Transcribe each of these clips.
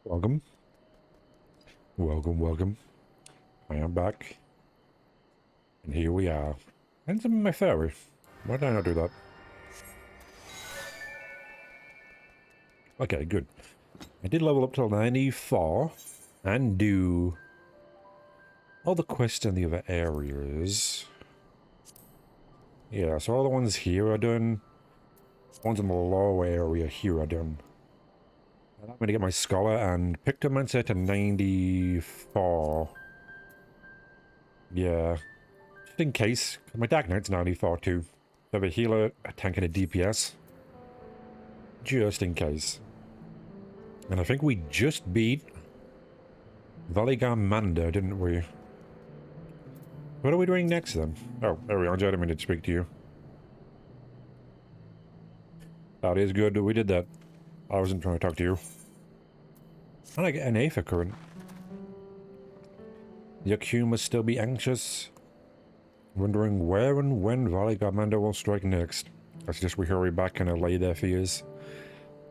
Welcome. Welcome, welcome. I am back. And here we are. And some of my fairy. Why did I not do that? Okay, good. I did level up till 94 and do all the quests in the other areas. Yeah, so all the ones here are done. Ones in the lower area here are done. I'm going to get my scholar and Pictomancer to 94. Yeah. Just in case. My Dark Knight's 94 too. So I have a healer, a tank, and a DPS. Just in case. And I think we just beat Valigarmanda, didn't we? What are we doing next then? Oh, there we are. I didn't mean to speak to you. That is good that we did that. I wasn't trying to talk to you. And I get an Aether current. The Akuma must still be anxious, wondering where and when Valigarmanda will strike next. I suggest we hurry back and allay their fears.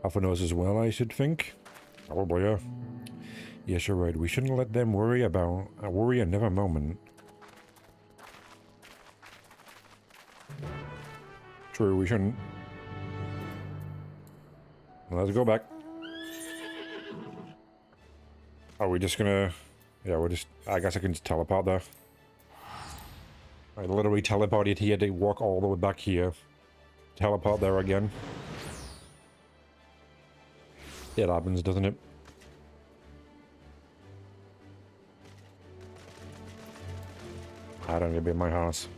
Alpha knows as well, I should think. Probably, yeah. Yes, you're right. We shouldn't let them worry another moment. True, we shouldn't. Let's go back. Are we just gonna... Yeah, we're just... I guess I can just teleport there. I literally teleported here to walk all the way back here. Teleport there again. It happens, doesn't it? I don't need to be in my house.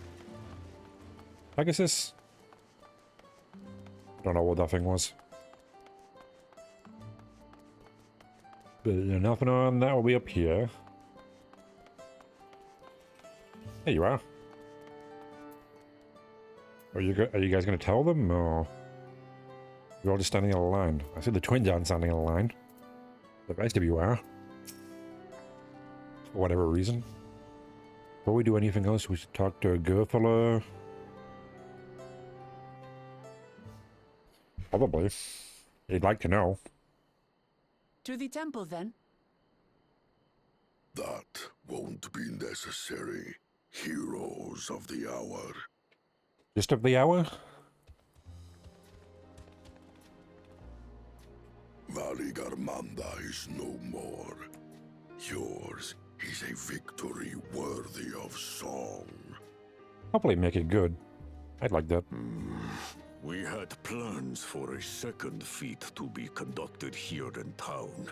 I guess this... Don't know what that thing was. But nothing on that will be up here. There you are. Are you guys going to tell them, or... You're all just standing in a line. I see the twins aren't standing in a line. The rest of you are. For whatever reason. Before we do anything else, we should talk to Gerfala. Probably. He'd like to know. To the temple, then? That won't be necessary, heroes of the hour. Just of the hour? Valigarmanda is no more. Yours is a victory worthy of song. Probably make it good. I'd like that. We had plans for a second feat to be conducted here in town,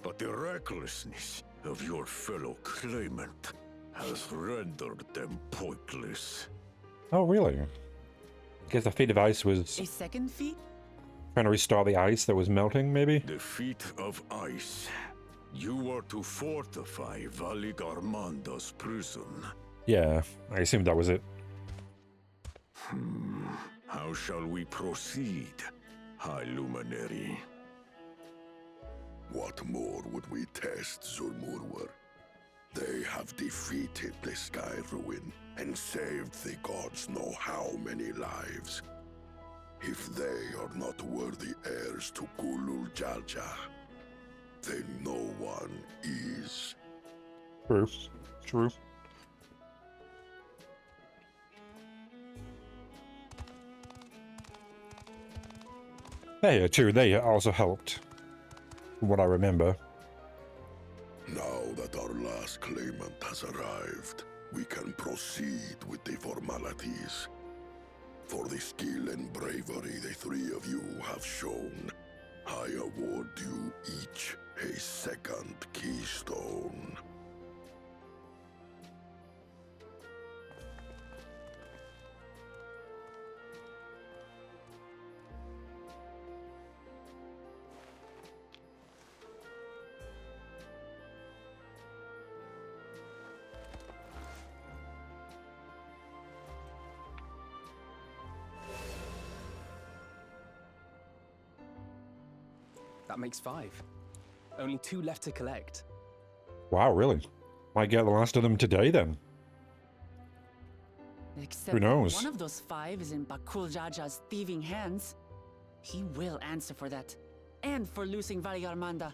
but the recklessness of your fellow claimant has rendered them pointless. Oh, really? I guess the feat of ice was A second feat? trying to restore the ice that was melting, maybe? The feat of ice. You were to fortify Valigarmanda's prison. Yeah, I assumed that was it. How shall we proceed, High Luminary? What more would we test, Zurmurwar? They have defeated the Sky Ruin and saved the gods know how many lives. If they are not worthy heirs to Gulul Jalja, then no one is. True. True. They also helped. From what I remember. Now that our last claimant has arrived, we can proceed with the formalities. For the skill and bravery the three of you have shown, I award you each a second keystone. That makes 5. Only 2 left to collect. Wow, really? Might get the last of them today, then. Except Who knows? one of those 5 is in Bakul Jaja's thieving hands. He will answer for that. And for losing Valigarmanda.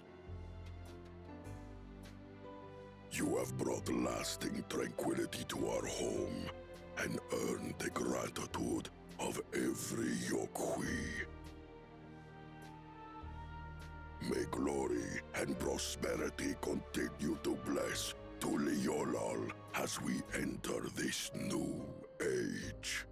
You have brought lasting tranquility to our home and earned the gratitude of every Yokwi. May glory and prosperity continue to bless Tuliolal as we enter this new age.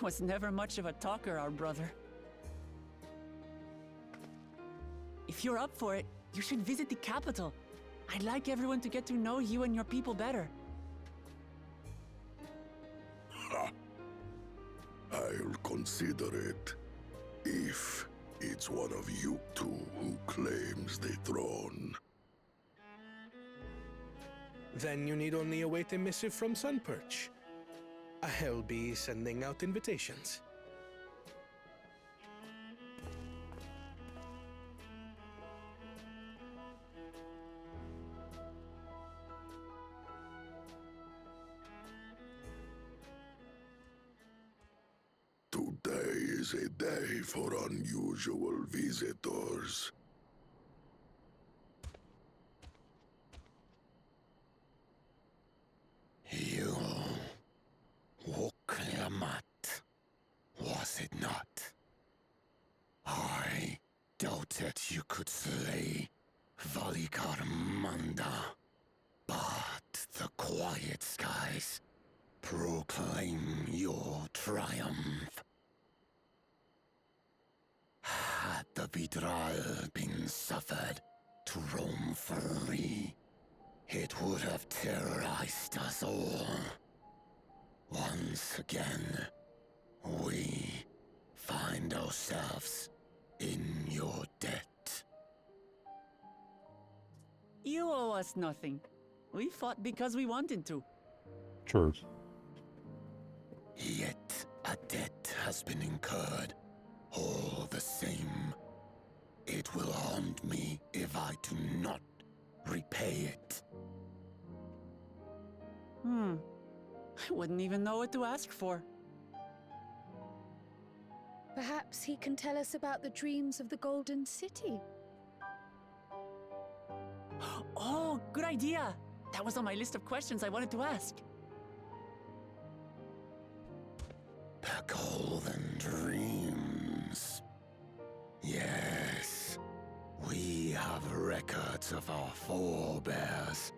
Was never much of a talker, our brother. If you're up for it, you should visit the capital. I'd like everyone to get to know you and your people better. Ha! I'll consider it. If it's one of you two who claims the throne. Then you need only await a missive from Sunperch. I'll be sending out invitations. Today is a day for unusual visitors. You Wukliamat, was it not? I doubted you could slay Valikarmanda, but the quiet skies proclaim your triumph. Had the Vidral been suffered to roam free, it would have terrorized us all. Once again, we find ourselves in your debt. You owe us nothing. We fought because we wanted to. True. Yet a debt has been incurred. All the same, it will haunt me if I do not repay it. I wouldn't even know what to ask for. Perhaps he can tell us about the dreams of the Golden City. Oh, good idea! That was on my list of questions I wanted to ask. The Golden Dreams. Yes, we have records of our forebears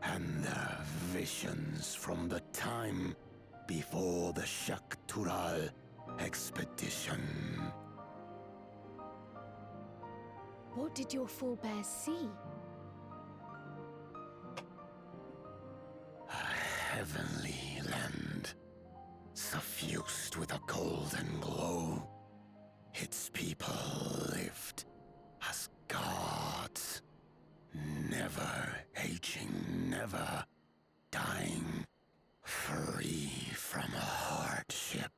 and their visions from the time before the Shaktural expedition. What did your forebears see? A heavenly land, suffused with a golden glow. Its people lived as gods, never aging, never dying, free from hardship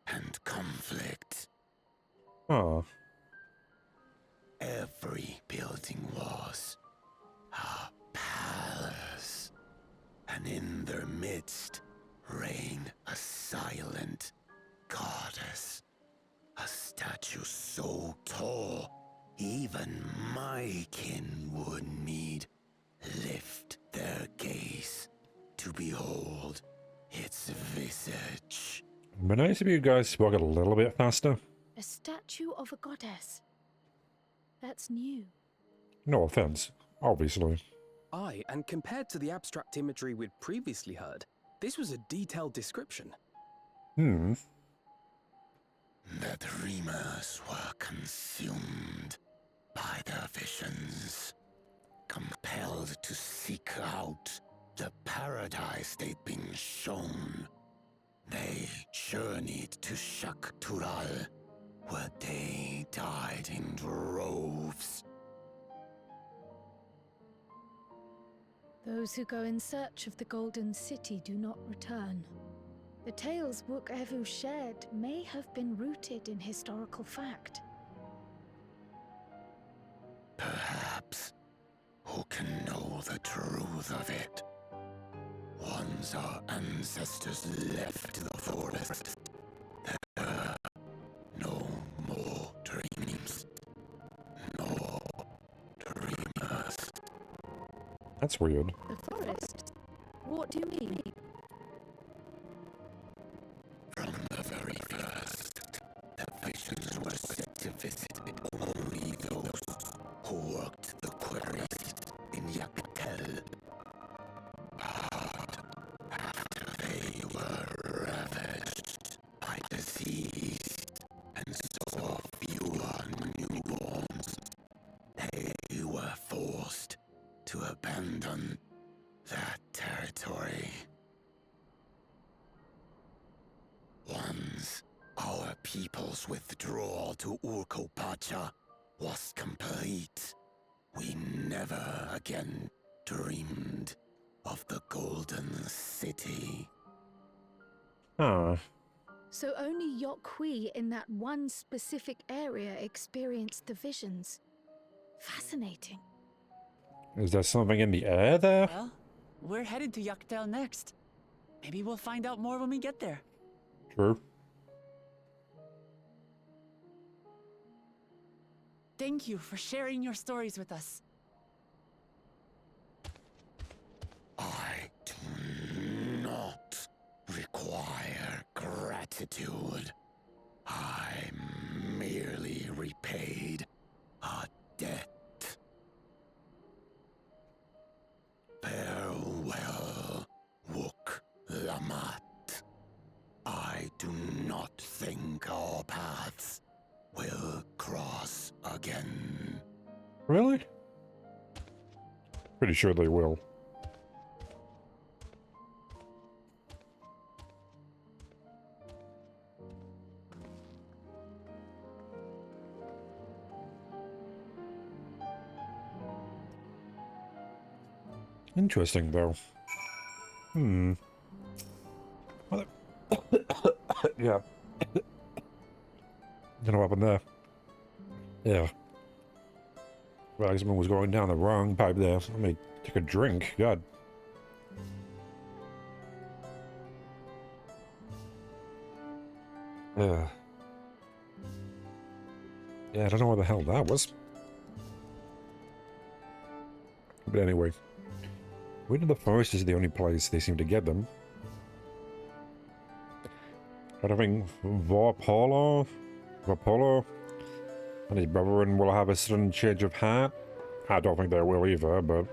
and conflict. Ah, Every building was a palace, and in their midst reigned a silent goddess, a statue so tall even my kin would need lift their gaze to behold its visage. it'd be nice if you guys spoke a little bit faster. A statue of a goddess. That's new. No offense, obviously. Aye, and compared to the abstract imagery we'd previously heard, this was a detailed description. Hmm. The dreamers were consumed by their visions, compelled to seek out the paradise they'd been shown. They journeyed to Shaktural, where they died in droves. Those who go in search of the Golden City do not return. The tales Wook Evu shared may have been rooted in historical fact. Perhaps. Who can know the truth of it? Once our ancestors left the forest, there were no more dreams. No dreamers. That's weird. The forest? What do you mean? From the very first, the visions were set to visit only those who worked the quarries in Yaktel. But after they were ravaged by disease and saw fewer newborns, they were forced to abandon that territory. Once our people's withdrawal to Urkopacha was complete, we never again dreamed of the Golden City. Ah, So only Yokhui in that one specific area experienced the visions. Fascinating. is there something in the air there? Well, we're headed to Yaktel next. Maybe we'll find out more when we get there. True. Thank you for sharing your stories with us. I do not require gratitude. I merely repaid a debt. Farewell, Wook Lamat. I do not think our paths will cross again. Really? Pretty sure they will. Interesting, though. Well, yeah. Don't know what happened there. Yeah. Well, someone was going down the wrong pipe there. Let me take a drink. God. Yeah, I don't know what the hell that was. But anyway. Winter the Forest is the only place they seem to get them. I don't think Vorpolo and his brethren will have a sudden change of heart. I don't think they will either, but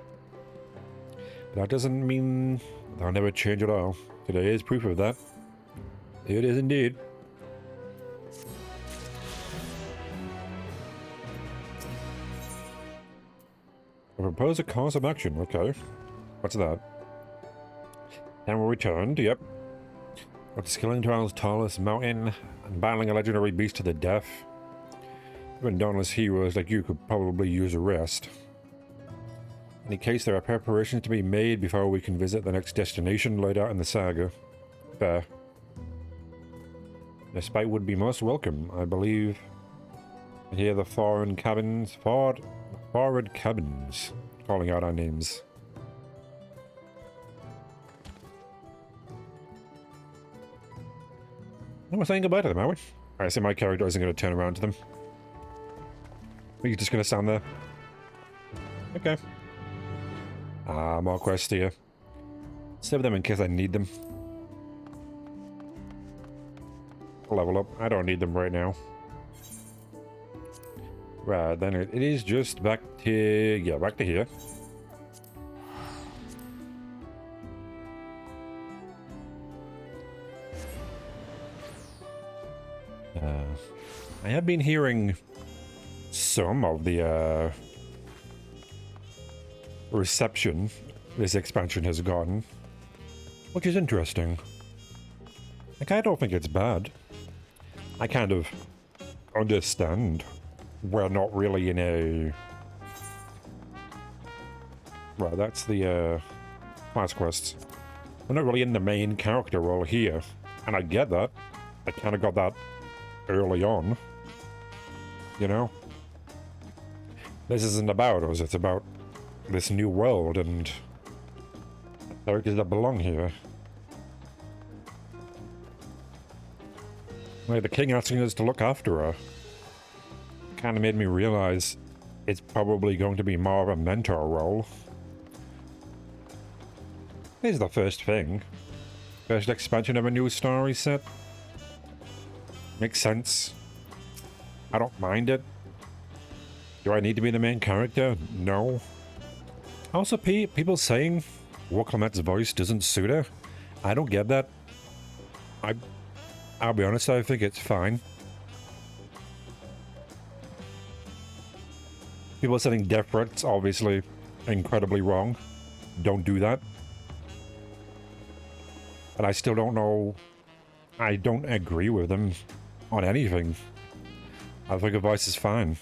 that doesn't mean they'll never change at all. Today is proof of that. It is indeed. I propose a course of action, okay. What's that? And we returned, yep. After scaling Trail's tallest mountain and battling a legendary beast to the death, even dauntless heroes like you could probably use a rest. In any case, there are preparations to be made before we can visit the next destination laid out in the saga. Fair. Respite would be most welcome, I believe. I hear the forward cabins calling out our names. And we're saying goodbye to them, are we? I see my character isn't going to turn around to them. Are you just going to stand there? Okay. More quests here. Save them in case I need them. Level up. I don't need them right now. Right, then it is just back to... yeah, back to here. I have been hearing some of the reception this expansion has gotten, which is interesting. Like, I don't think it's bad. I kind of understand we're not really in a... Right, that's the class quests. We're not really in the main character role here. And I get that. I kind of got that early on. You know? This isn't about us, it's about this new world and characters that belong here. Like, the king asking us to look after her kind of made me realize it's probably going to be more of a mentor role. This is the first thing. First expansion of a new story set. Makes sense. I don't mind it. Do I need to be the main character? No. Also, people saying Warclamet's voice doesn't suit her. I don't get that. I'll be honest, I think it's fine. People setting death threats, obviously incredibly wrong. Don't do that. And I still don't know... I don't agree with them on anything. I think a voice is fine.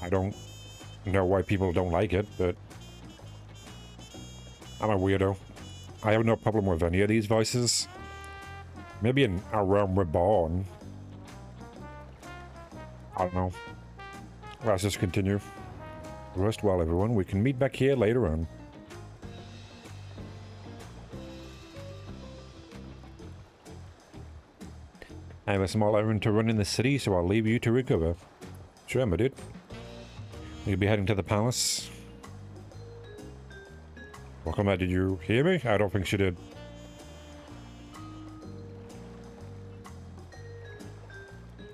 I don't know why people don't like it, but... I'm a weirdo. I have no problem with any of these voices. Maybe in A Realm Reborn. I don't know. Let's just continue. Rest well, everyone. We can meet back here later on. I have a small errand to run in the city, so I'll leave you to recover. Sure, my dude. You'll be heading to the palace. Welcome back. Did you hear me? I don't think she did.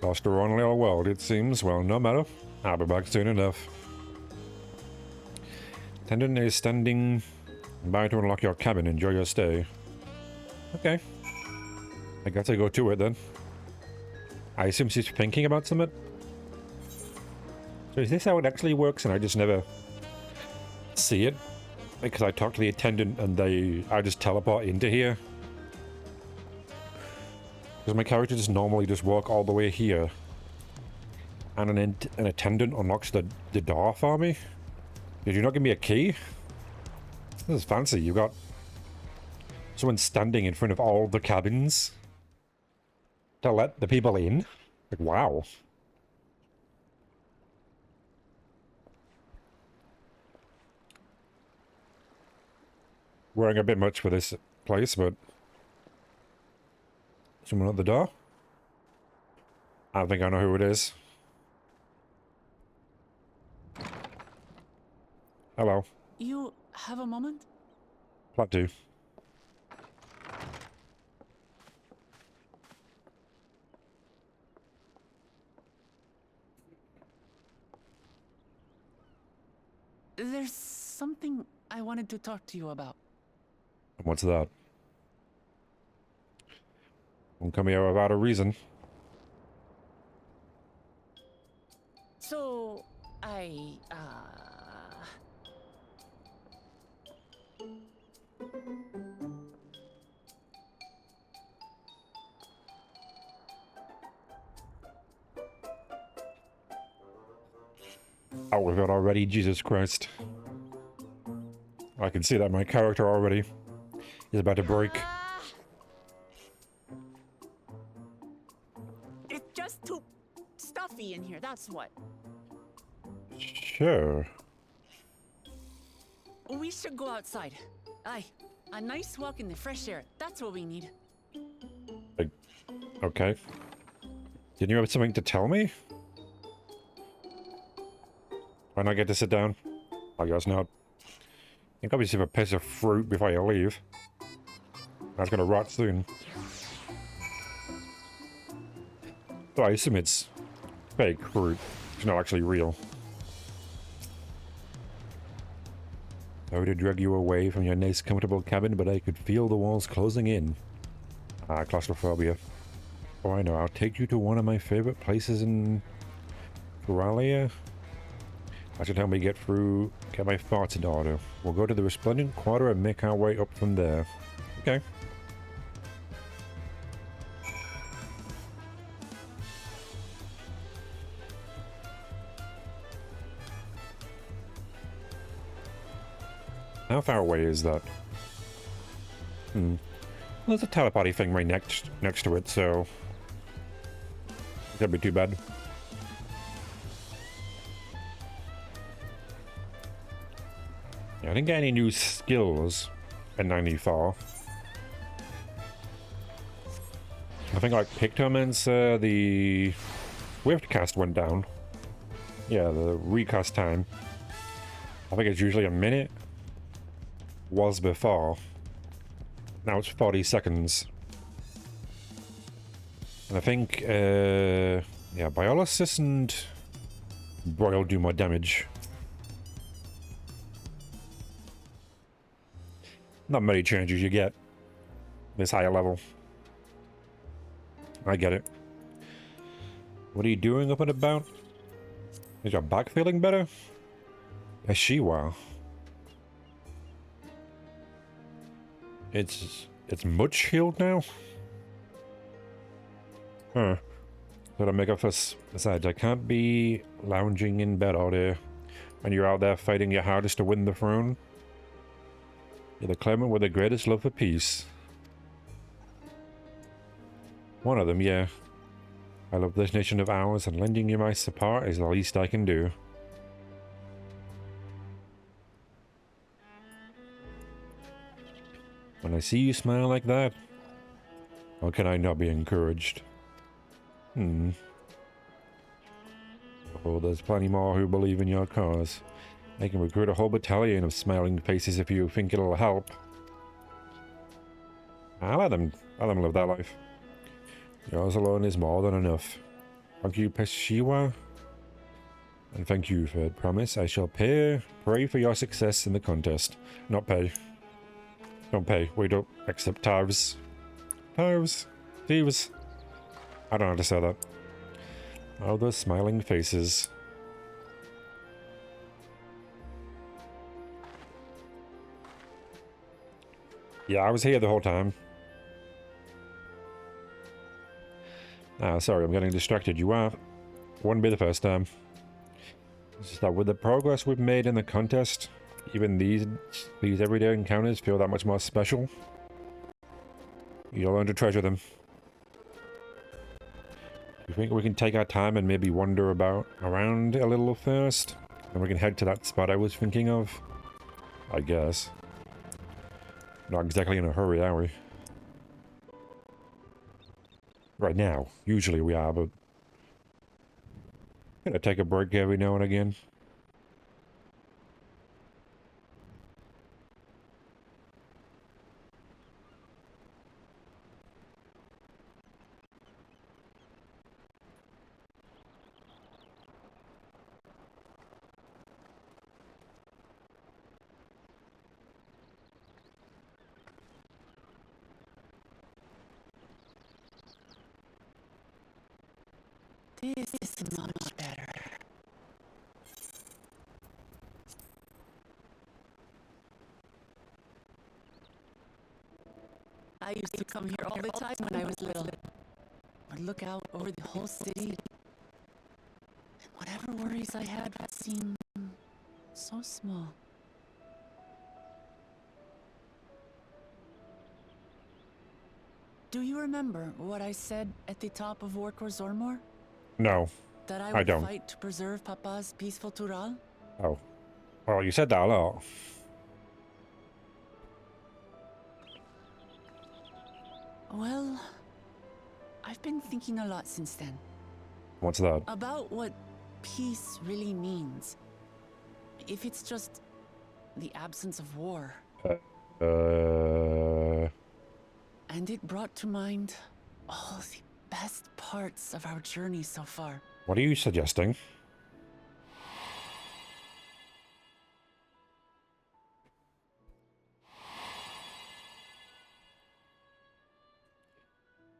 Lost her own little world, it seems. Well, no matter. I'll be back soon enough. Attendant is standing by to unlock your cabin. Enjoy your stay. Okay. I guess I go to it then. I assume she's thinking about something. So is this how it actually works and I just never see it? Because I talk to the attendant and I just teleport into here? Does my character just normally just walk all the way here? And an attendant unlocks the door for me? Did you not give me a key? This is fancy. You got someone standing in front of all the cabins to let the people in? Like, wow. Wearing a bit much for this place, but... Someone at the door? I don't think I know who it is. Hello. You have a moment? Plot 2. There's something I wanted to talk to you about. What's that? Don't come here without a reason. So, Out with it already, Jesus Christ. I can see that my character already is about to break. It's just too stuffy in here, that's what. Sure. We should go outside. Aye, a nice walk in the fresh air, that's what we need. Okay. Didn't you have something to tell me? Why not get to sit down? I guess not. You can probably see a piece of fruit before you leave. That's gonna rot soon. So I assume it's fake fruit. It's not actually real. I would have drug you away from your nice comfortable cabin, but I could feel the walls closing in. Claustrophobia. Oh, I know. I'll take you to one of my favorite places in Coralia. That should help me get my thoughts in order. We'll go to the Resplendent Quarter and make our way up from there. Okay. How far away is that? There's a telepathy thing right next to it, so it can't be too bad. Yeah, I didn't get any new skills in 94. I think like picked them and the Swift cast went down. Yeah, the recast time. I think it's usually a minute. Was before. Now it's 40 seconds. And I think, yeah, Biolysis and Broil do more damage. Not many changes you get this higher level. I get it. What are you doing up and about? Is your back feeling better? Yes, she will. It's much healed now? Huh. Gotta make up for besides, I can't be lounging in bed all day when you're out there fighting your hardest to win the throne. You're the claimant with the greatest love for peace. One of them, yeah. I love this nation of ours, and lending you my support is the least I can do. When I see you smile like that, how can I not be encouraged? Oh, there's plenty more who believe in your cause. I can recruit a whole battalion of smiling faces if you think it'll help. I'll let them live that life. Yours alone is more than enough. Thank you, Peshiwa. And thank you for the promise. I shall pray for your success in the contest. Not pay. Don't pay. We don't accept tithes. Tithes. Thieves. I don't know how to say that. Oh, those smiling faces. Yeah, I was here the whole time. Ah, sorry, I'm getting distracted. You are. Wouldn't be the first time. It's just that with the progress we've made in the contest, even these everyday encounters feel that much more special. You'll learn to treasure them. You think we can take our time and maybe wander around a little first? And we can head to that spot I was thinking of? I guess. Not exactly in a hurry, are we? Right now. Usually we are, but... Gonna take a break every now and again. This is much better. I used to come here all the time when I was little. I'd look out over the whole city, and whatever worries I had would seem so small. Do you remember what I said at the top of Orkor Zormor? No, That I I would don't. fight to preserve Papa's peaceful Tural? Oh. Oh, you said that a lot. Well, I've been thinking a lot since then. What's that? About what peace really means. If it's just the absence of war. And it brought to mind all the best parts of our journey so far. What are you suggesting?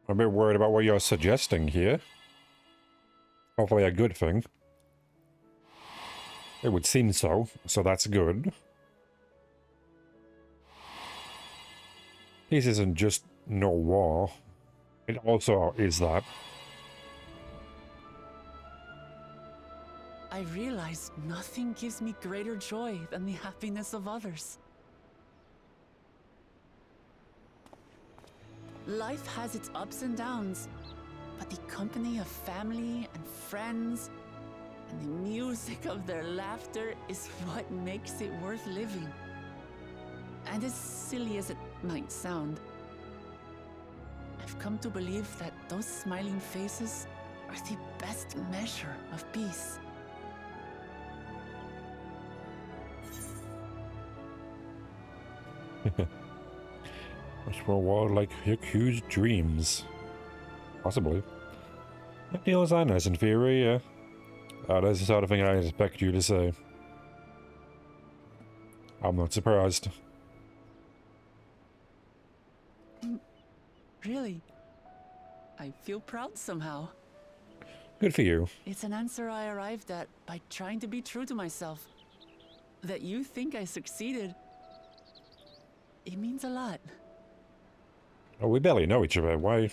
I'm a bit worried about what you're suggesting here. Hopefully a good thing. It would seem so, so that's good. This isn't just no war. It also is that. I realized nothing gives me greater joy than the happiness of others. Life has its ups and downs, but the company of family and friends and the music of their laughter is what makes it worth living. And as silly as it might sound, I've come to believe that those smiling faces are the best measure of peace. Much for a world like huge dreams. Possibly. That deal is nice in theory, yeah. That's the sort of thing I expect you to say. I'm not surprised. Really? I feel proud somehow. Good for you. It's an answer I arrived at by trying to be true to myself. That you think I succeeded, it means a lot. Oh, we barely know each other. Why?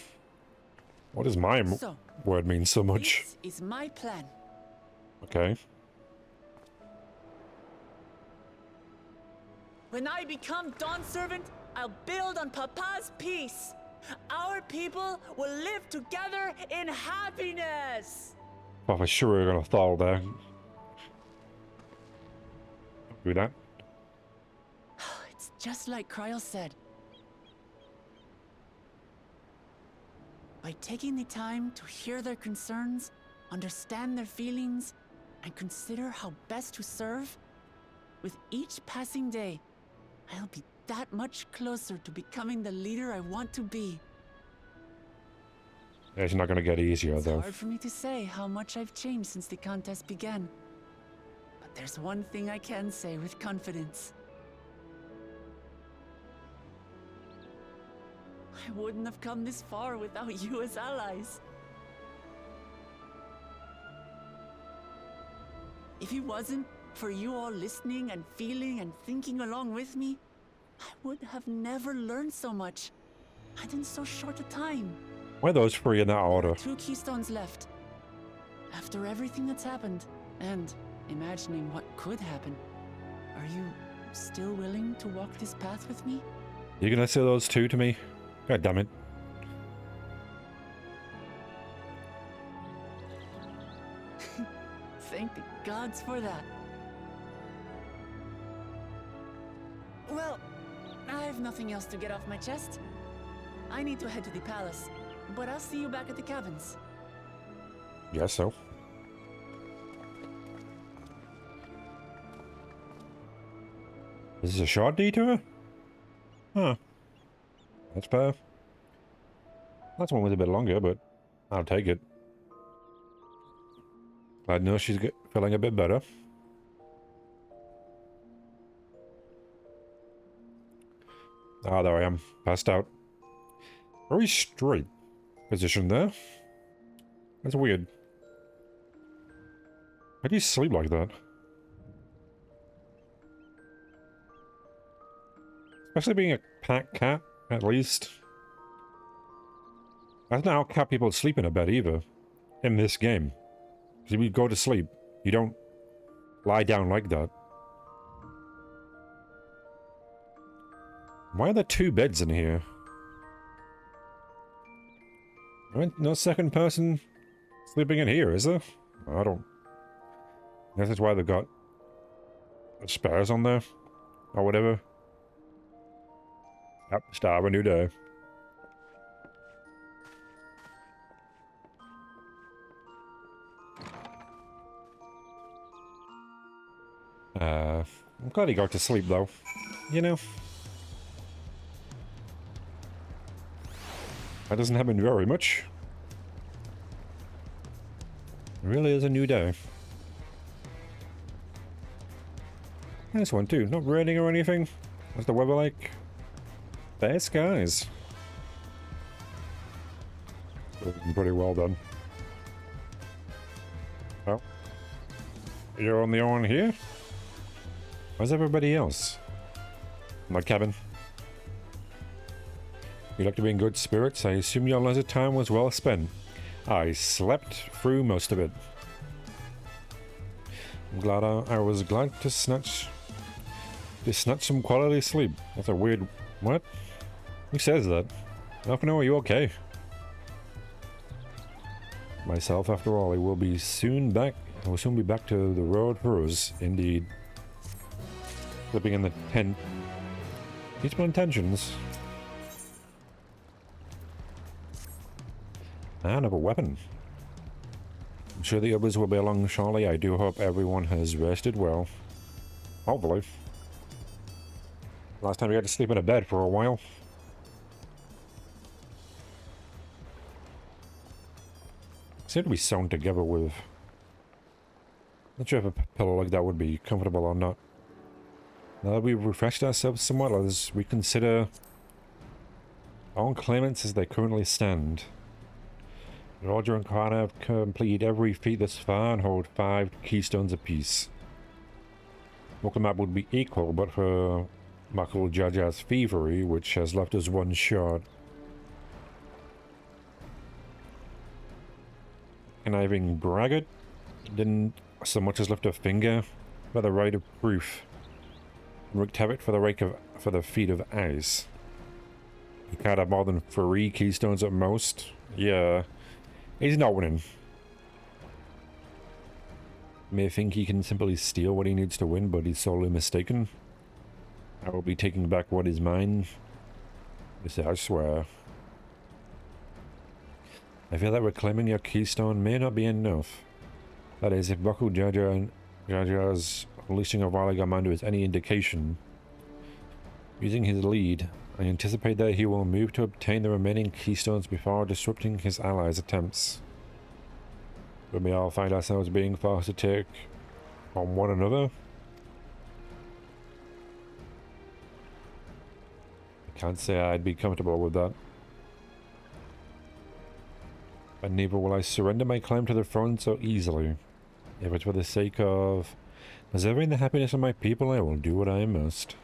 What does my So, word mean so much? this is my plan. Okay. When I become Dawn Servant, I'll build on Papa's peace. Our people will live together in happiness. Well, for sure we're gonna fall there. Do that. It's just like Kryl said. By taking the time to hear their concerns, understand their feelings, and consider how best to serve, with each passing day, I'll be that much closer to becoming the leader I want to be. It's not gonna get easier, It's though. hard for me to say how much I've changed since the contest began. But there's one thing I can say with confidence. I wouldn't have come this far without you as allies. If it wasn't for you all listening and feeling and thinking along with me, I would have never learned so much, and in so short a time. Why are those three in that order? 2 keystones left. After everything that's happened, and imagining what could happen, are you still willing to walk this path with me? You gonna say those two to me? God damn it. Thank the gods for that. Well, I have nothing else to get off my chest. I need to head to the palace, but I'll see you back at the cabins. Yes, so. Is this a short detour? Huh. That's fair. That one was a bit longer, but I'll take it. I know she's feeling a bit better. Ah, there I am. Passed out. Very straight position there. That's weird. How do you sleep like that? Especially being a pack cat, at least. That's not how cat people sleep in a bed either. In this game. If you go to sleep, you don't lie down like that. Why are there 2 beds in here? No second person sleeping in here, is there? I don't... I guess that's why they've got spares on there. Or whatever. Yep, start of a new day. I'm glad he got to sleep though. You know. That doesn't happen very much. It really is a new day. Nice one too. Not raining or anything. What's the weather like? Fair skies. Pretty well done. Oh. You're on the one here? Where's everybody else? My cabin. You look to be in good spirits. I assume your leisure time was well spent. I slept through most of it. I'm glad I was glad to snatch some quality sleep. That's a weird... What? Who says that? Alphino, are you okay? Myself, after all, I will be soon back. I will soon be back to the road for us, indeed. Flipping in the tent. Peaceful intentions. And have a weapon. I'm sure the others will be along shortly. I do hope everyone has rested well. Hopefully. Last time we had to sleep in a bed for a while. Seem to be sewn together with... Not sure if a pillow like that would be comfortable or not. Now that we've refreshed ourselves somewhat, let's reconsider our own claimants as they currently stand. Roger and Carter have completed every feat thus far and hold 5 keystones apiece. Local map would be equal, but for Michael Jaja's thievery, which has left us 1 short. Conniving braggart didn't so much as lift a finger by the right of proof. Wreaked havoc for the feat of ice. He can't have more than 3 keystones at most. Yeah, he's not winning. May think he can simply steal what he needs to win, but he's sorely mistaken. I will be taking back what is mine. This I swear. I feel that reclaiming your keystone may not be enough. That is, if Baku Jaja's unleashing of Wily Garmando is any indication. Using his lead, I anticipate that he will move to obtain the remaining keystones before disrupting his allies' attempts. We may all find ourselves being forced to take on one another. I can't say I'd be comfortable with that. But neither will I surrender my claim to the throne so easily. If it's for the sake of preserving the happiness of my people, I will do what I must.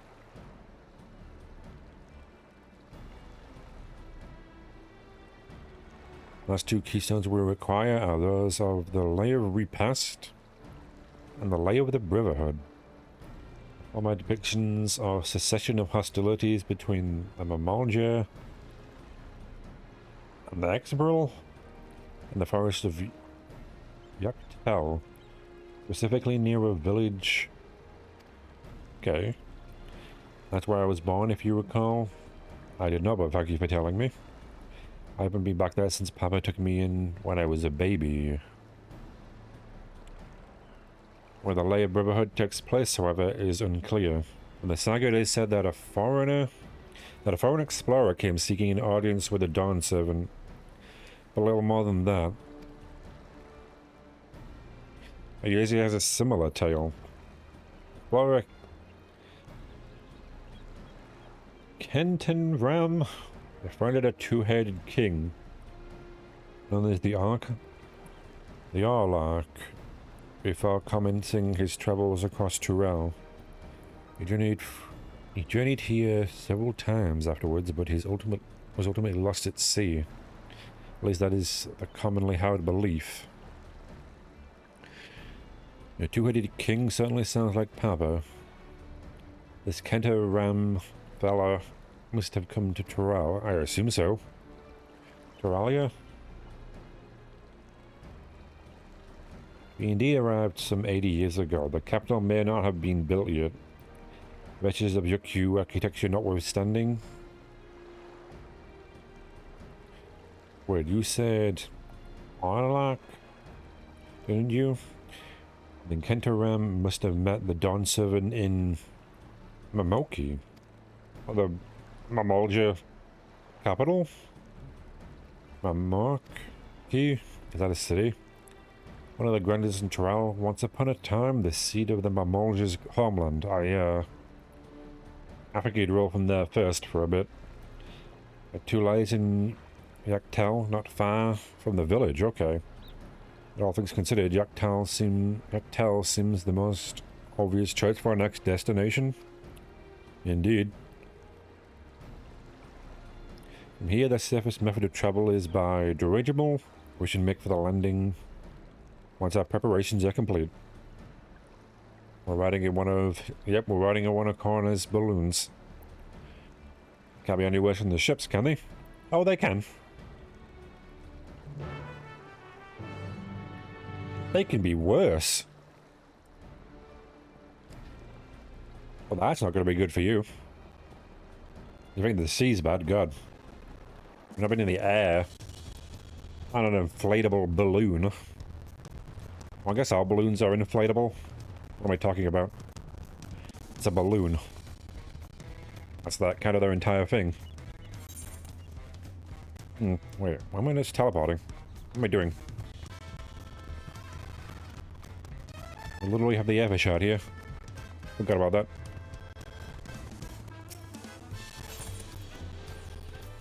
Last 2 keystones we require are those of the Layer of Repast and the Layer of the Brotherhood. All my depictions are cessation of hostilities between the Mamalja and the Exbril in the forest of Yaktel, specifically near a village. Okay. That's where I was born, if you recall. I did not, but thank you for telling me. I haven't been back there since Papa took me in when I was a baby. Where the Layer Brotherhood takes place, however, is unclear. In the saga, it is said that a foreign explorer came seeking an audience with a Dawn servant. But a little more than that. Ayezi has a similar tale. Explorer Kenton Ram befriended a 2-headed king known as the Arlark, before commencing his travels across Turel. He journeyed here several times afterwards, but was ultimately lost at sea. At least that is the commonly held belief. A 2-headed king certainly sounds like Papa. This Kenta Ram fella must have come to Turel. I assume so. Turalia? He indeed arrived some 80 years ago. The capital may not have been built yet. Wretches of Yukyu architecture notwithstanding. Wait, you said Arlak, didn't you? Then Kentaram must have met the Dawn servant in Mamoki, or the Mamolja capital? Mamoki? Is that a city? One of the grandest in Turel. Once upon a time, the seat of the Mamolja's homeland. I think he'd roll from there first for a bit. 2 lies in Yaktel, not far from the village, okay. All things considered, Yaktel seems the most obvious choice for our next destination. Indeed. From here, the safest method of travel is by dirigible. We should make for the landing once our preparations are complete. We're riding in one of Coroner's balloons. Can't be any worse than the ships, can they? Oh, they can. They can be worse. Well, that's not going to be good for you. You think the sea's bad? God. I've not been in the air on an inflatable balloon. Well, I guess our balloons are inflatable. What am I talking about? It's a balloon. That's that kind of their entire thing. Wait, why am I just teleporting? What am I doing? I literally have the air shot here. Forgot about that.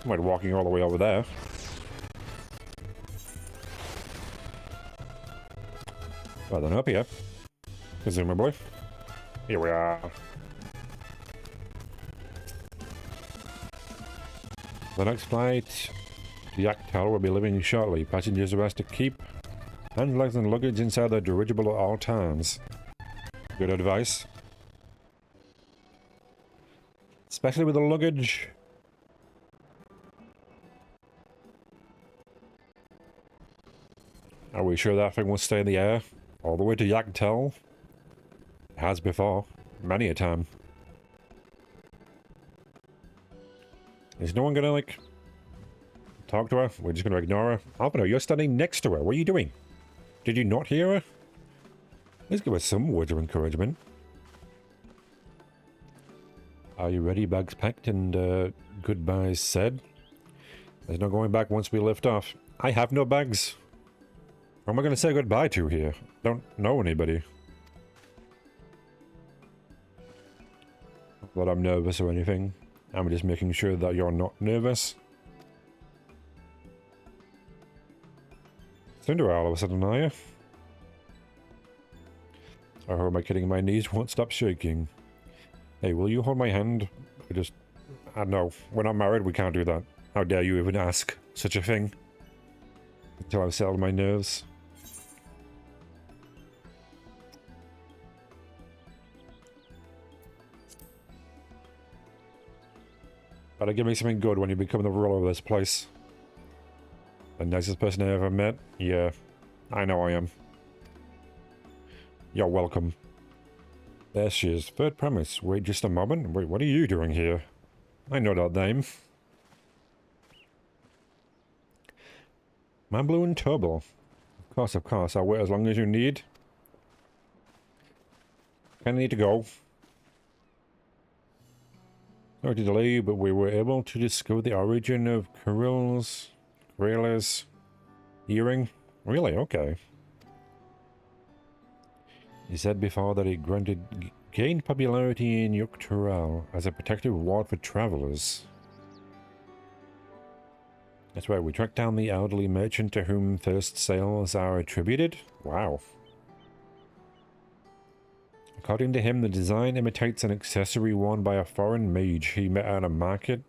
I'm like walking all the way over there. Well, then up here. Presumably. Here we are. The next flight to Yaktal will be leaving shortly. Passengers are asked to keep handbags and luggage inside their dirigible at all times. Good advice. Especially with the luggage. Are we sure that thing will stay in the air? All the way to Yaktal? It has before. Many a time. Is no one gonna, like, talk to her? We're just gonna ignore her? Alvino, you're standing next to her. What are you doing? Did you not hear her? Let's give her some words of encouragement. Are you ready? Bags packed and goodbyes said? There's no going back once we lift off. I have no bags. Who am I going to say goodbye to here? Don't know anybody. Not that I'm nervous or anything. I'm just making sure that you're not nervous. Cinderella all of a sudden, are you? Or who am I kidding? My knees won't stop shaking. Hey, will you hold my hand? I know. We're not married, we can't do that. How dare you even ask such a thing? Until I've settled my nerves. Gotta give me something good when you become the ruler of this place. The nicest person I ever met? Yeah, I know I am. You're welcome. There she is. Third premise. Wait just a moment. Wait, what are you doing here? I know that name. Man Blue and Turbo. Of course. I'll wait as long as you need. Kinda need to go. Sorry to delay you, but we were able to discover the origin of Kirill's earring. Really? Okay. He said before that it gained popularity in Dawntrail as a protective ward for travelers. That's right, we tracked down the elderly merchant to whom first sales are attributed. Wow. According to him, the design imitates an accessory worn by a foreign mage he met at a market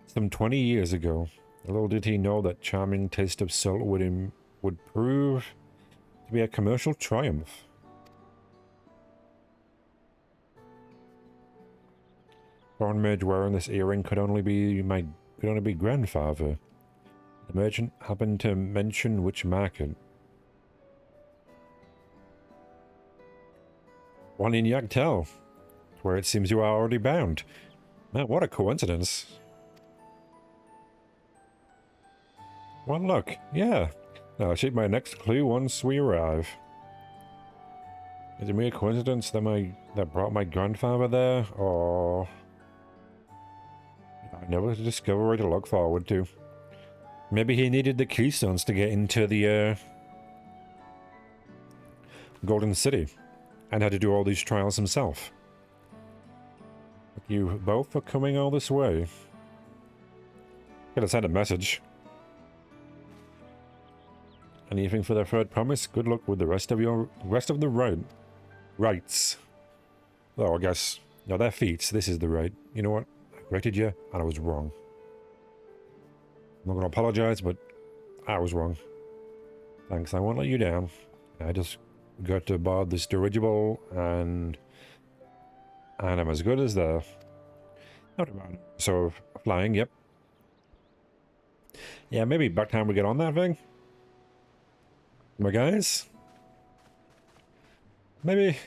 some 20 years ago. Little did he know that charming taste of salt would prove to be a commercial triumph. Foreign mage wearing this earring could only be grandfather. The merchant happened to mention which market. One in Yaktel, where it seems you are already bound. Man, what a coincidence. Well, look, yeah. I'll shape my next clue once we arrive. Is it a mere coincidence that brought my grandfather there, or I never discovered where to look forward to? Maybe he needed the keystones to get into the Golden City, and had to do all these trials himself. But you both are coming all this way. Gotta send a message. Anything for their third promise? Good luck with the rest of the rights. Oh, I guess no, they're feats. This is the right. You know what? I corrected you, and I was wrong. I'm not gonna apologize, but I was wrong. Thanks. I won't let you down. I just got to board this dirigible, and I'm as good as there. So flying, yep. Yeah, maybe by the time we get on that thing. My guys? Maybe...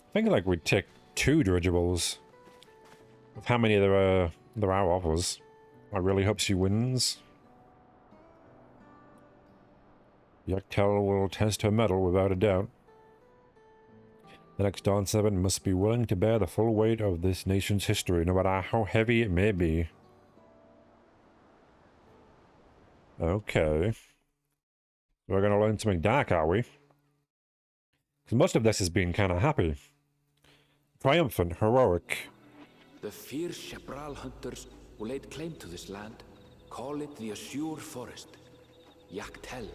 I think like we'd take 2 dirigibles. With how many there are of us. I really hope she wins. Yaktel will test her mettle without a doubt. The next Dawn 7 must be willing to bear the full weight of this nation's history, no matter how heavy it may be. Okay. We're gonna learn something dark, are we? Because most of this has been kind of happy. Triumphant, heroic. The fierce Shepral hunters who laid claim to this land call it the Azure Forest, Yaktel.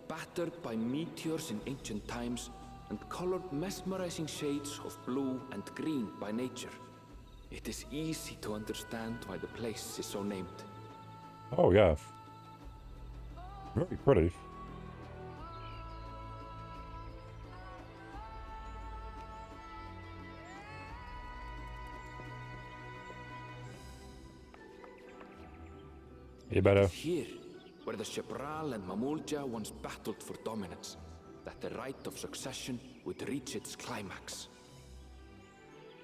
Battered by meteors in ancient times and colored mesmerizing shades of blue and green by nature, it is easy to understand why the place is so named. Oh yeah. Very pretty. You better. Here, where the Shepral and Mamulja once battled for dominance, that the right of succession would reach its climax.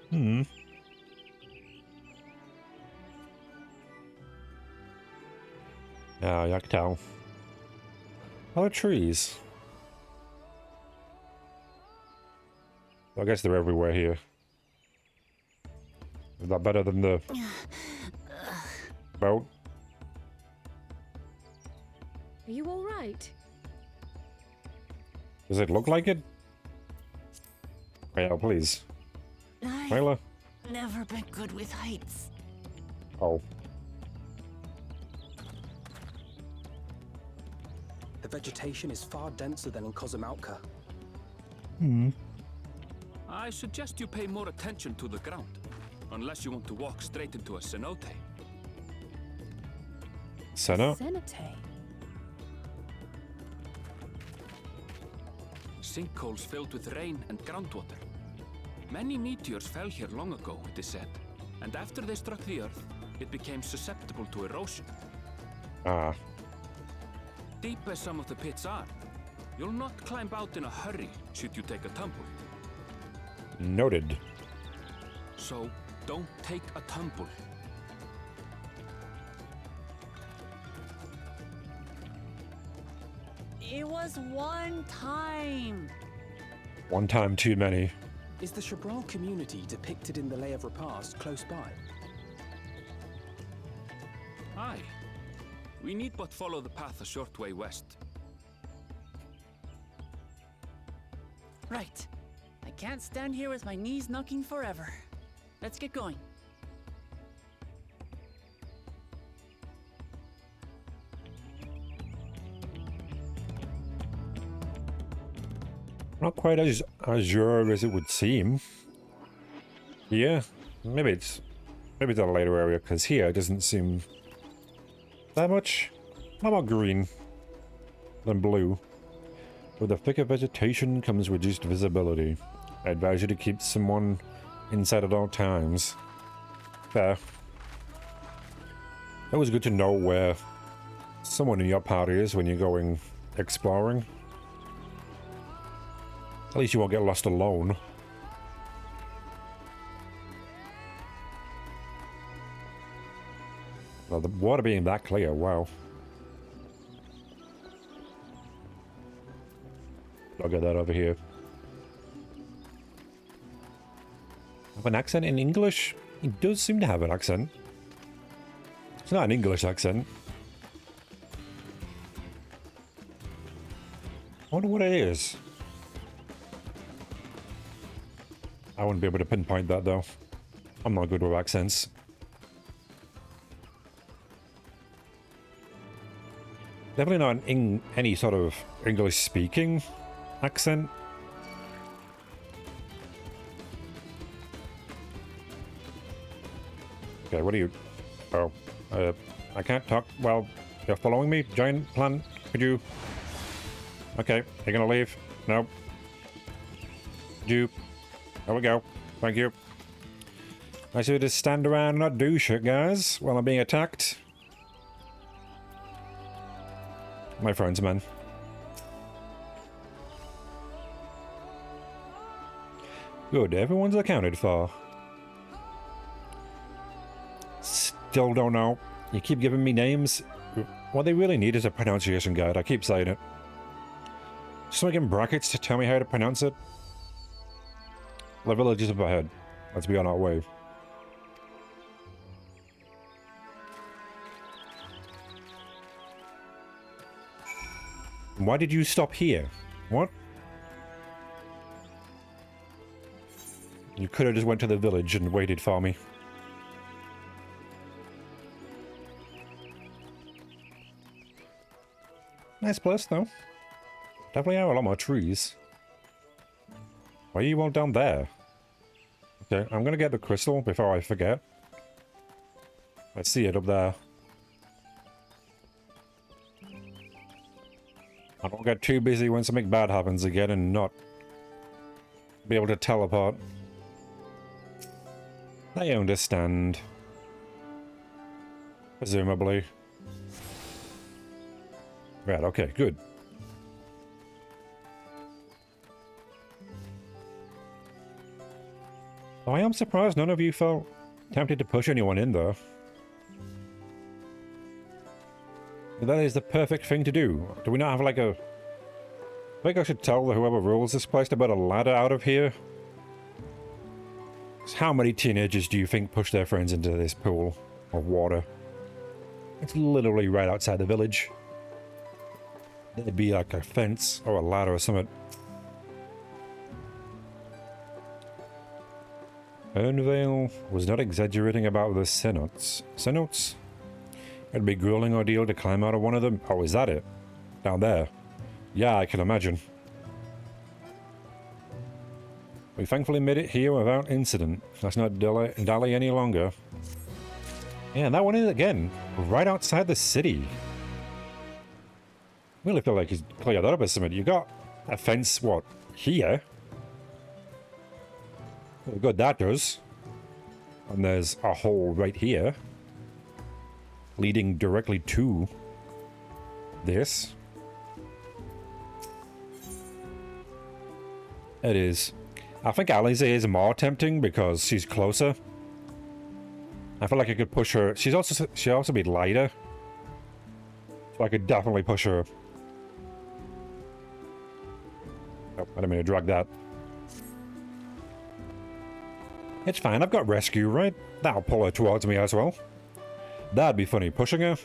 Hmm. Ah, Yaktel. Oh, trees. I guess they're everywhere here. Is that better than the boat? Are you all right? Does it look like it? Yeah, please. Mila? I've never been good with heights. Oh. The vegetation is far denser than in Kozumautka. Hmm. I suggest you pay more attention to the ground, unless you want to walk straight into a cenote. Senna? Cenote. Sinkholes filled with rain and groundwater. Many meteors fell here long ago, it is said, and after they struck the earth, it became susceptible to erosion. Ah. Deep as some of the pits are, you'll not climb out in a hurry should you take a tumble. Noted. So, don't take a tumble. It was one time. One time too many. Is the Shepral community depicted in the Lay of Repast close by? Aye. We need but follow the path a short way west. Right. I can't stand here with my knees knocking forever. Let's get going. Not quite as azure as it would seem. Yeah, maybe it's a later area, because here it doesn't seem that much. How about green than blue? With the thicker vegetation comes reduced visibility. I advise you to keep someone inside at all times. Fair. Always good to know where someone in your party is when you're going exploring. At least you won't get lost alone. Well, the water being that clear, wow. I'll get that over here. Have an accent in English? He does seem to have an accent. It's not an English accent. I wonder what it is. I wouldn't be able to pinpoint that though. I'm not good with accents. Definitely not any sort of English speaking accent. Okay, what are you? Oh, I can't talk. Well, you're following me, giant plant. Could you? Okay, you're gonna leave? No. Could you? There we go. Thank you. I should just stand around and not do shit, guys, while I'm being attacked. My friends, man. Good, everyone's accounted for. Still don't know. You keep giving me names. What they really need is a pronunciation guide. I keep saying it. Just make in brackets to tell me how to pronounce it. The village is up ahead. Let's be on our way. Why did you stop here? What? You could have just went to the village and waited for me. Nice place, though. Definitely have a lot more trees. Why are you all down there? Okay, I'm gonna get the crystal before I forget. I see it up there. I don't get too busy when something bad happens again and not be able to teleport. I understand. Presumably. Right, okay, good. Oh, I am surprised none of you felt tempted to push anyone in there. That is the perfect thing to do. Do we not have like a... I think I should tell whoever rules this place to put a ladder out of here. 'Cause how many teenagers do you think push their friends into this pool of water? It's literally right outside the village. There'd be like a fence or a ladder or something. Ernvale was not exaggerating about the cenotes. Cenotes? It'd be a grueling ordeal to climb out of one of them. Oh, is that it? Down there? Yeah, I can imagine. We thankfully made it here without incident. Let's not dally any longer. Yeah, and that one is, again, right outside the city. Really feel like he's cleared that up as something. You got a fence, what, here? Well, good, that does. And there's a hole right here. Leading directly to this. It is. I think Alize is more tempting because she's closer. I feel like I could push her. She'll also be lighter. So I could definitely push her. Oh, I didn't mean to drag that. It's fine, I've got rescue, right? That'll pull her towards me as well. That'd be funny, pushing her,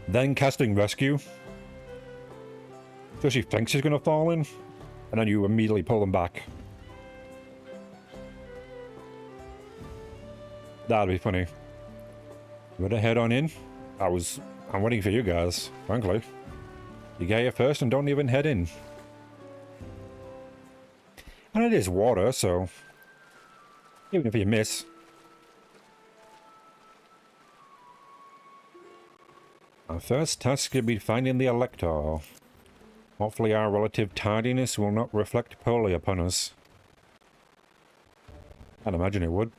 then casting rescue. So she thinks she's gonna fall in, and then you immediately pull them back. That'd be funny. You wanna head on in? I'm waiting for you guys, frankly. You get here first and don't even head in. And it is water, so even if you miss. Our first task could be finding the Elector. Hopefully our relative tardiness will not reflect poorly upon us. I'd imagine it would.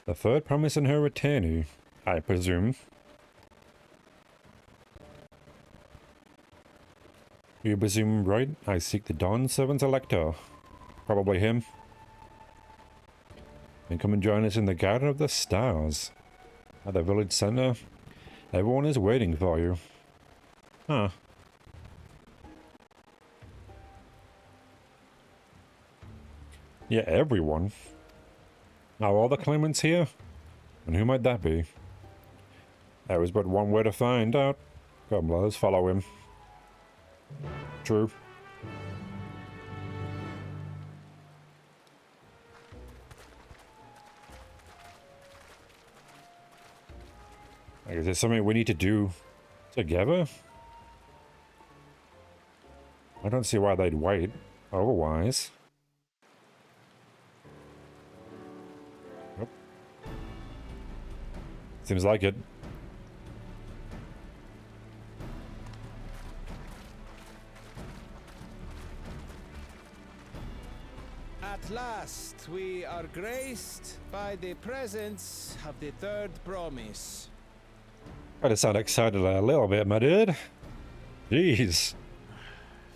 The third promise in her retainee, I presume. You presume right? I seek the Dawn Servant's Elector. Probably him. Then come and join us in the Garden of the Stars. At the village center. Everyone is waiting for you. Huh. Yeah, everyone. Are all the claimants here? And who might that be? There is but one way to find out. Come, let us follow him. True. Is there something we need to do together? I don't see why they'd wait otherwise. Nope. Seems like it. At last, we are graced by the presence of the third promise. Try to sound excited a little bit, my dude. Jeez.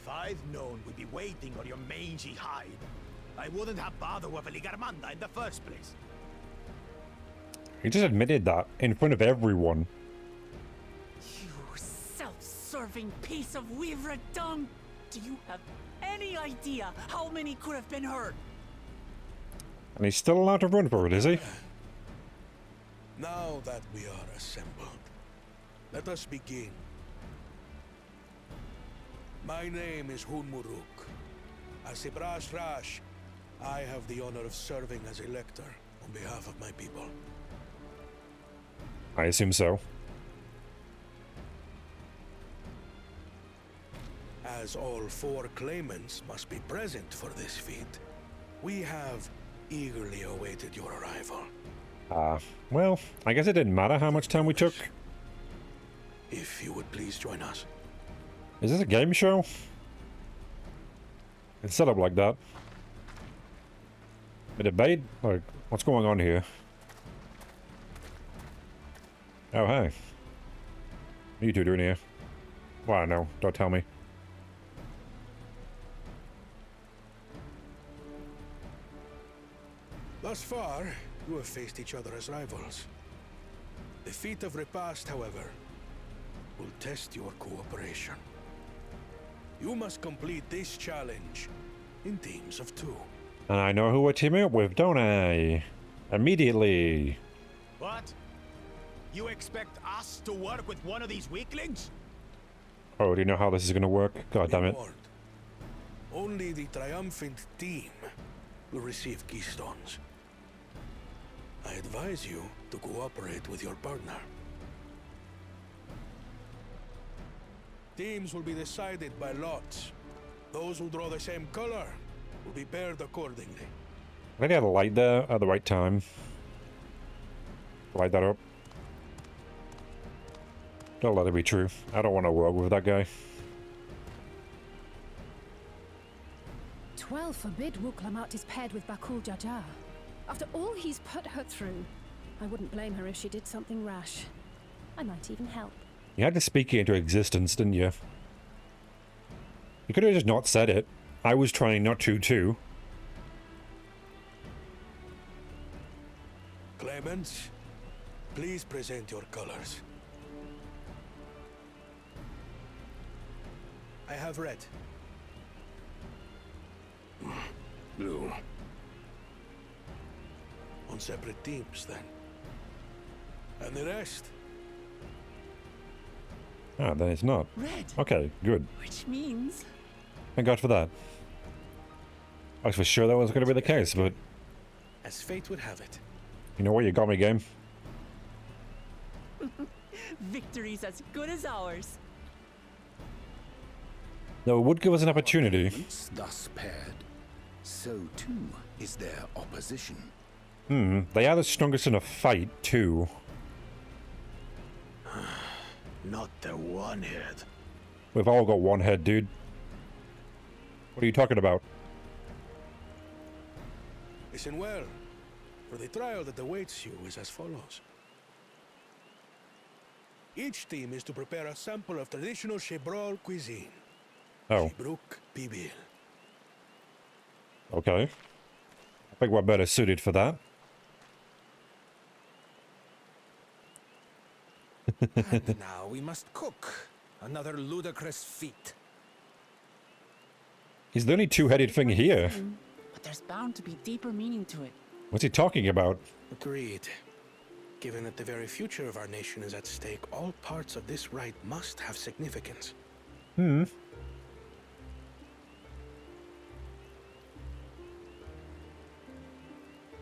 If I'd known we'd be waiting on your mangy hide, I wouldn't have bothered with Ligarmanda in the first place. He just admitted that in front of everyone. You self-serving piece of weaver dung! Do you have any idea how many could have been hurt? And he's still allowed to run for it, is he? Now that we are assembled, let us begin. My name is Hunmuruk. As a Brash Rash, I have the honor of serving as a lector on behalf of my people. I assume so. As all 4 claimants must be present for this feat, we have eagerly awaited your arrival. Well, I guess it didn't matter how much time we took. If you would please join us. Is this a game show? It's set up like that. A debate? Like, what's going on here? Oh, hey. What are you two doing here? Well, I know. Don't tell me. Thus far, you have faced each other as rivals. The feat of Repast, however, will test your cooperation. You must complete this challenge in teams of 2. And I know who we're teaming up with, don't I? Immediately. What? You expect us to work with one of these weaklings? Oh, do you know how this is going to work? God damn it. Only the triumphant team will receive keystones. I advise you to cooperate with your partner. Teams will be decided by lots. Those who draw the same color will be paired accordingly. I think I had a light there at the right time. Light that up. Don't let it be true. I don't want to work with that guy. 12 forbid Wuklam is paired with Bakul Jajar. After all he's put her through, I wouldn't blame her if she did something rash. I might even help. You had to speak it into existence, didn't you? You could have just not said it. I was trying not to, too. Claimants, please present your colors. I have red. Blue. On separate teams, then. And the rest? Ah, then it's not. Red. Okay, good. Which means... Thank God for that. I was for sure that was going to be the case, but... As fate would have it. You know what? You got me, game. Victory's as good as ours. Though it would give us an opportunity. Thus paired, so too is their opposition. They are the strongest in a fight, too. Not the one head. We've all got one head, dude. What are you talking about? Listen well, for the trial that awaits you is as follows. Each team is to prepare a sample of traditional Shebrol cuisine. Oh. Shebruk Pibil. Okay. I think we're better suited for that. And now we must cook. Another ludicrous feat. He's the only two-headed thing here. But there's bound to be deeper meaning to it. What's he talking about? Agreed. Given that the very future of our nation is at stake, all parts of this rite must have significance.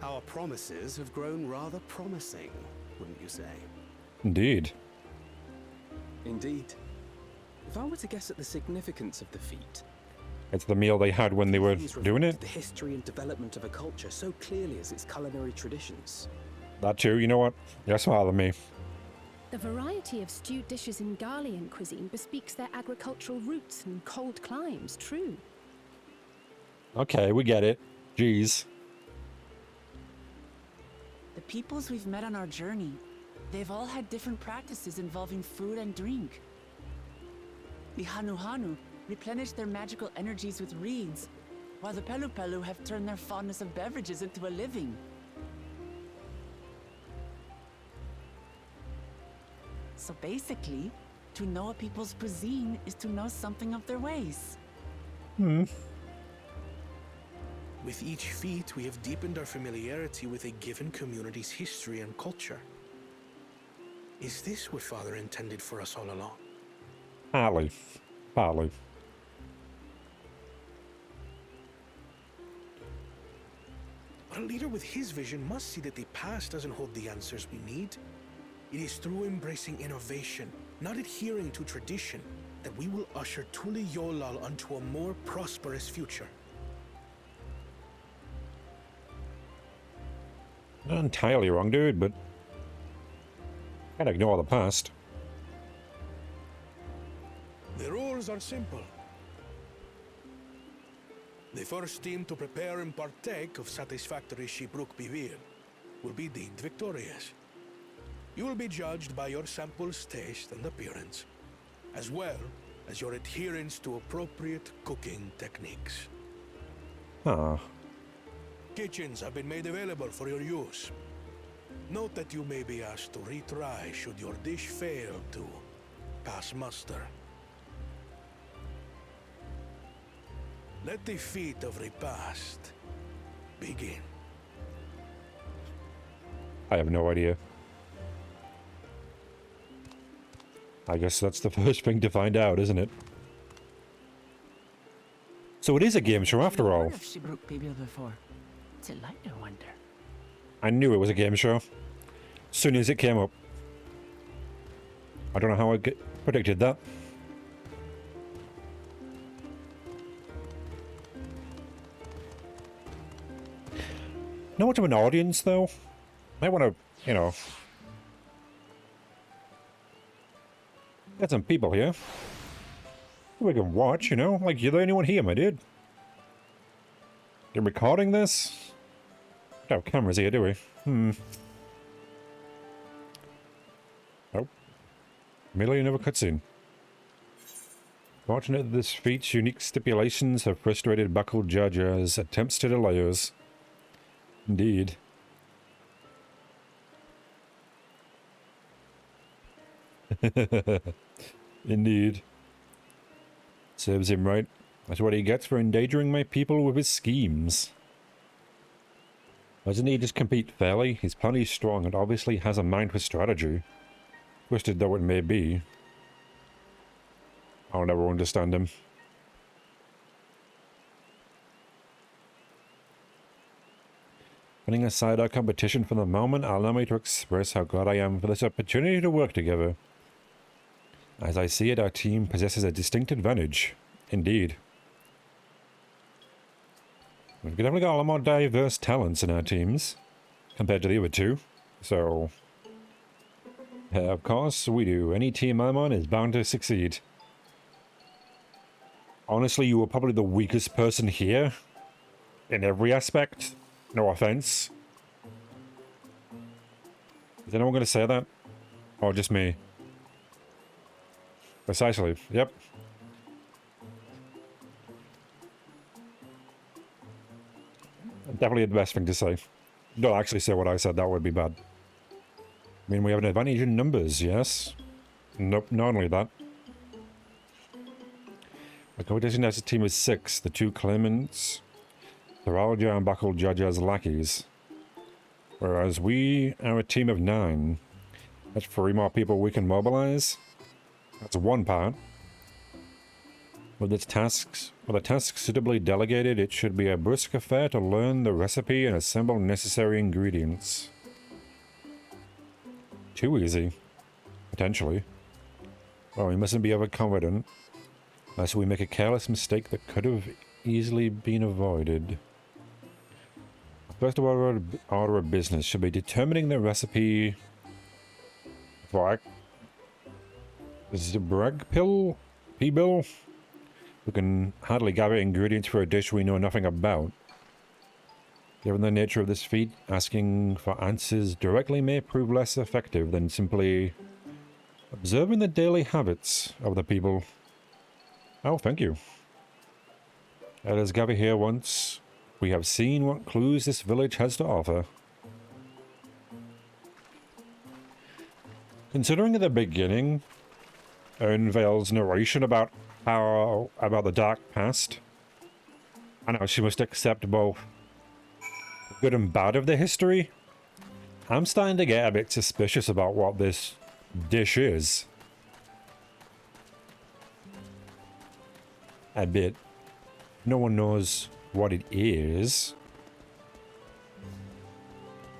Our promises have grown rather promising, wouldn't you say? Indeed. Indeed. If I were to guess at the significance of the feat, It's the meal they had when they were doing it. the history and development of a culture so clearly as its culinary traditions. That too, you know what? You're smarter than me. The variety of stewed dishes in Garlean cuisine bespeaks their agricultural roots and cold climes, true. Okay, we get it. Jeez. The peoples we've met on our journey, they've all had different practices involving food and drink. The Hanu replenish their magical energies with reeds, while the Pelu have turned their fondness of beverages into a living. So basically, to know a people's cuisine is to know something of their ways. Hmm. With each feat, we have deepened our familiarity with a given community's history and culture. Is this what Father intended for us all along? Partly. Partly. But a leader with his vision must see that the past doesn't hold the answers we need. It is through embracing innovation, not adhering to tradition, that we will usher Tuli Yolal onto a more prosperous future. Not entirely wrong, dude, but can't ignore the past. The rules are simple. The first team to prepare and partake of satisfactory Shibruk Bivir will be deemed victorious. You will be judged by your sample's taste and appearance, as well as your adherence to appropriate cooking techniques. Ah. Kitchens have been made available for your use. Note that you may be asked to retry should your dish fail to pass muster. Let the feat of repast begin. I have no idea. I guess that's the first thing to find out, isn't it? So it is a game show after all. I've Shibruk Bibil before. Till I wonder. I knew it was a game show. As soon as it came up. I don't know how I predicted that. Not much of an audience, though. Might want to, you know, get some people here. We can watch, you know, like you're the only one here, my dude. You're recording this? We don't have cameras here, do we? Nope. Merely another cutscene. Fortunate that this feat's unique stipulations have frustrated Bakul Jaja's attempts to delay us. Indeed. Indeed. Serves him right. That's what he gets for endangering my people with his schemes. Doesn't he just compete fairly? He's plenty strong and obviously has a mind for strategy. Twisted though it may be. I'll never understand him. Putting aside our competition for the moment, allow me to express how glad I am for this opportunity to work together. As I see it, our team possesses a distinct advantage. Indeed. We've definitely got a lot more diverse talents in our teams, compared to the other two, so... of course, we do. Any team I'm on is bound to succeed. Honestly, you were probably the weakest person here, in every aspect. No offense. Is anyone going to say that? Or just me? Precisely. Yep. Definitely the best thing to say. Don't actually say what I said, that would be bad. I mean, we have an advantage in numbers, yes? Nope, not only that. The competition has a team of 6, the 2 claimants, Thoralja and Bakul Jaja's lackeys. Whereas we are a team of 9. That's 3 more people we can mobilize. That's one part. With the tasks suitably delegated, it should be a brisk affair to learn the recipe and assemble necessary ingredients. Too easy. Potentially. Well, we mustn't be overconfident, lest we make a careless mistake that could have easily been avoided. First order of business should be determining the recipe for Zebreg pill? P-bill? We can hardly gather ingredients for a dish we know nothing about. Given the nature of this feat, asking for answers directly may prove less effective than simply observing the daily habits of the people. Oh, thank you. Let us gather here once we have seen what clues this village has to offer. Considering at the beginning, Ernvale's narration about the dark past, I know she must accept both good and bad of the history. I'm starting to get a bit suspicious about what this dish is. A bit. No one knows what it is.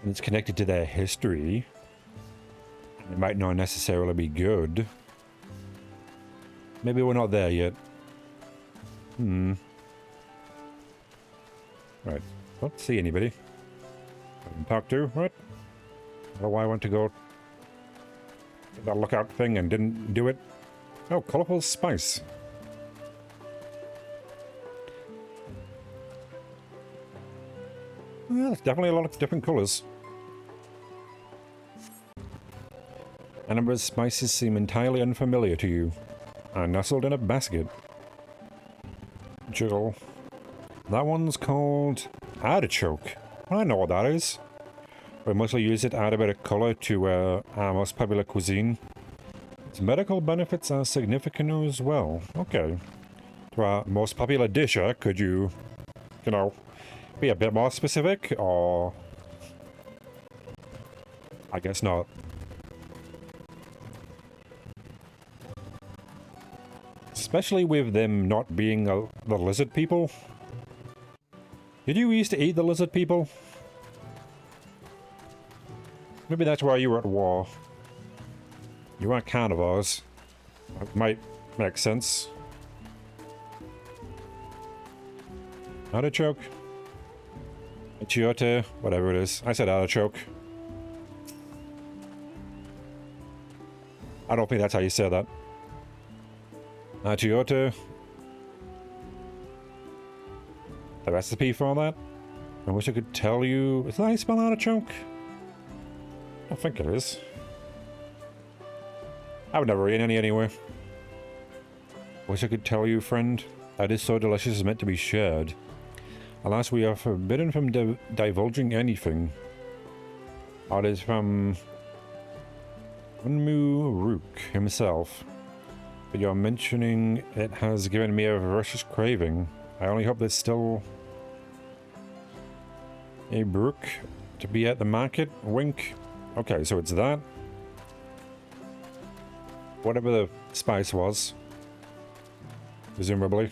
And it's connected to their history. It might not necessarily be good. Maybe we're not there yet. Right. Don't see anybody I can talk to, right? I don't know why I went to go get that lookout thing and didn't do it. Oh, colorful spice. Well, there's definitely a lot of different colors. A number of spices seem entirely unfamiliar to you. Are nestled in a basket. Jiggle. That one's called artichoke. I know what that is. We mostly use it to add a bit of color to our most popular cuisine. Its medical benefits are significant as well. Okay. To our most popular dish, could you know, be a bit more specific, or... I guess not. Especially with them not being the lizard people. Did you used to eat the lizard people? Maybe that's why you were at war. You weren't carnivores. That might make sense. Artichoke? Chiote? Whatever it is. I said artichoke. I don't think that's how you say that. Chiote. The recipe for all that? I wish I could tell you... Is that how you spell artichoke? I think it is. I've never eaten any anyway. Wish I could tell you, friend. That is so delicious it's meant to be shared. Alas, we are forbidden from divulging anything. It is from Unmu Rook himself. But your mentioning it has given me a voracious craving. I only hope there's still a brook to be at the market. Wink. Okay, so it's that. Whatever the spice was. Presumably.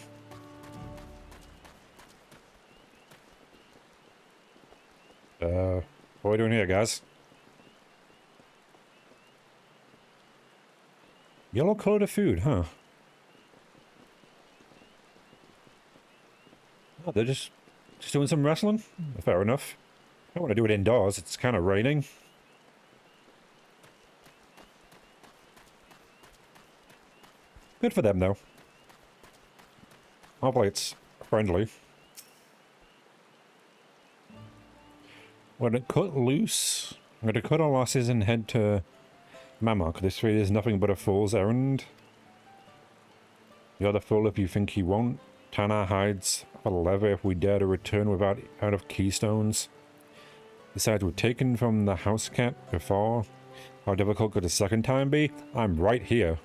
What are we doing here, guys? Yellow colored food, huh? Oh, they're just doing some wrestling? Fair enough. I don't want to do it indoors, it's kind of raining. Good for them, though. Hopefully it's friendly. I'm going to cut loose. I'm going to cut our losses and head to Mammoth. This really is nothing but a fool's errand. You're the fool if you think he won't. Tan our hides for leather if we dare to return out of keystones. Besides, we've taken from the house cat before. How difficult could the second time be? I'm right here.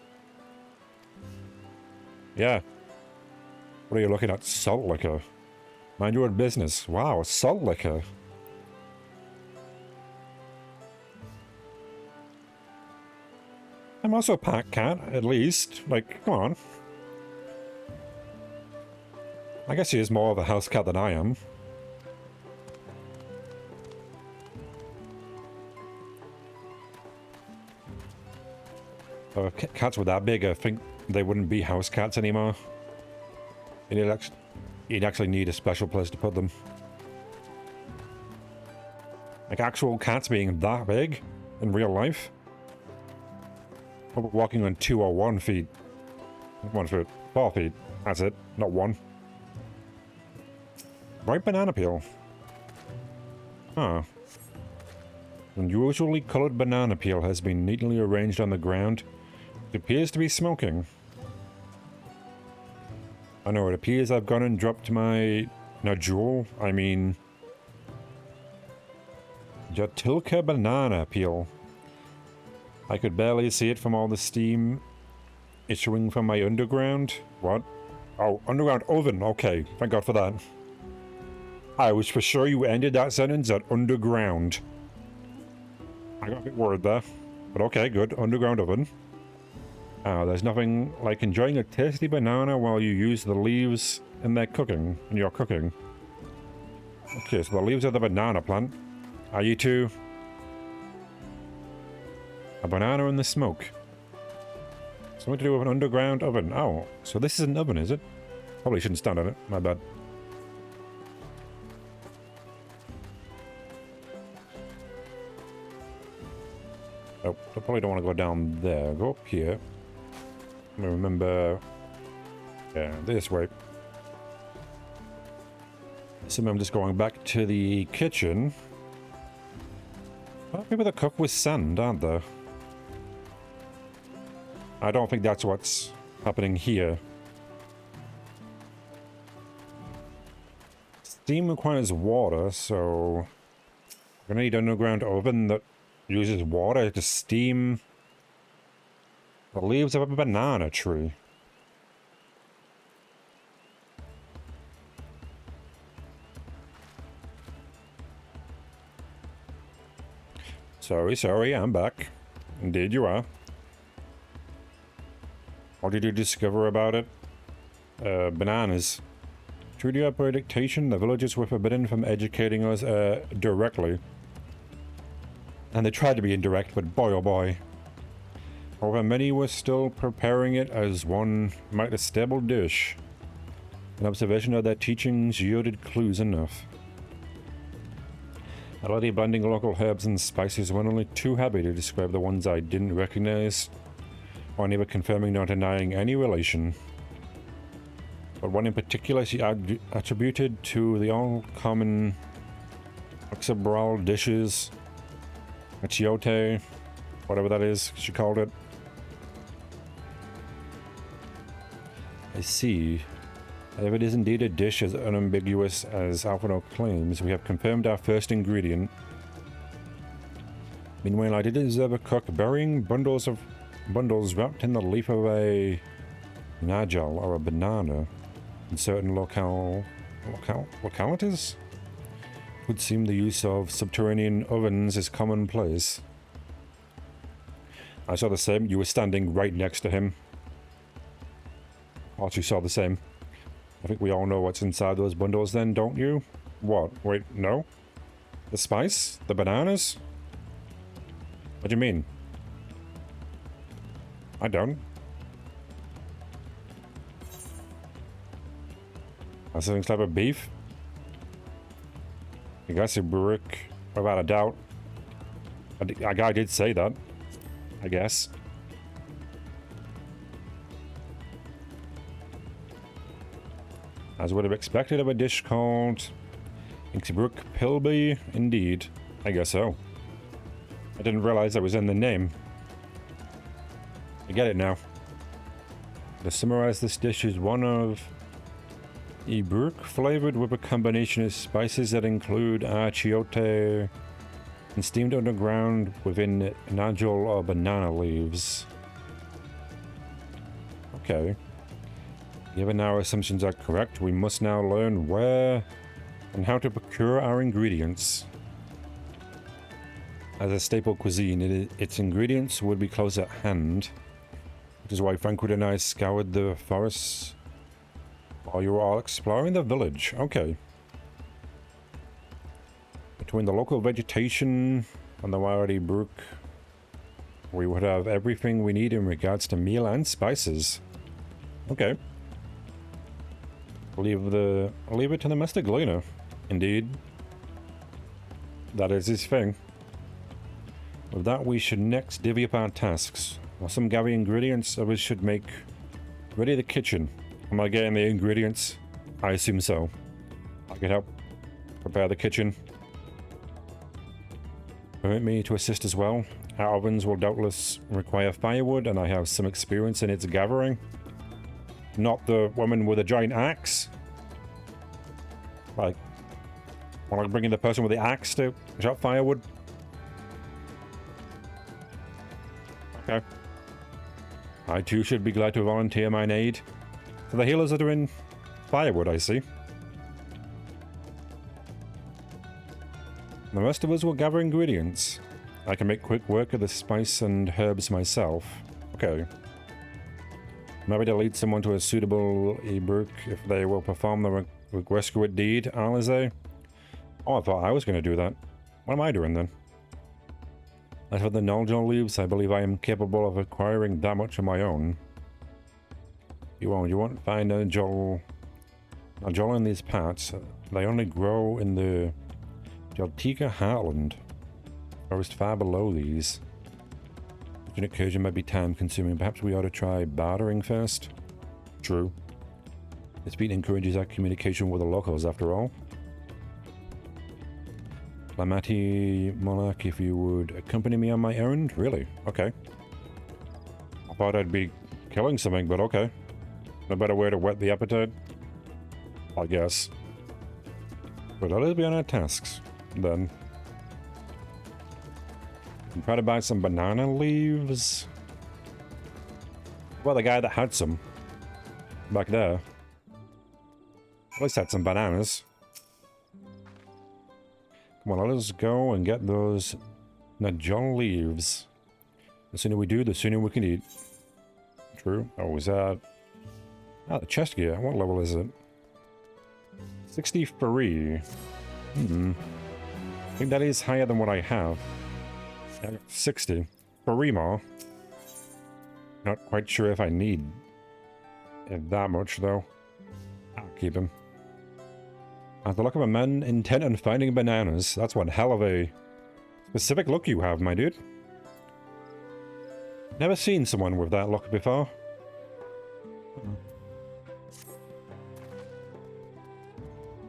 Yeah. What are you looking at? Salt liquor. Mind your own business. Wow, salt liquor. I'm also a pack cat, at least. Like, come on. I guess she is more of a house cat than I am. Cats were that big, I think they wouldn't be house cats anymore. You'd actually need a special place to put them. Like actual cats being that big in real life. Walking on 2 or 1 feet. 1 foot. 4 feet. That's it. Not 1. Ripe banana peel. Huh. Unusually colored banana peel has been neatly arranged on the ground. It appears to be smoking. I know, it appears I've gone and dropped my... Jewel? I mean... Jatilka banana peel. I could barely see it from all the steam issuing from my underground. What? Oh, underground oven. Okay, thank God for that. I was for sure you ended that sentence at underground. I got a bit worried there. But okay, good. Underground oven. There's nothing like enjoying a tasty banana while you use the leaves in their cooking, in your cooking. Okay, so the leaves of the banana plant. Are you two? A banana in the smoke. Something to do with an underground oven. Oh, so this is an oven, is it? Probably shouldn't stand on it. My bad. Oh, I probably don't want to go down there. Go up here. I remember... Yeah, this way. So I'm just going back to the kitchen. Oh, maybe the cook with sand, aren't there? I don't think that's what's happening here. Steam requires water, so... we're gonna need an underground oven that uses water to steam the leaves of a banana tree. Sorry, I'm back. Indeed you are. What did you discover about it? Bananas. True to your dictation, the villagers were forbidden from educating us directly. And they tried to be indirect, but boy oh boy. However, many were still preparing it as one might a stable dish. An observation of their teachings yielded clues enough. Already blending local herbs and spices, were only too happy to describe the ones I didn't recognize, or neither confirming nor denying any relation. But one in particular she attributed to the all-common Oxabral dishes, achiote, whatever that is, she called it. I see. If it is indeed a dish as unambiguous as Alphino claims, we have confirmed our first ingredient. Meanwhile, I did observe a cook burying bundles wrapped in the leaf of a najal or a banana in certain localities. It would seem the use of subterranean ovens is commonplace. I saw the same. You were standing right next to him. Also, you saw the same. I think we all know what's inside those bundles then, don't you? What? Wait, no? The spice? The bananas? What do you mean? I don't. That's something type of beef? I guess a brick, without a doubt. A guy did say that. I guess. As would have expected of a dish called Inksbrook Pilby, indeed. I guess so. I didn't realize that was in the name. I get it now. To summarize, this dish is one of Ibrook flavored with a combination of spices that include achiote and steamed underground within nodule or banana leaves. Okay. Given our assumptions are correct, we must now learn where and how to procure our ingredients. As a staple cuisine, its ingredients would be close at hand, which is why Frankwood and I scoured the forests while you were all exploring the village. Okay. Between the local vegetation and the Wardy Brook, we would have everything we need in regards to meal and spices. Okay. Leave it to the Master Gleaner. Indeed. That is his thing. With that, we should next divvy up our tasks. While some gather ingredients, others should make ready the kitchen. Am I getting the ingredients? I assume so. I can help prepare the kitchen. permit me to assist as well. Our ovens will doubtless require firewood, and I have some experience in its gathering. Not the woman with a giant axe. Like, want to bring in the person with the axe to chop firewood? Okay. I too should be glad to volunteer mine aid. So the healers are doing firewood, I see. The rest of us will gather ingredients. I can make quick work of the spice and herbs myself. Okay. Maybe to lead someone to a suitable Ebrook if they will perform the requisite deed, Alize. Oh, I thought I was going to do that. What am I doing then? As for the Nolgel leaves, I believe I am capable of acquiring that much on my own. You won't find a Nolgel in these parts. They only grow in the Jaltika Heartland, forest far below these. Such an incursion might be time consuming. Perhaps we ought to try bartering first? True. This feat encourages our communication with the locals after all. Lamati Monarch, if you would accompany me on my errand? Really? Okay. I thought I'd be killing something, but okay. No better way to whet the appetite? I guess. But let us be on our tasks, then. I'm trying to buy some banana leaves. Well, the guy that had some back there at least had some bananas. Come on, let us go and get those Najol leaves. The sooner we do, the sooner we can eat. True. Oh, is that... Ah, the chest gear. What level is it? 63. I think that is higher than what I have. 60. For more. Not quite sure if I need it that much, though. I'll keep him. At the look of a man intent on finding bananas. That's one hell of a specific look you have, my dude. Never seen someone with that look before.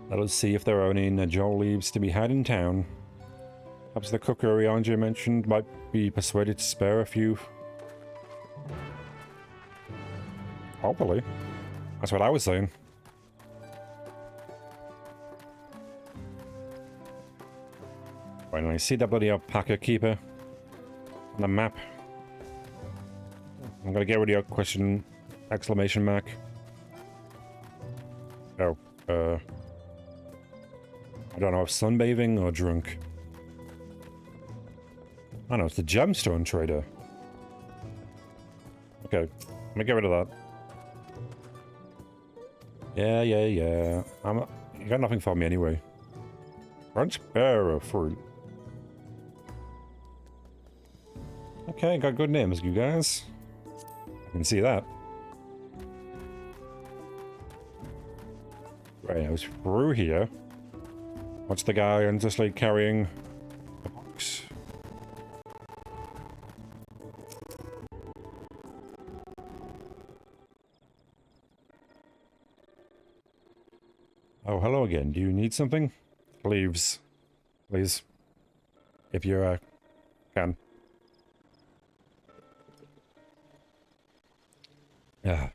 Let us see if there are any Najol leaves to be had in town. Perhaps the cook Arianja mentioned might be persuaded to spare a few. Hopefully. That's what I was saying. Finally, see that bloody alpaca keeper on the map. I'm gonna get rid of your question, exclamation mark. Oh, I don't know if sunbathing or drunk. Oh no, it's the gemstone trader. Okay, let me get rid of that. Yeah. You got nothing for me anyway. Crunch bearer fruit. Okay, got good names, you guys. I can see that. Right, I was through here. What's the guy endlessly carrying a box? Oh, hello again. Do you need something? Leaves. Please. If you, can. Yeah.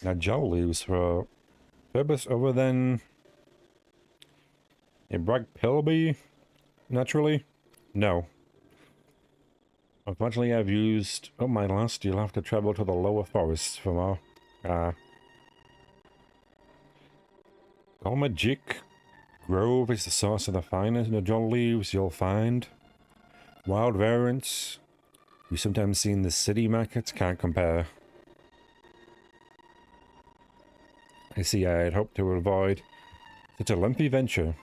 Now, Joel leaves for purpose other than a Bragg Pilby, naturally? No. Unfortunately, I've used up my last. You'll have to travel to the lower forests for more. Golmagic Grove is the source of the finest Najol leaves you'll find. Wild variants you sometimes see in the city markets can't compare. I see I had hoped to avoid such a lengthy venture,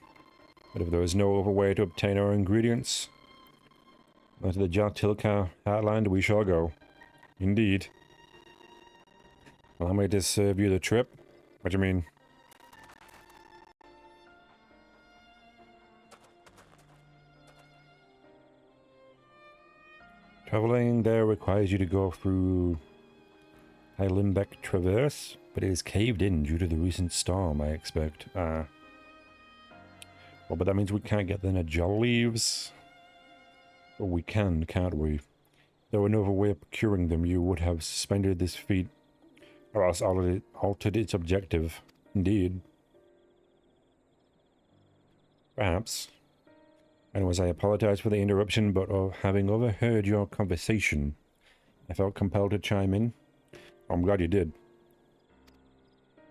but if there is no other way to obtain our ingredients, then to the Jaltilka Heartland we shall go. Indeed. Allow me to serve you the trip? What do you mean? Traveling there requires you to go through Heilimbeck Traverse, but it is caved in due to the recent storm, I expect. Well, but that means we can't get the Najol leaves. But we can, can't we? Though another way of procuring them, you would have suspended this feat, or else altered its objective. Indeed. Perhaps. Anyways, I apologize for the interruption, but having overheard your conversation, I felt compelled to chime in. I'm glad you did.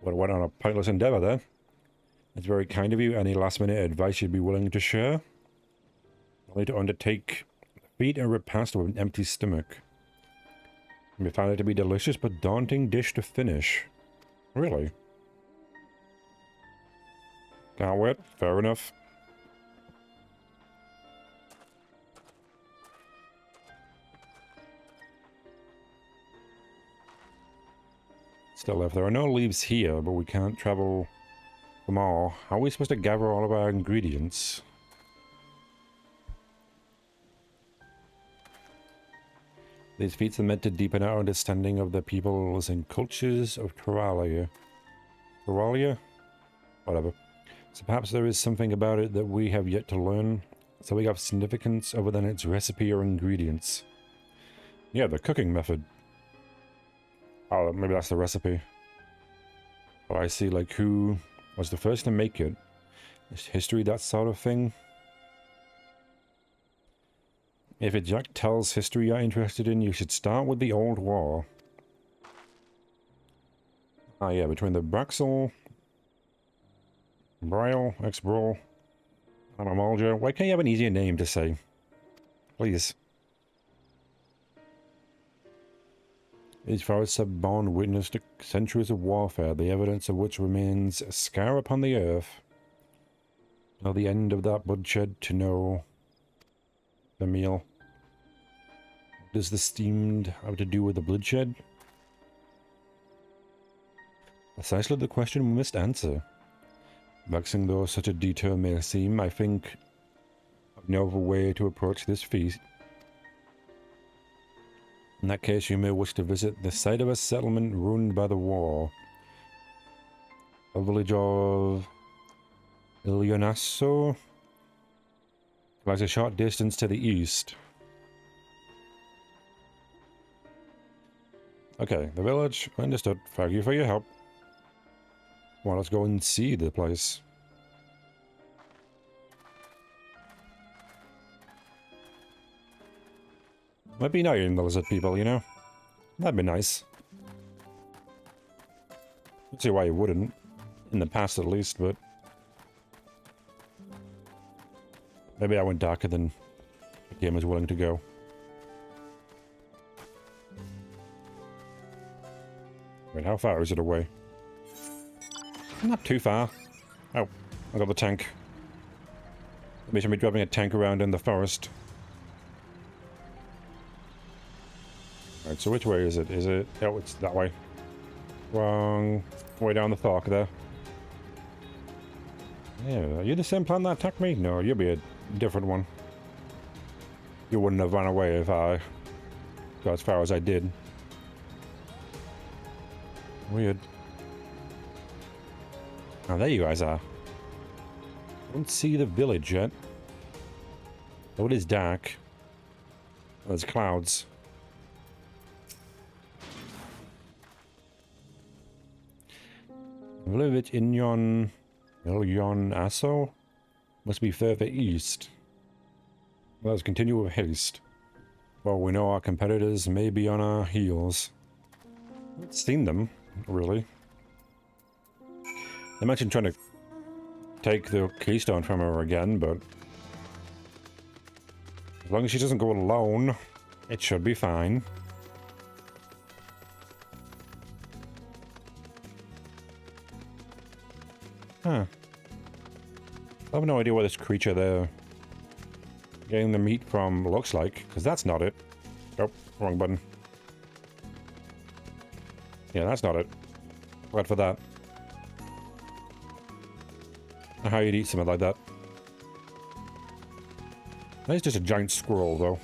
Well, went on a pointless endeavor there. It's very kind of you. Any last-minute advice you'd be willing to share? Only to undertake the feat and repast with an empty stomach. We found it to be delicious but daunting dish to finish. Really? Can't wait. Fair enough. Still, if there are no leaves here, but we can't travel them all, how are we supposed to gather all of our ingredients? These feats are meant to deepen our understanding of the peoples and cultures of Coralia. Coralia? Whatever. So perhaps there is something about it that we have yet to learn, so we have significance other than its recipe or ingredients. Yeah, the cooking method. Oh, maybe that's the recipe. Oh, I see, like, who was the first to make it? History, that sort of thing? If a Jack tells history you're interested in, you should start with the Old War. Ah, yeah, between the Braxel, Braille, Ex-Brawl, and Amalja. Why can't you have an easier name to say? Please. These forests have borne witness to centuries of warfare, the evidence of which remains a scar upon the earth. Till the end of that bloodshed to know the meal. What does the steamed have to do with the bloodshed? Precisely the question we must answer. Vexing though such a detour may seem, I think of no other way to approach this feat. In that case, you may wish to visit the site of a settlement ruined by the war. A village of Ilionasso lies a short distance to the east. Okay, the village. Understood. Thank you for your help. Well, let's go and see the place. Might be nice in the lizard people, you know? That'd be nice. Don't see why you wouldn't. In the past, at least, but... maybe I went darker than the game was willing to go. Wait, how far is it away? Not too far. Oh, I got the tank. Maybe I should be driving a tank around in the forest. Right, so which way is it? Is it... oh, it's that way. Wrong. Way down the fork there. Yeah, are you the same plant that attacked me? No, you'll be a different one. You wouldn't have run away if I got as far as I did. Weird. Oh, there you guys are. Don't see the village yet. Though it is dark. There's clouds. Village Inyon Asso must be further east. Let's continue with haste. Well, we know our competitors may be on our heels. I haven't seen them, really. They mentioned trying to take the keystone from her again, but as long as she doesn't go alone, it should be fine. Huh. I have no idea what this creature they're getting the meat from looks like, because that's not it. Oh, wrong button. Yeah, that's not it. What for that? How you'd eat something like that. That's just a giant squirrel, though.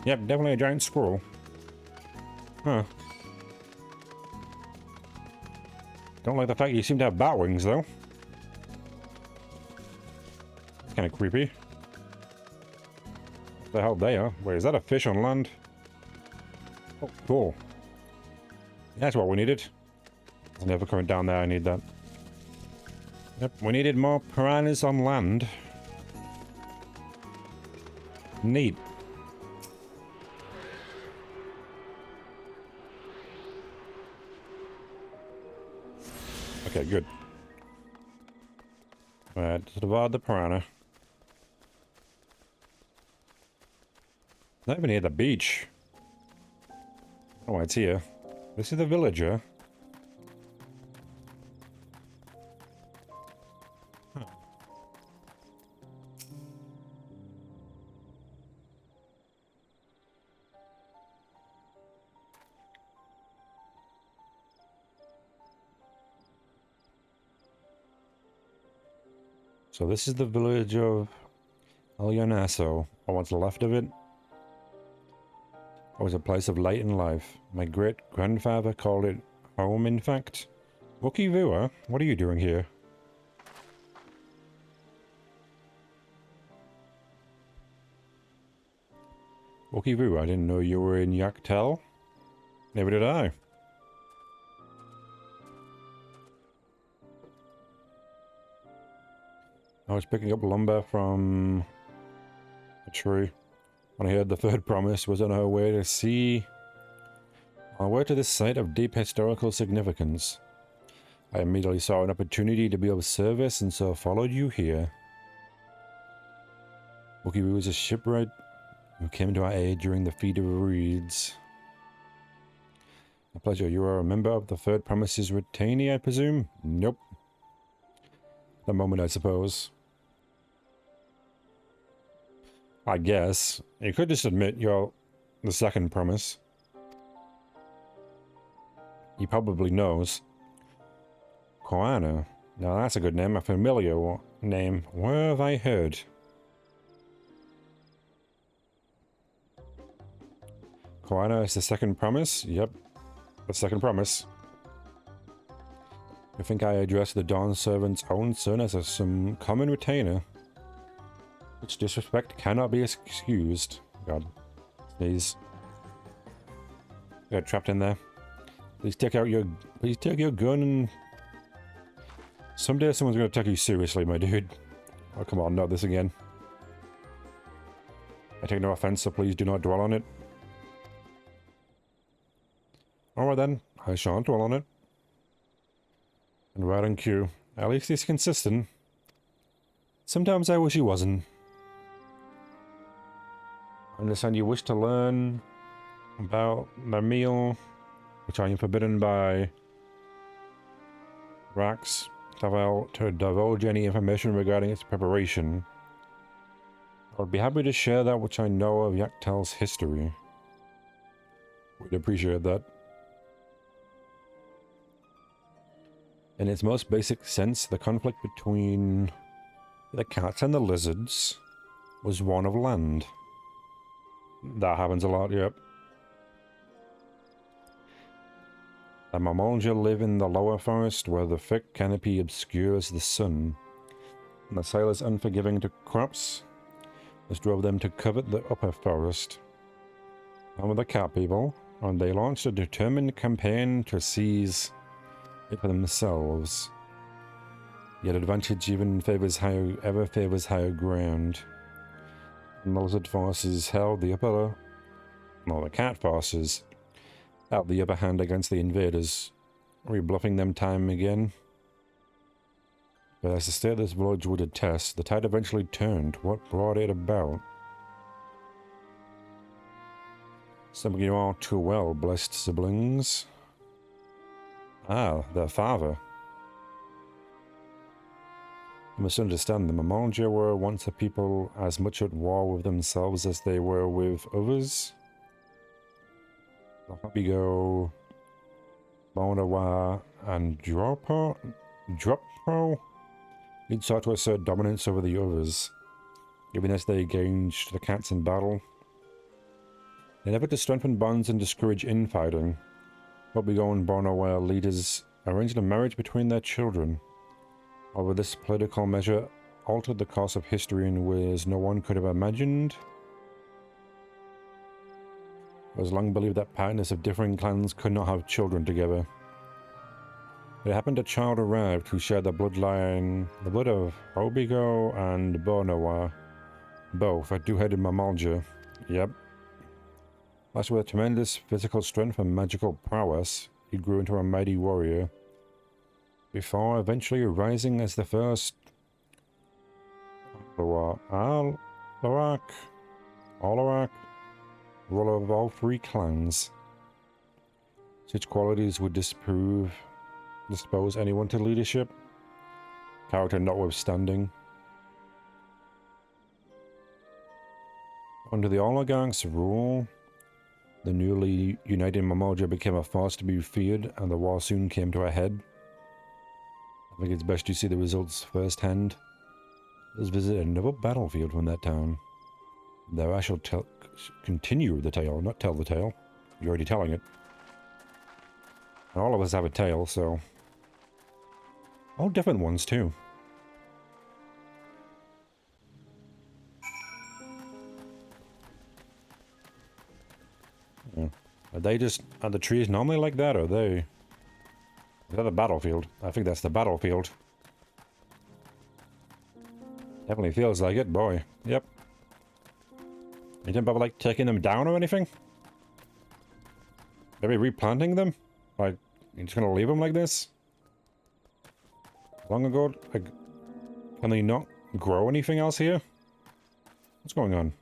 Yep, definitely a giant squirrel. Huh. Don't like the fact you seem to have bat wings, though. It's kind of creepy. The hell they are? Wait, is that a fish on land? Oh, cool. That's what we needed. There's never coming down there, I need that. Yep, we needed more piranhas on land. Neat. Okay, good. Alright, to divide the piranha. Not even near the beach. Oh, it's here. This is the villager. Huh. So this is the village of Alionaso, or what's left of it. It was a place of light and life. My great-grandfather called it home, in fact. Wookie Vua, what are you doing here? Wookie Vua, I didn't know you were in Yaktel. Never did I. I was picking up lumber from a tree when I heard the third promise was on our way to see... On our way to this site of deep historical significance. I immediately saw an opportunity to be of service and so followed you here. Wookiee was a shipwright who came to our aid during the Feat of Reeds. A pleasure. You are a member of the Third Promise's retainee, I presume? Nope. The moment, I suppose. I guess. You could just admit you're the second promise. He probably knows. Koana. Now that's a good name, a familiar name. Where have I heard? Koana is the second promise? Yep. The second promise. I think I addressed the Dawn Servant's own son as some common retainer. Which disrespect cannot be excused. God. Sneeze. Got trapped in there. Please take your gun and... Someday someone's gonna take you seriously, my dude. Oh, come on, not this again. I take no offense, so please do not dwell on it. Alright then, I shan't dwell on it. And right on cue. At least he's consistent. Sometimes I wish he wasn't. I understand you wish to learn about the meal, which I am forbidden by Rax to divulge any information regarding its preparation. I would be happy to share that which I know of Yaktel's history. We'd appreciate that. In its most basic sense, the conflict between the cats and the lizards was one of land. That happens a lot, yep. The Mamalja live in the lower forest where the thick canopy obscures the sun, and the sailors unforgiving to crops, which drove them to covet the upper forest. And with the cat people, and they launched a determined campaign to seize it for themselves. Yet advantage even ever favors higher ground. And the lizard forces held the the cat forces held the upper hand against the invaders, rebluffing them time again. But as the state of this village would attest, the tide eventually turned. What brought it about? Something you all too well, blessed siblings. Ah, their father. I must understand, the Mamalja were once a people as much at war with themselves as they were with others. Hobigo, Monawa, and Dropro each sought to assert dominance over the others, even as they engaged the cats in battle. In an effort to strengthen bonds and discourage infighting, Hobigo and Bonawa leaders arranged a marriage between their children. However, this political measure altered the course of history in ways no one could have imagined. It was long believed that partners of differing clans could not have children together. It happened a child arrived who shared the blood of Obigo and Bonowa, both a two-headed mammalja. Yep. Blessed with tremendous physical strength and magical prowess, he grew into a mighty warrior, before eventually rising as the first Alarak, ruler of all three clans. Such qualities would dispose anyone to leadership, character notwithstanding. Under the oligarch's rule, the newly united Mammalja became a force to be feared, and the war soon came to a head. I think it's best you see the results firsthand. Let's visit another battlefield from that town. There I shall continue the tale, not tell the tale. You're already telling it. And all of us have a tale, so... all different ones, too. Are the trees normally like that, or are they... is that the battlefield? I think that's the battlefield. Definitely feels like it, boy. Yep. You didn't bother, like, taking them down or anything? Maybe replanting them? Like, you're just gonna leave them like this? Long ago, like, can they not grow anything else here? What's going on?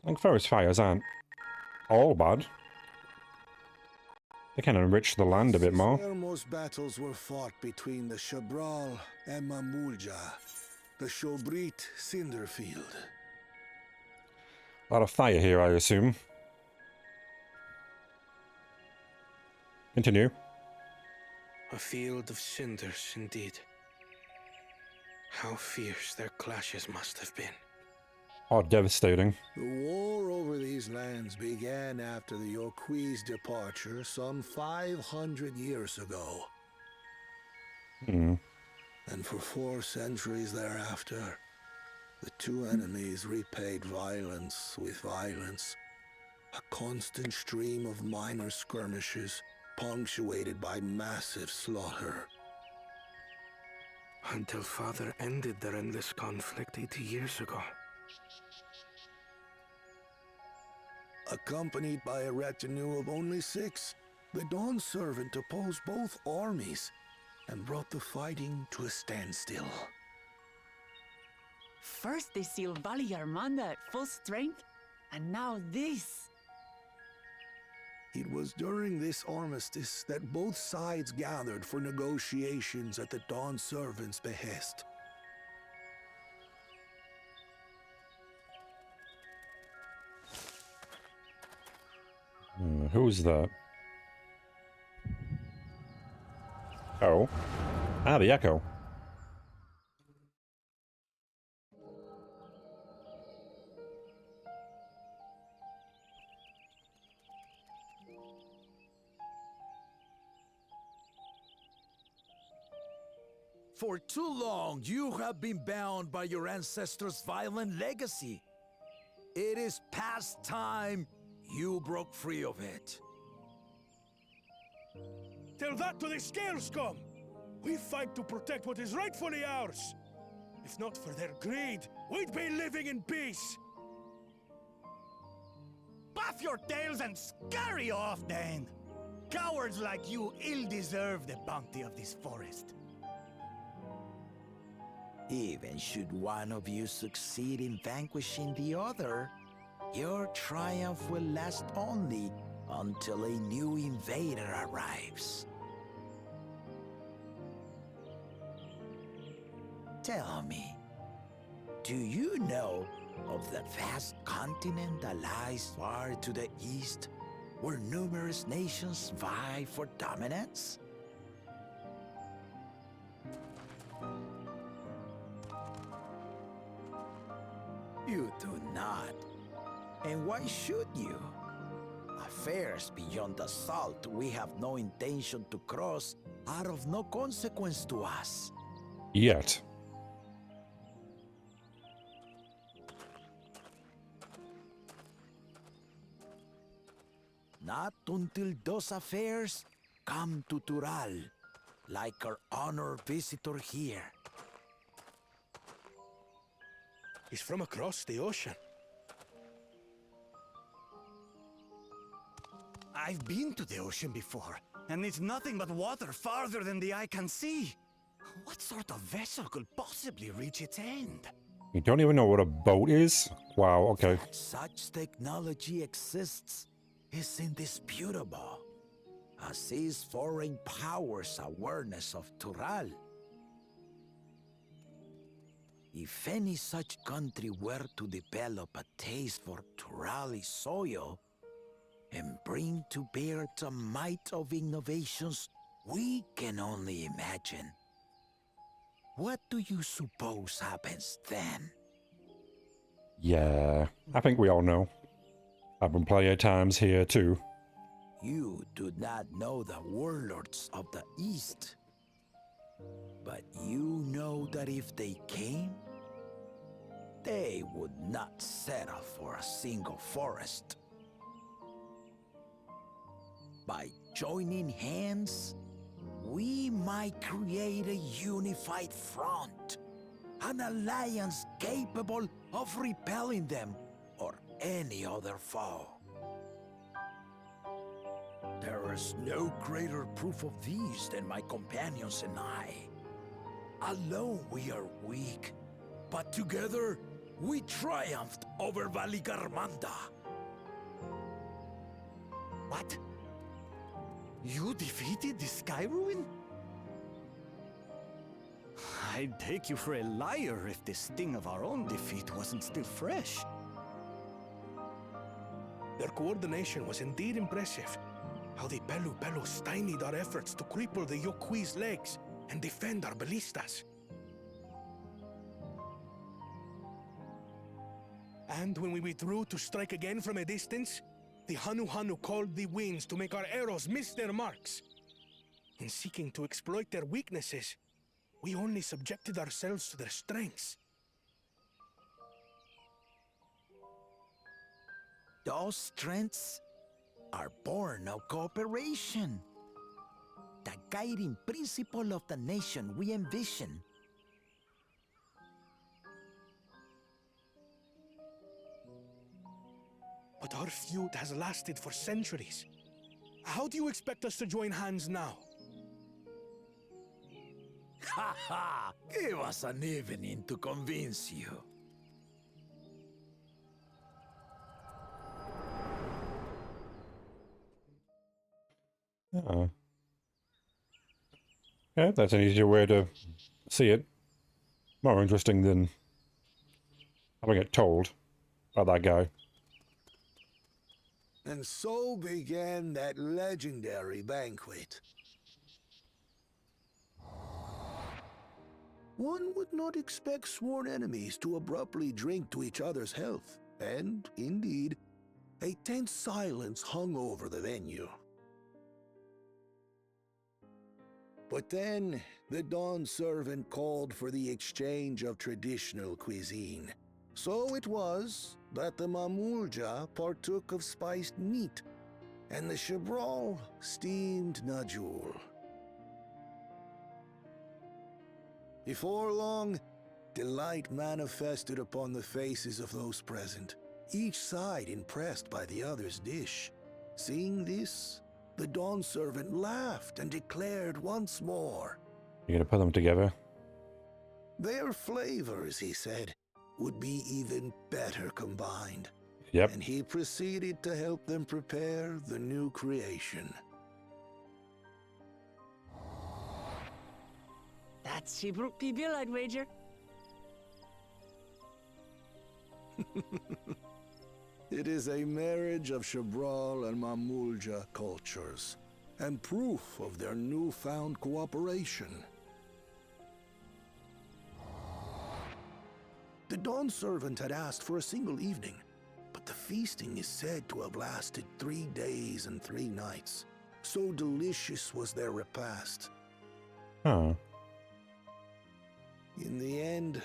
Like, forest fires aren't all bad. They can enrich the land a bit more. Where most battles were fought between the Shabral and Mamulja, the Shobrit Cinderfield. A lot of fire here, I assume. Continue. A field of cinders, indeed. How fierce their clashes must have been. Oh, devastating. The war over these lands began after the Yorqui's departure some 500 years ago. Hmm. And for 4 centuries thereafter, the two enemies repaid violence with violence. A constant stream of minor skirmishes, punctuated by massive slaughter. Until Father ended their endless conflict 80 years ago. Accompanied by a retinue of only 6, the Dawn Servant opposed both armies and brought the fighting to a standstill. First they sealed Valley Armanda at full strength, and now this. It was during this armistice that both sides gathered for negotiations at the Dawn Servant's behest. Who's that? Oh. Ah, the Echo. For too long, you have been bound by your ancestors' violent legacy. It is past time you broke free of it. Tell that to the Scale Scum! We fight to protect what is rightfully ours. If not for their greed, we'd be living in peace. Buff your tails and scurry off, then! Cowards like you ill-deserve the bounty of this forest. Even should one of you succeed in vanquishing the other, your triumph will last only until a new invader arrives. Tell me, do you know of the vast continent that lies far to the east, where numerous nations vie for dominance? You do not. And why should you? Affairs beyond the salt we have no intention to cross are of no consequence to us. Yet. Not until those affairs come to Tural, like our honored visitor here. He's from across the ocean. I've been to the ocean before, and it's nothing but water farther than the eye can see. What sort of vessel could possibly reach its end? You don't even know what a boat is? Wow, okay. That such technology exists is indisputable, as is foreign powers' awareness of Tural. If any such country were to develop a taste for Turali soil and bring to bear the might of innovations we can only imagine, what do you suppose happens then? Yeah, I think we all know. I've been plenty of times here too. You do not know the warlords of the East, but you know that if they came, they would not settle for a single forest. By joining hands, we might create a unified front, an alliance capable of repelling them or any other foe. There is no greater proof of these than my companions and I. Alone we are weak, but together we triumphed over Valigarmanda. What? You defeated the Sky Ruin? I'd take you for a liar if the sting of our own defeat wasn't still fresh. Their coordination was indeed impressive. How they Belu stymied our efforts to cripple the Yokui's legs and defend our ballistas. And when we withdrew to strike again from a distance, the Hanu called the winds to make our arrows miss their marks. In seeking to exploit their weaknesses, we only subjected ourselves to their strengths. Those strengths are born of cooperation. The guiding principle of the nation we envision. But our feud has lasted for centuries. How do you expect us to join hands now? Ha ha! Give us an evening to convince you. Yeah, that's an easier way to see it. More interesting than having it told by that guy. And so began that legendary banquet. One would not expect sworn enemies to abruptly drink to each other's health, and, indeed, a tense silence hung over the venue. But then, the Dawn servant called for the exchange of traditional cuisine. So it was that the Mamulja partook of spiced meat, and the Chibral steamed najul. Before long, delight manifested upon the faces of those present, each side impressed by the other's dish. Seeing this, the Dawn servant laughed and declared once more, You're gonna put them together? their flavors, he said, would be even better combined. Yep. And he proceeded to help them prepare the new creation. That's Shibruk Pibil, I'd wager. It is a marriage of Chibral and Mamulja cultures, and proof of their newfound cooperation. The Dawn servant had asked for a single evening, but the feasting is said to have lasted 3 days and 3 nights. So delicious was their repast. Huh. In the end,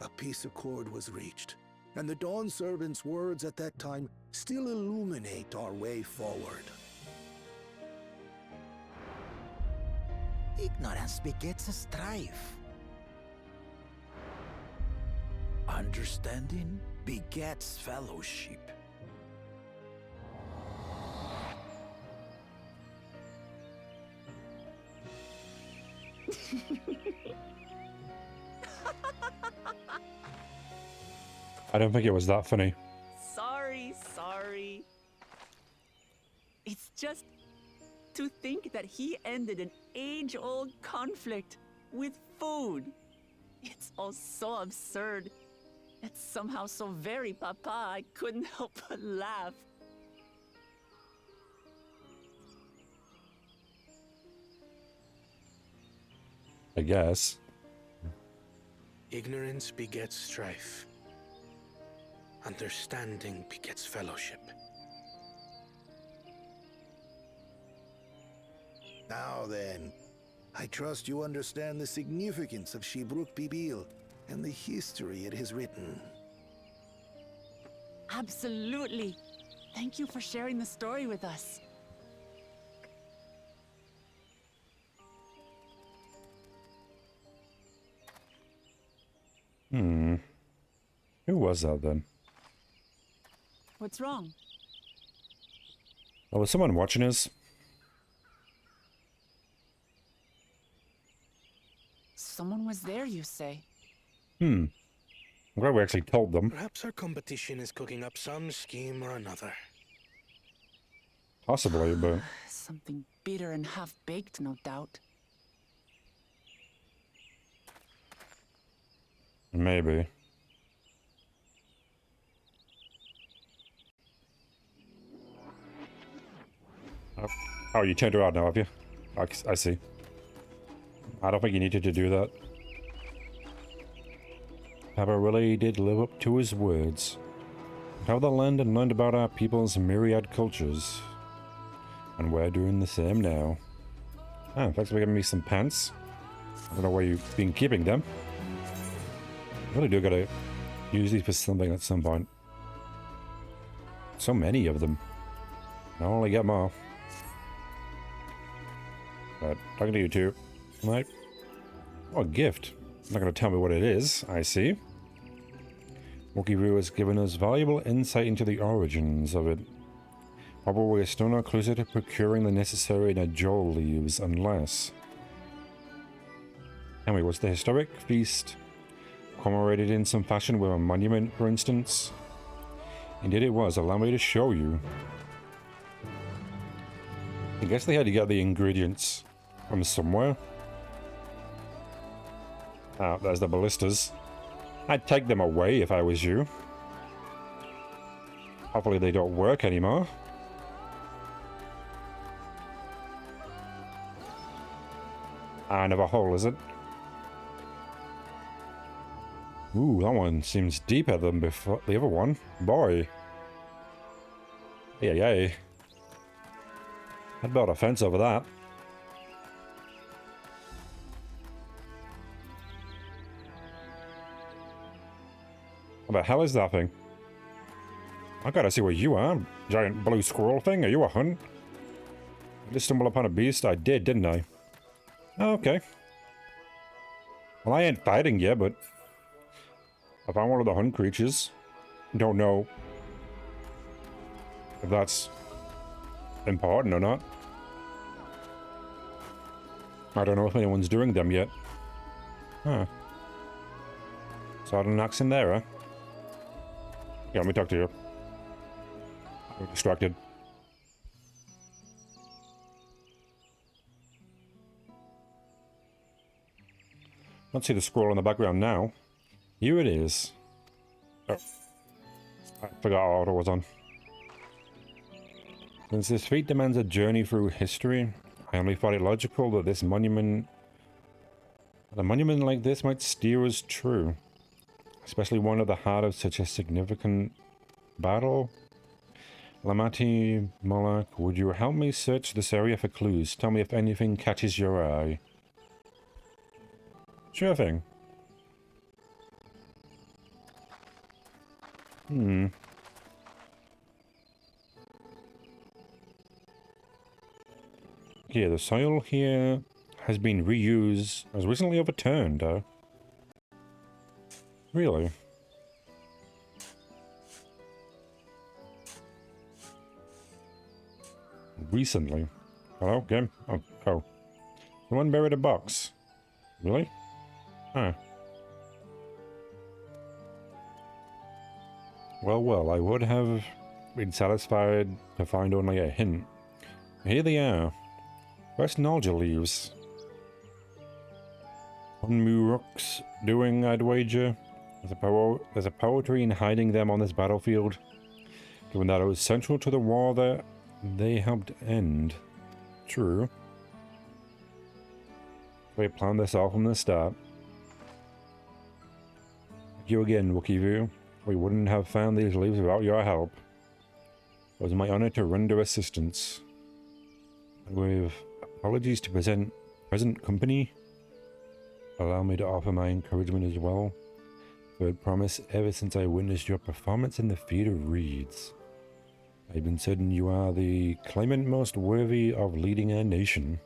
a peace accord was reached, and the Dawn servant's words at that time still illuminate our way forward. Ignorance begets strife. Understanding begets fellowship. I don't think it was that funny. Sorry. It's just to think that he ended an age-old conflict with food. It's all so absurd. It's somehow so very papa, I couldn't help but laugh. I guess. Ignorance begets strife. Understanding begets fellowship. Now then, I trust you understand the significance of Shibruk Bibil and the history it has written. Absolutely. Thank you for sharing the story with us. Who was that then? What's wrong? Oh, was someone watching us? Someone was there, you say? I'm glad we actually told them. Perhaps our competition is cooking up some scheme or another. Possibly, but... Something bitter and half-baked, no doubt. Maybe. Oh, you turned around now, have you? I see. I don't think you needed to do that. Papa really did live up to his words. Traveled the land and learned about our people's myriad cultures. And we're doing the same now. Ah, thanks for giving me some pants. I don't know where you've been keeping them. I really do gotta use these for something at some point. So many of them. I'll only get more. But talking to you two. Right. Oh, a gift. Not going to tell me what it is, I see. Wookieeru has given us valuable insight into the origins of it. Probably we're still not closer to procuring the necessary Najol leaves, unless... Tell me, was the historic feast commemorated in some fashion with a monument, for instance? Indeed it was. Allow me to show you. I guess they had to get the ingredients from somewhere. Ah, there's the ballistas. I'd take them away if I was you. Hopefully they don't work anymore. Another hole, is it? Ooh, that one seems deeper than before the other one. Boy. Yeah. I'd build a fence over that. What the hell is that thing? I gotta see what you are. Giant blue squirrel thing? Are you a hunt? I just stumbled upon a beast? I did, didn't I? Oh, okay. Well, I ain't fighting you, but I found one of the hunt creatures. Don't know if that's important or not. I don't know if anyone's doing them yet. Huh. So I had an axe in there, huh? Yeah, let me talk to you. I'm distracted. Let's see the scroll in the background now. Here it is. Oh. I forgot what order was on. Since this feat demands a journey through history, I only thought it logical that a monument like this might steer us true. Especially one at the heart of such a significant battle. Lamati, Moloch, would you help me search this area for clues? Tell me if anything catches your eye. Sure thing. here. The soil here has been reused, as recently overturned, Really? Recently? Hello, game? Oh. Someone buried a box. Really? Huh. Well, I would have been satisfied to find only a hint. Here they are. Where's Nalja leaves? Unmuruks doing, I'd wager. There's a poetry in hiding them on this battlefield, given that it was central to the war that they helped end. True. We planned this all from the start. Thank you again, Wookiee. We wouldn't have found these leaves without your help. It was my honor to render assistance. With apologies to present company, allow me to offer my encouragement as well. I had promised ever since I witnessed your performance in the Feat of Reeds. I've been certain you are the claimant most worthy of leading our nation.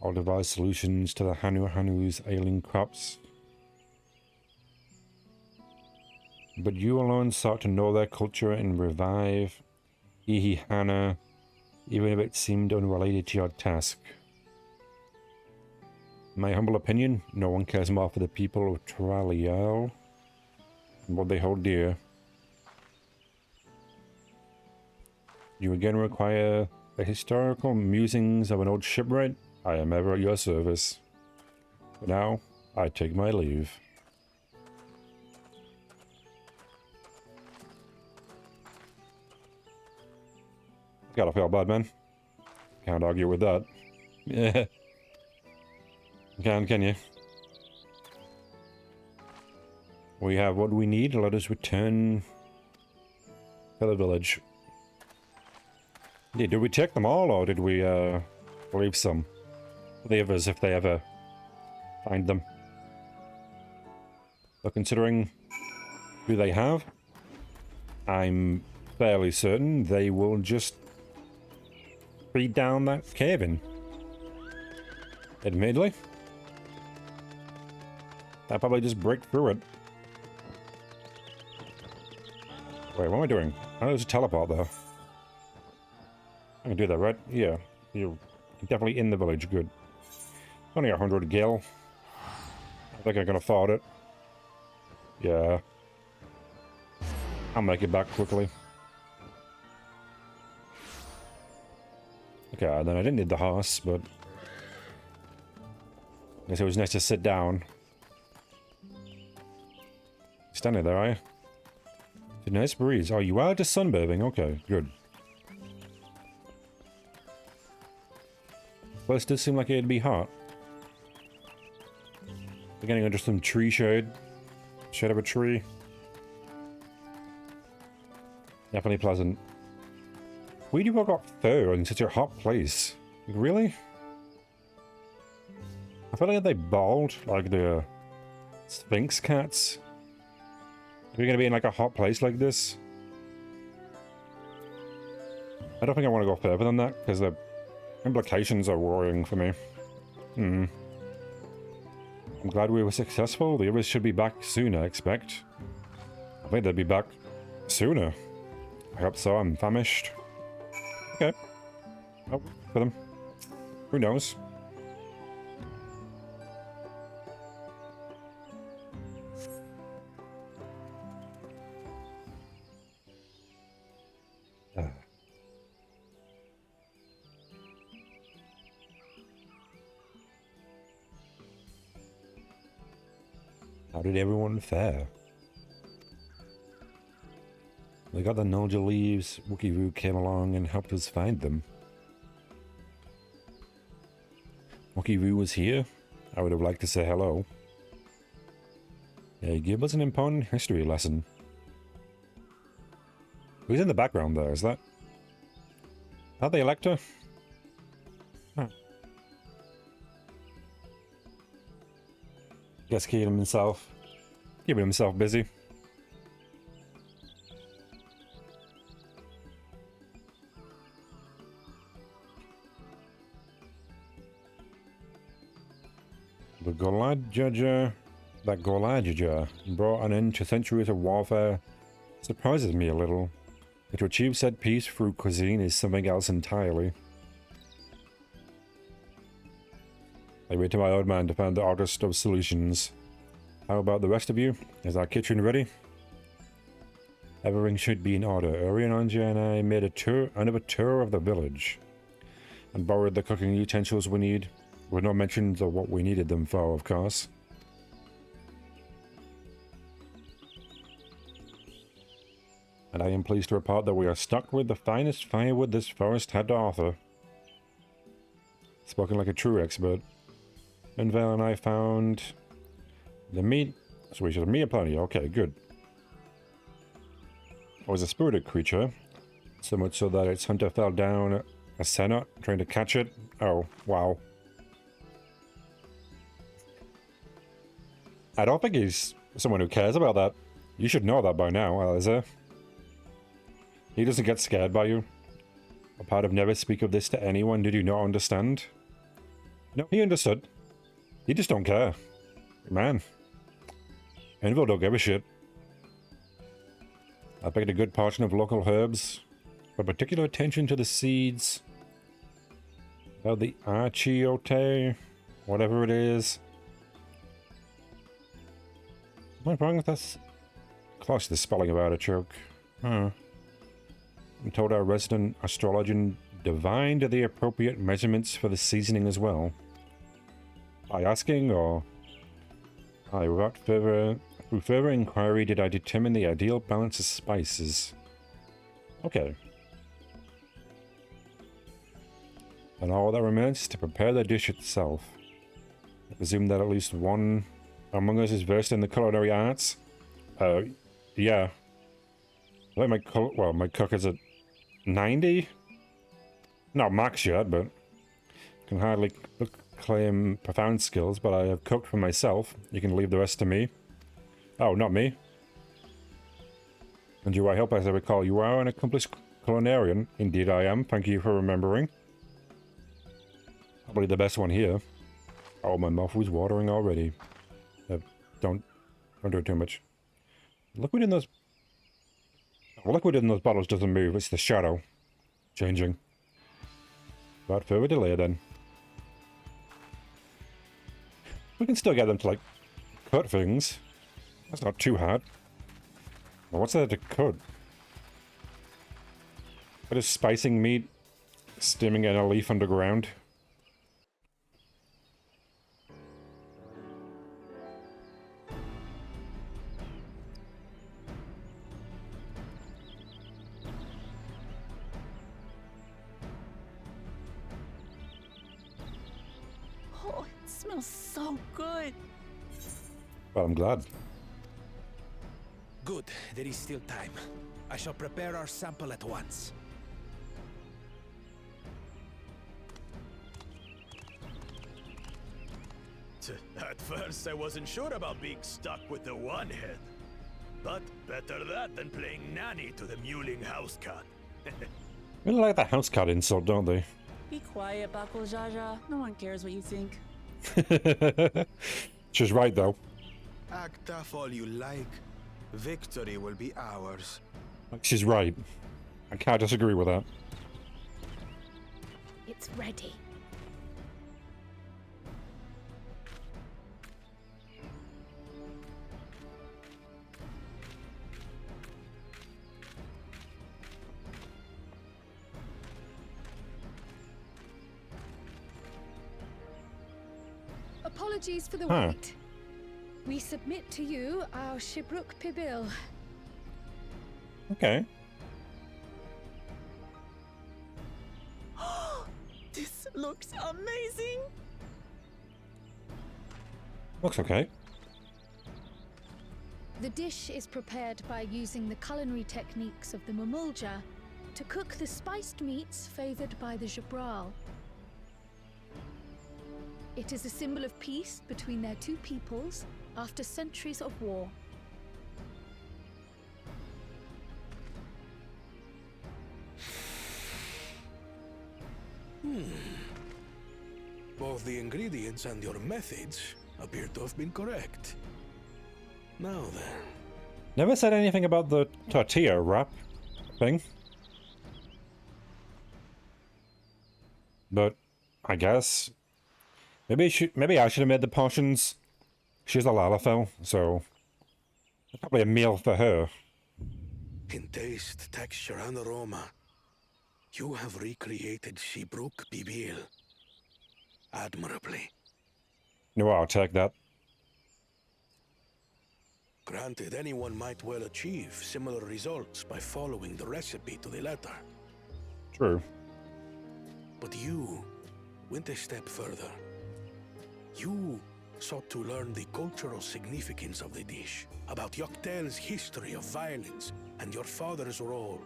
I'll devise solutions to the Hanu's ailing crops. But you alone sought to know their culture and revive Ihihana, even if it seemed unrelated to your task. In my humble opinion, no one cares more for the people of Traliel and what they hold dear. You again require the historical musings of an old shipwright? I am ever at your service. For now, I take my leave. Gotta feel bad, man. Can't argue with that. Yeah. Can you? We have what we need. Let us return to the village. Yeah, did we take them all, or did we leave some for the others if they ever find them? But considering who they have, I'm fairly certain they will just feed down that cave-in. Admittedly. I'll probably just break through it. Wait, what am I doing? Oh, there's a teleport there. I can do that, right? Yeah. You're definitely in the village. Good. Only 100 gil. I think I can afford it. Yeah. I'll make it back quickly. Okay, then I didn't need the horse, but I guess it was nice to sit down. Standing there, are you? It's a nice breeze. Oh, you are just sunbathing? Okay, good. Well, this does seem like it'd be hot. We're getting under some tree shade. Shade of a tree. Definitely pleasant. Where do you got fur in such a hot place? Really? I feel like they bald, like the Sphinx cats. Are we gonna be in like a hot place like this? I don't think I want to go further than that, because the implications are worrying for me. I'm glad we were successful. The others should be back soon, I expect. I think they'd be back sooner. I hope so. I'm famished. Okay. I'll wait for them. Who knows? How did everyone fare? They got the Nalja leaves. Wookiee came along and helped us find them. Wookiee was here. I would have liked to say hello. Yeah, he gave us an important history lesson. Who's in the background there? Is that the Elector? Huh. Guess keeping himself busy. The Goladjaja, that Goladjaja brought an end to centuries of warfare surprises me a little. But to achieve said peace through cuisine is something else entirely. I wait to my old man to find the artist of solutions. How about the rest of you? Is our kitchen ready? Everything should be in order. Orion, Anja, and I made another tour of the village and borrowed the cooking utensils we need, with no mentions of what we needed them for, of course. And I am pleased to report that we are stocked with the finest firewood this forest had to offer. Spoken like a true expert. Envel and I found the meat. So we should have meat aplenty. Okay, good. It was a spirited creature, so much so that its hunter fell down a senate trying to catch it. Oh, wow. I don't think he's someone who cares about that. You should know that by now, Aliza. He doesn't get scared by you. A part of never speak of this to anyone. Did you not understand? No, he understood. He just don't care. Man. Envil don't give a shit. I picked a good portion of local herbs, but particular attention to the seeds. Of the achiote, whatever it is. Am I wrong with this? Close to the spelling of artichoke. Huh. I'm told our resident astrologian divined the appropriate measurements for the seasoning as well. By asking, or... through further inquiry did I determine the ideal balance of spices. Okay. And all that remains is to prepare the dish itself. I presume that at least one among us is versed in the culinary arts. Yeah. I think my cook is at 90? Not max yet, but can hardly claim profound skills, but I have cooked for myself. You can leave the rest to me. Oh, not me. And you, I hope, as I recall, you are an accomplished culinarian. Indeed I am. Thank you for remembering. Probably the best one here. Oh, my mouth was watering already. Don't do it too much. Liquid in those bottles doesn't move. It's the shadow changing. Without further delay, then. We can still get them to, like, cut things. That's not too hard. Well, what's there to cut? What is spicing meat? Steaming in a leaf underground? Oh, it smells so good. Well, I'm glad. Good, there is still time. I shall prepare our sample at once. At first, I wasn't sure about being stuck with the one head. But better that than playing nanny to the mewling house cat. They like the house cat insult, don't they? Be quiet, Bakul Jaja. No one cares what you think. She's right, though. Act tough all you like. Victory will be ours. She's right. I can't disagree with that. It's ready. Apologies for the wait. We submit to you our Shibruk Pibil. Okay. This looks amazing. Looks okay. The dish is prepared by using the culinary techniques of the Mamulja to cook the spiced meats favored by the Jabral. It is a symbol of peace between their two peoples after centuries of war. Both the ingredients and your methods appear to have been correct. Now then. Never said anything about the tortilla wrap thing. But I guess maybe I should have made the potions. She's a Lalafell, so probably a meal for her. In taste, texture, and aroma, you have recreated Shebruk Bibil admirably. No, I'll take that. Granted, anyone might well achieve similar results by following the recipe to the letter. True. But you went a step further. You sought to learn the cultural significance of the dish, about Yoctel's history of violence and your father's role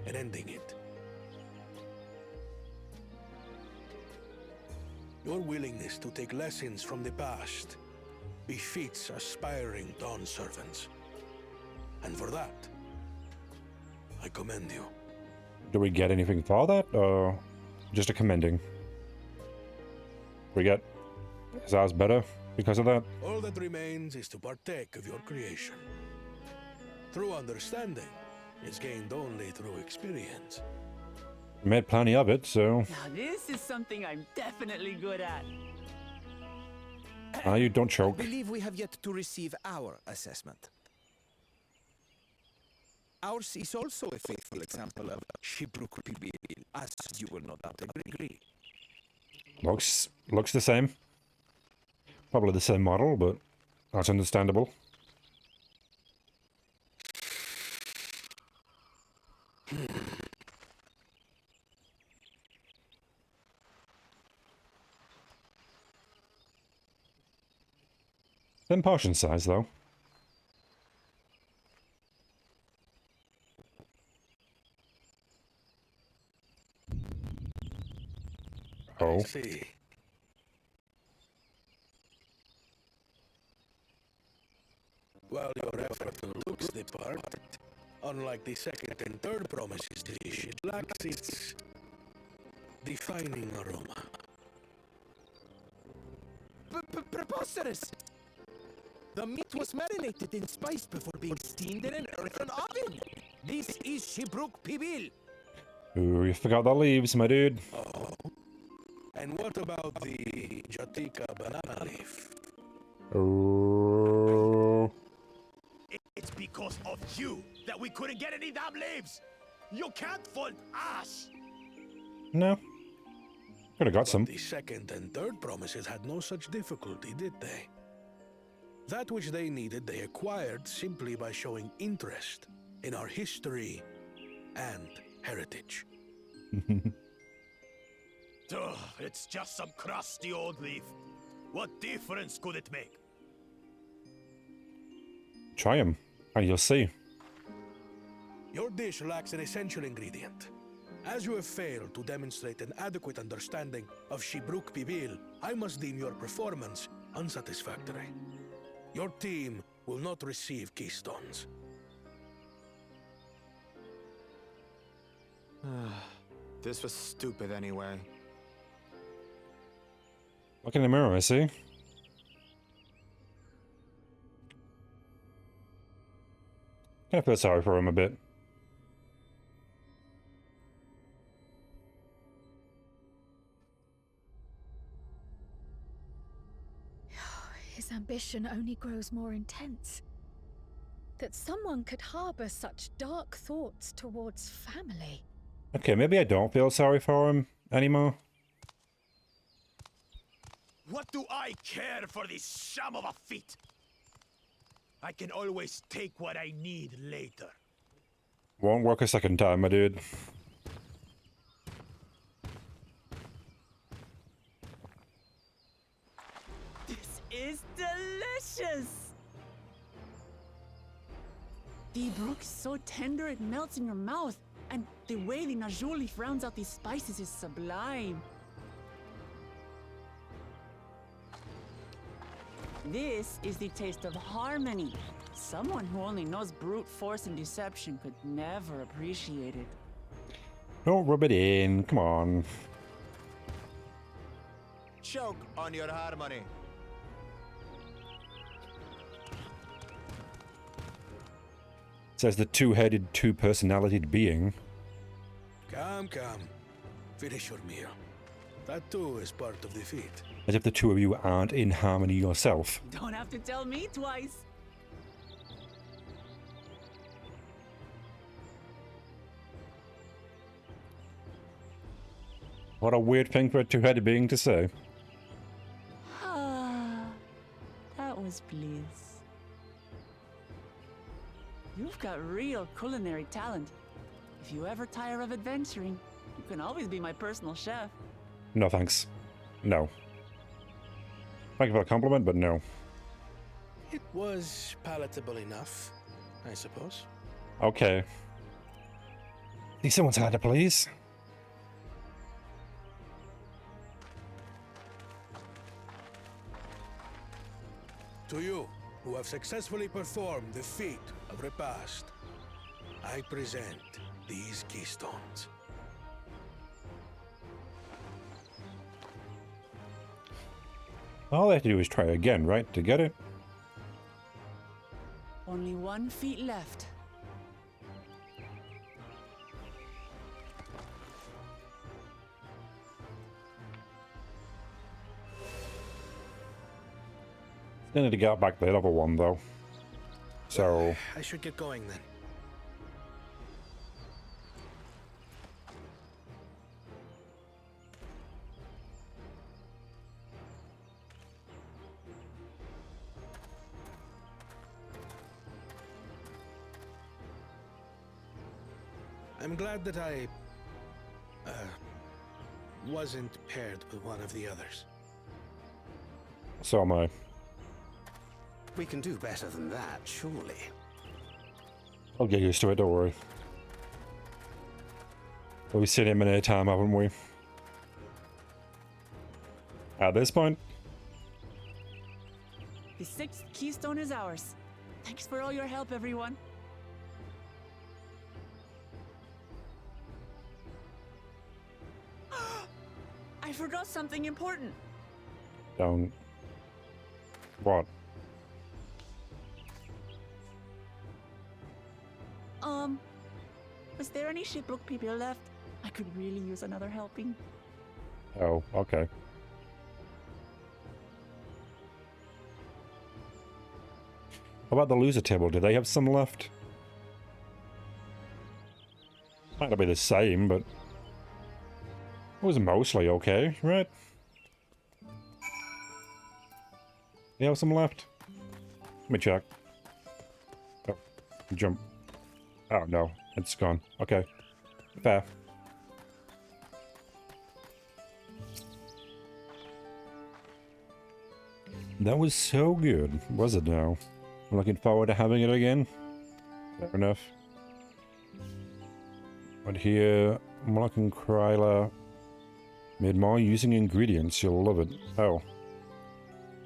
in ending it. Your willingness to take lessons from the past befits aspiring Dawn servants. And for that, I commend you. Do we get anything for that, or just a commending? We get... Is ours better because of that? All that remains is to partake of your creation. True understanding is gained only through experience. We made plenty of it, so... Now this is something I'm definitely good at. You don't choke. I believe we have yet to receive our assessment. Ours is also a faithful example of Shebruk Bibil, as you will no doubt agree. Looks the same. Probably the same model, but that's understandable. Same portion size, though. Oh. I see. While your effort looks the part, unlike the second and third promises dish, it lacks its defining aroma. Preposterous! The meat was marinated in spice before being steamed in an earthen oven. This is Shebruk Bibil. Ooh, you forgot the leaves, my dude. Oh. And what about the Jatika banana leaf? Oh. It's because of you that we couldn't get any damn leaves. You can't fault us. No. Could have got some. The second and third promises had no such difficulty, did they? That which they needed, they acquired simply by showing interest in our history and heritage. Ugh, it's just some crusty old leaf. What difference could it make? Try them, and you'll see. Your dish lacks an essential ingredient. As you have failed to demonstrate an adequate understanding of Shebruk Bibil, I must deem your performance unsatisfactory. Your team will not receive keystones. This was stupid anyway. Look in the mirror, I see. I feel sorry for him a bit. His ambition only grows more intense. That someone could harbor such dark thoughts towards family. Okay, maybe I don't feel sorry for him anymore. What do I care for this sham of a feat? I can always take what I need later. Won't work a second time, my dude. This is delicious! The brook is so tender it melts in your mouth, and the way the najou leaf rounds out these spices is sublime. This is the taste of harmony. Someone who only knows brute force and deception could never appreciate it. Don't rub it in, come on. Choke on your harmony. Says the two-headed, two-personalitied being. Come. Finish your meal. That too is part of the feat. As if the two of you aren't in harmony yourself. Don't have to tell me twice. What a weird thing for a two-headed being to say. That was bliss. You've got real culinary talent. If you ever tire of adventuring, you can always be my personal chef. No thanks. No. Thank you for the compliment, but no. It was palatable enough, I suppose. Okay. Need someone's had to please. To you, who have successfully performed the feat of Repast, I present these keystones. All they have to do is try again, right? To get it? Only 1 feat left. Still need to get back to the level 1 though. So I should get going then. I'm glad that I wasn't paired with one of the others. so am I. We can do better than that, surely. I'll get used to it, don't worry. We've seen it many a time, haven't we? At this point. The 6th keystone is ours. Thanks for all your help, everyone. I forgot something important. Don't. What? Was there any Shipbrook people left? I could really use another helping. Oh, okay. How about the loser table? Do they have some left? Might not be the same, but it was mostly okay, right? They have some left? Let me check. Oh, jump. Oh no, it's gone. Okay. Fair. That was so good, was it now? I'm looking forward to having it again. Fair enough. But here, Moloch and Kryla made more using ingredients. You'll love it. Oh.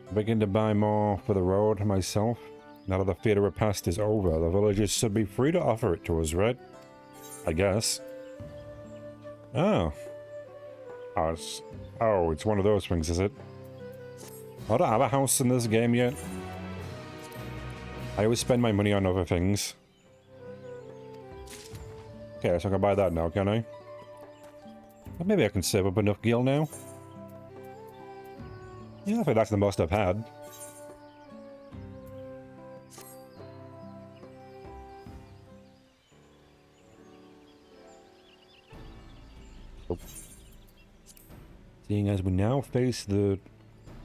I begin to buy more for the road myself. Now that the Fate of Repast is over, the villagers should be free to offer it to us, right? I guess. Oh. Oh, it's one of those things, is it? I don't have a house in this game yet. I always spend my money on other things. Okay, so I can buy that now, can I? Well, maybe I can save up enough gil now. Yeah, I think that's the most I've had. Oh. Seeing as we now face the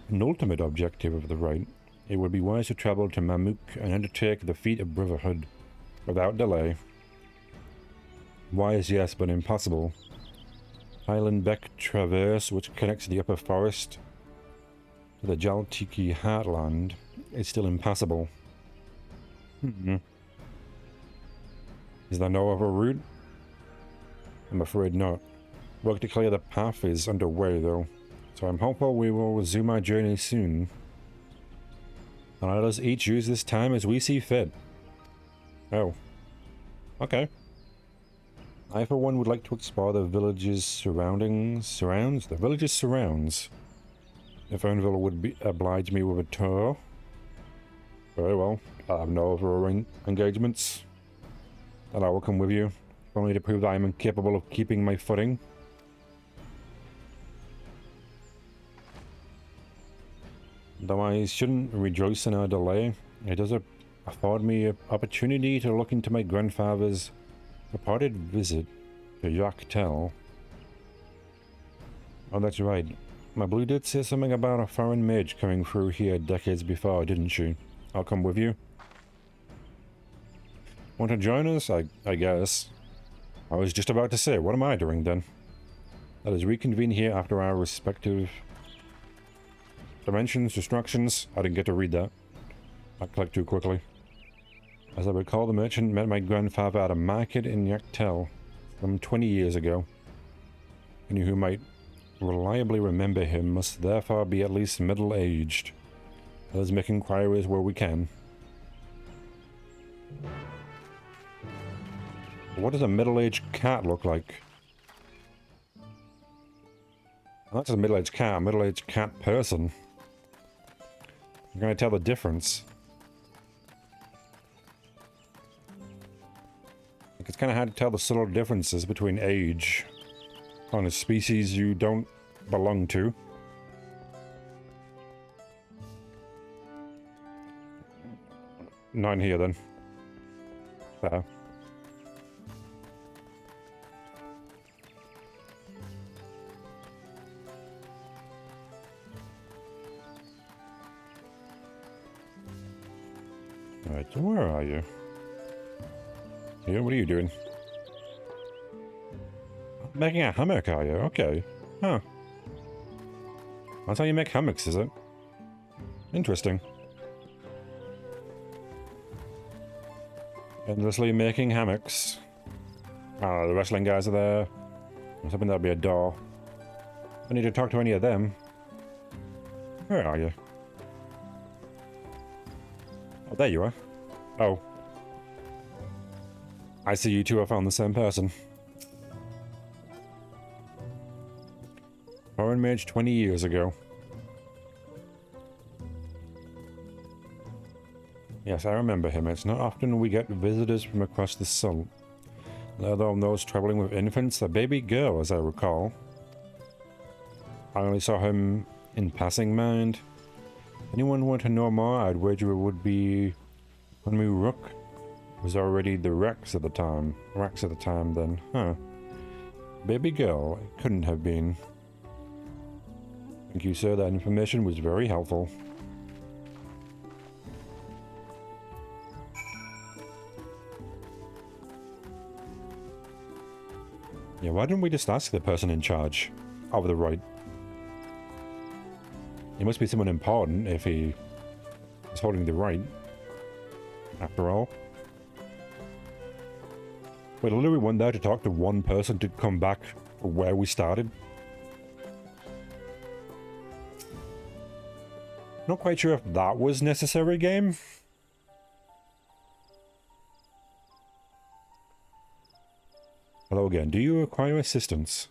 penultimate objective of the rite, it would be wise to travel to Mamuk and undertake the feat of Brotherhood without delay. Wise, yes, but impossible. Highland Beck Traverse, which connects the upper forest to the Jaltiki heartland, is still impassable. Is there no other route? I'm afraid not. Work to clear the path is underway, though, so I'm hopeful we will resume our journey soon. And let us each use this time as we see fit. Oh. Okay. I, for one, would like to explore the village's surrounds. If Ernville would oblige me with a tour. Very well. I have no other engagements. that I will come with you, only to prove that I am incapable of keeping my footing. Though I shouldn't rejoice in our delay, it does afford me an opportunity to look into my grandfather's reported visit to Yaktel. Oh, that's right. My blue did say something about a foreign mage coming through here decades before, didn't she? I'll come with you. Want to join us? I guess. I was just about to say, what am I doing then? Let us reconvene here after our respective dimensions, destructions. I didn't get to read that. I clicked too quickly. As I recall, the merchant met my grandfather at a market in Yaktel some 20 years ago. Any who might reliably remember him must therefore be at least middle-aged. Let us make inquiries where we can. What does a middle-aged cat look like? Not just a middle-aged cat, a middle-aged cat person. I'm gonna tell the difference. Like, it's kind of hard to tell the subtle differences between age on a species you don't belong to. Not in here then. Fair. Alright, so where are you? Here, what are you doing? Making a hammock, are you? Okay. Huh. That's how you make hammocks, is it? Interesting. Endlessly making hammocks. Ah, the wrestling guys are there. I was hoping that'd be a door. I need to talk to any of them. Where are you? Oh, there you are. Oh. I see you two have found the same person. Foreign mage 20 years ago. Yes, I remember him. It's not often we get visitors from across the salt. Let alone those traveling with infants, a baby girl, as I recall. I only saw him in passing, mind. Anyone want to know more? I'd wager it would be Hunmu Rook. Was already the Rex at the time. Then, huh? Baby girl, it couldn't have been. Thank you, sir. That information was very helpful. Yeah, why didn't we just ask the person in charge over the right? He must be someone important if he is holding the right. After all. Wait, literally went there to talk to one person to come back where we started? Not quite sure if that was necessary, game. Hello again. Do you require assistance?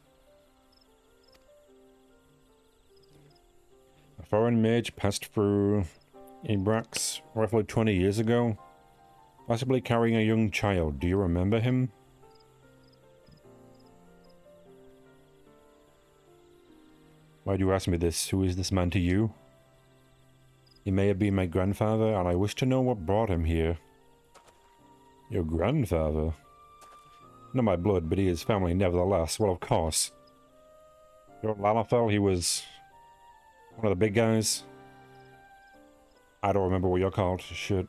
A foreign mage passed through Ibrax roughly 20 years ago, possibly carrying a young child. Do you remember him? Why do you ask me this? Who is this man to you? He may have been my grandfather, and I wish to know what brought him here. Your grandfather? Not my blood, but he is family nevertheless. Well, of course. Your Lalafell, he was one of the big guys. I don't remember what you're called. Shit.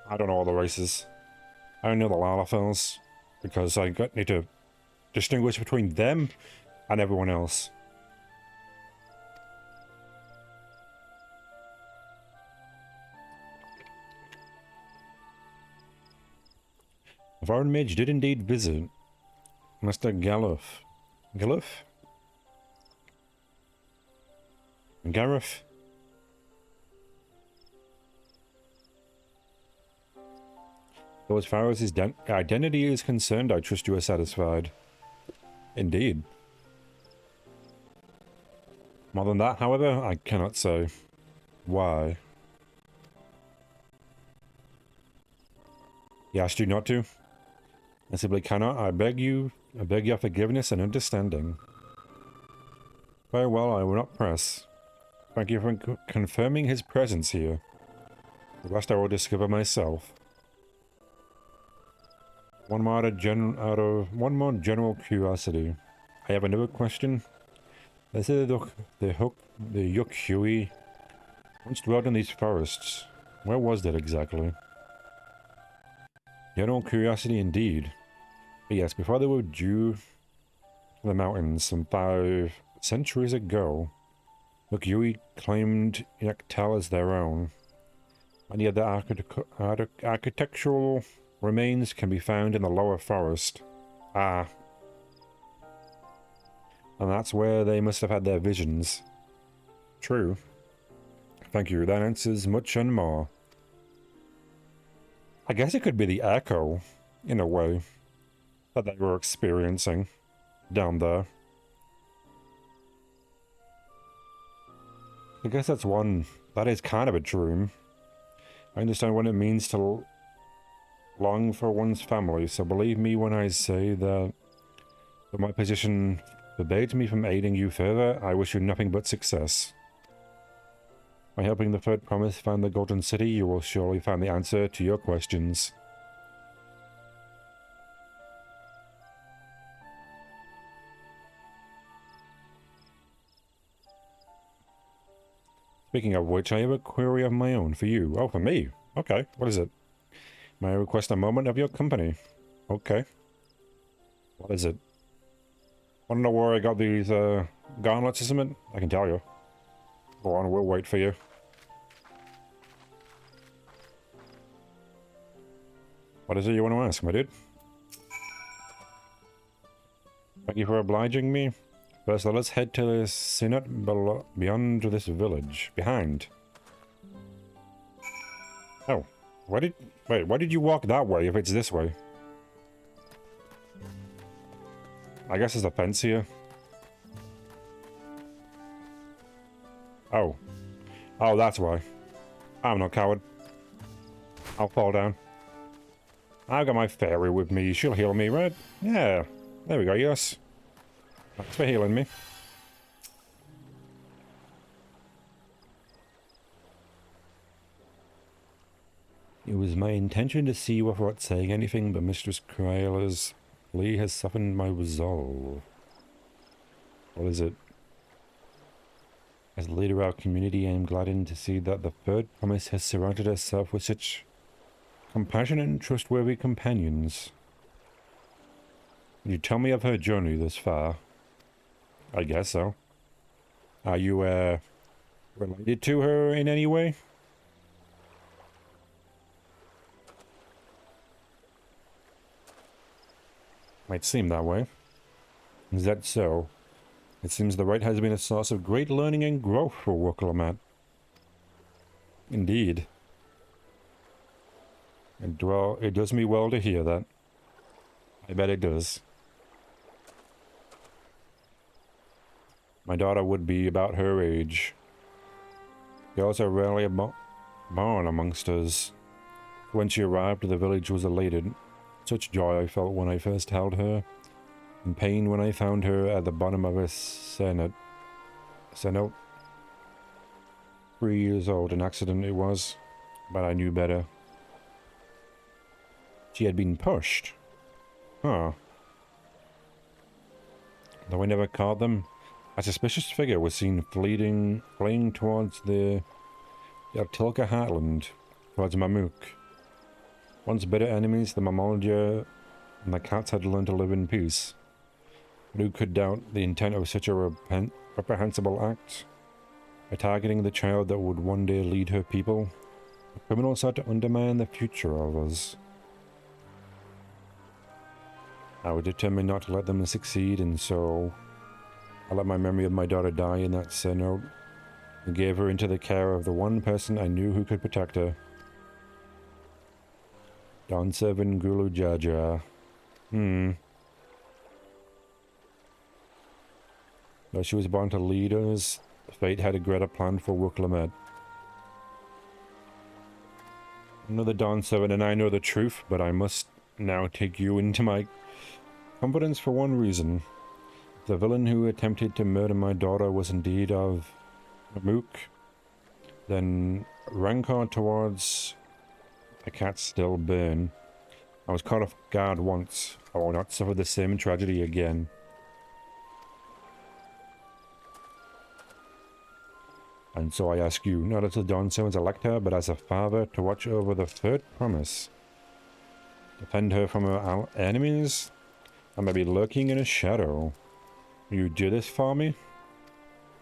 I don't know all the races. I only know the Lalafells, because I need to distinguish between them and everyone else. A foreign mage did indeed visit Master Galuf. Galuf? Gareth? Though as far as his identity is concerned, I trust you are satisfied. Indeed. More than that, however, I cannot say. Why? He asked you not to? I simply cannot. I beg your forgiveness and understanding. Very well, I will not press. Thank you for confirming his presence here. The rest I will discover myself. One more general curiosity. I have another question. They say the Yuk-Hui once dwelled in these forests. Where was that exactly? General curiosity indeed. But yes, before they were due to the mountains some 5 centuries ago, Yuk-Hui claimed Yaktal as their own. Many of the architectural remains can be found in the lower forest. Ah. And that's where they must have had their visions. True. Thank you, that answers much and more. I guess it could be the echo, in a way, that they were experiencing down there. I guess that is kind of a dream. I understand what it means to long for one's family, so believe me when I say that my position forbids me from aiding you further. I wish you nothing but success. By helping the third promise find the Golden City, you will surely find the answer to your questions. Speaking of which, I have a query of my own for you. Oh, for me? Okay, what is it? May I request a moment of your company? Okay. What is it? Want to know where I got these gauntlets or something? I can tell you. Go on, we'll wait for you. What is it you want to ask, my dude? Thank you for obliging me. First, let's head to the Synod beyond this village. Behind. Oh. Wait, why did you walk that way if it's this way? I guess there's a fence here. Oh. Oh, that's why. I'm no coward. I'll fall down. I've got my fairy with me. She'll heal me, right? Yeah. There we go, yes. Thanks for healing me. It was my intention to see without saying anything, but Mistress Cryola's plea has softened my resolve. What is it? As leader of our community, I am gladdened to see that the third promise has surrounded herself with such compassionate and trustworthy companions. Can you tell me of her journey thus far? I guess so. Are you, related to her in any way? Might seem that way. Is that so? It seems the rite has been a source of great learning and growth for Wukalamat. Indeed. And well, it does me well to hear that. I bet it does. My daughter would be about her age. Girls are rarely born amongst us. When she arrived, the village was elated. Such joy I felt when I first held her, and pain when I found her at the bottom of a cenote. 3 years old, an accident it was, but I knew better. She had been pushed. Huh. Though I never caught them, a suspicious figure was seen fleeing towards the Abtilka heartland, towards Mamuk. Once bitter enemies, the Mamolja and the cats had learned to live in peace. But who could doubt the intent of such a reprehensible act? By targeting the child that would one day lead her people, the criminals sought to undermine the future of us. I was determined not to let them succeed, and so I let my memory of my daughter die in that cenote and gave her into the care of the one person I knew who could protect her. Dawntrail Gulu Jaja. Though she was born to lead us, fate had a greater plan for Wukalamat. I know the Dawntrail and I know the truth, but I must now take you into my confidence for one reason. If the villain who attempted to murder my daughter was indeed of Mook, then rancor towards the cat still burn. I was caught off guard once. I will not suffer the same tragedy again. And so I ask you, not as the Dawntrail's elector, but as a father, to watch over the third promise. Defend her from her enemies, and maybe lurking in a shadow. You do this for me?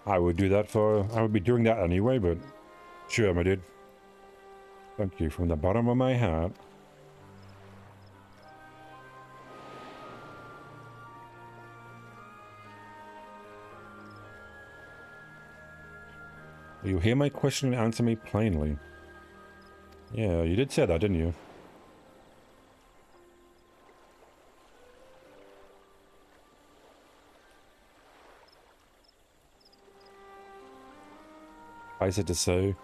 I would do that I would be doing that anyway, but sure, my dude. Thank you from the bottom of my heart. Will you hear my question and answer me plainly? Yeah, you did say that, didn't you? I said to say,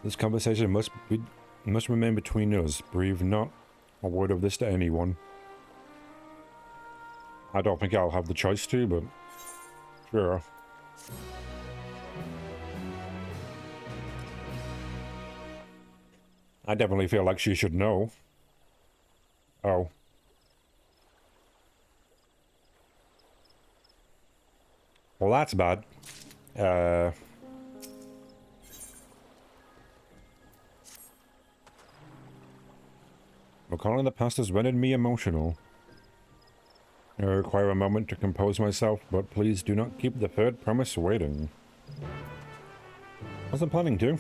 this conversation must remain between us. Breathe not a word of this to anyone. I don't think I'll have the choice to, but sure. I definitely feel like she should know. Oh. Well, that's bad. Recalling the past has rendered me emotional. I require a moment to compose myself, but please do not keep the third promise waiting. Wasn't planning to.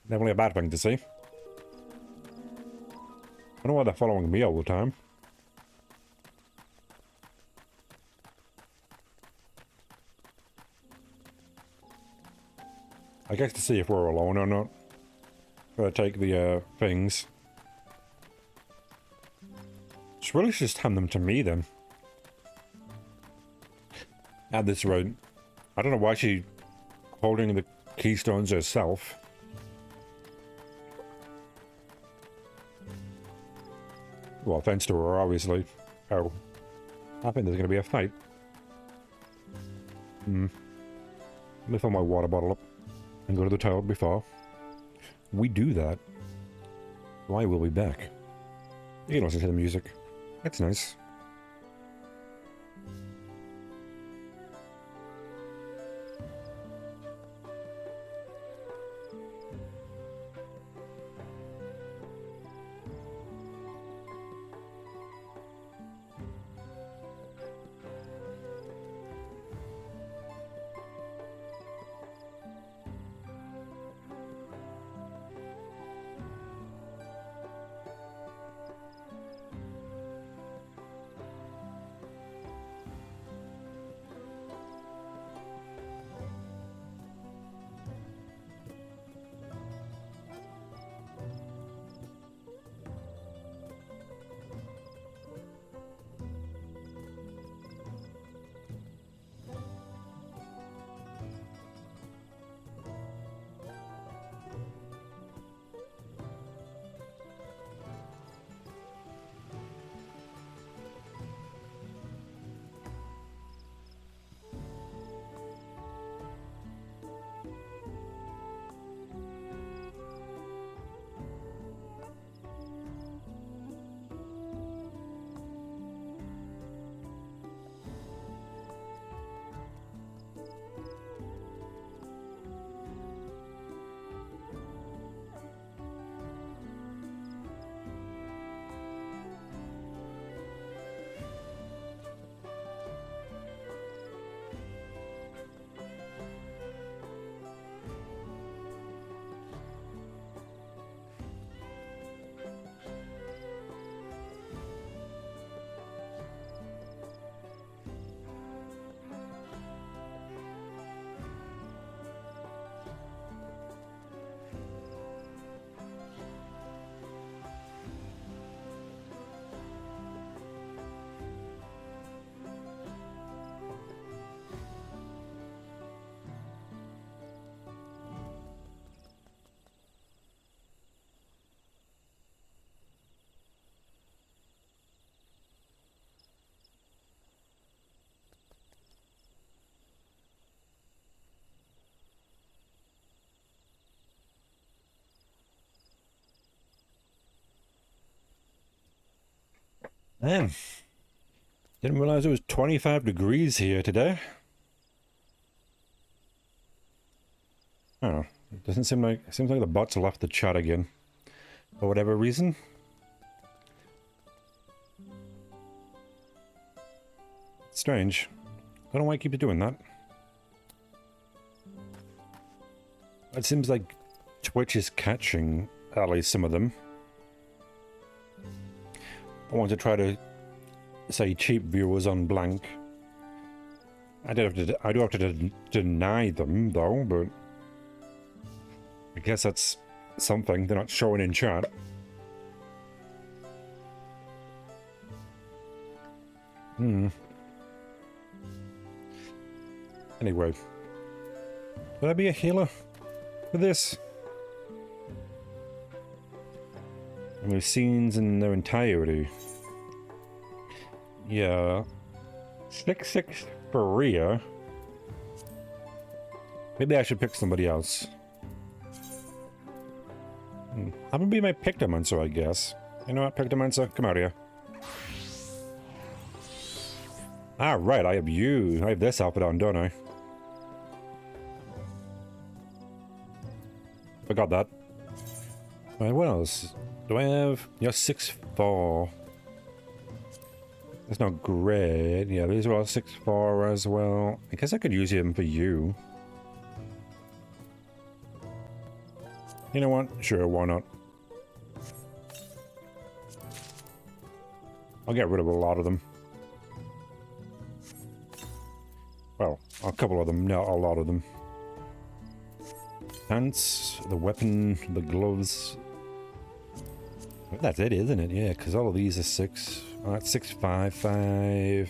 Definitely a bad thing to see. I don't know why they're following me all the time. I guess to see if we're alone or not. Gotta take the things. She really should just hand them to me then. At this rate, I don't know why she's holding the keystones herself. Well, thanks to her, obviously. Oh. I think there's gonna be a fight. Let me fill my water bottle up and go to the toilet before we do that. Why will we be back? You can listen to the music. That's nice. Man, didn't realize it was 25 degrees here today. Oh, it doesn't seem like, it seems like the bots left the chat again. For whatever reason. Strange. I don't know why it keeps doing that. It seems like Twitch is catching at least some of them. I want to try to say cheap viewers on blank. I do have to deny them though, but I guess that's something. They're not showing in chat. Anyway, will I be a healer for this? I mean, scenes in their entirety. Yeah. 6-6 for Rhea. Maybe I should pick somebody else. I'm gonna be my Pictomancer, I guess. You know what, Pictomancer? Come out here. Ah, right, I have you. I have this outfit on, don't I? Forgot that. Right, what else? Do I have... You're 6'4". That's not great. Yeah, these are all 6'4" as well. I guess I could use him for you. You know what? Sure, why not? I'll get rid of a lot of them. Well, a couple of them, not a lot of them. Pants, the weapon, the gloves. That's it, isn't it? Yeah, because all of these are 6. Oh, that's 655.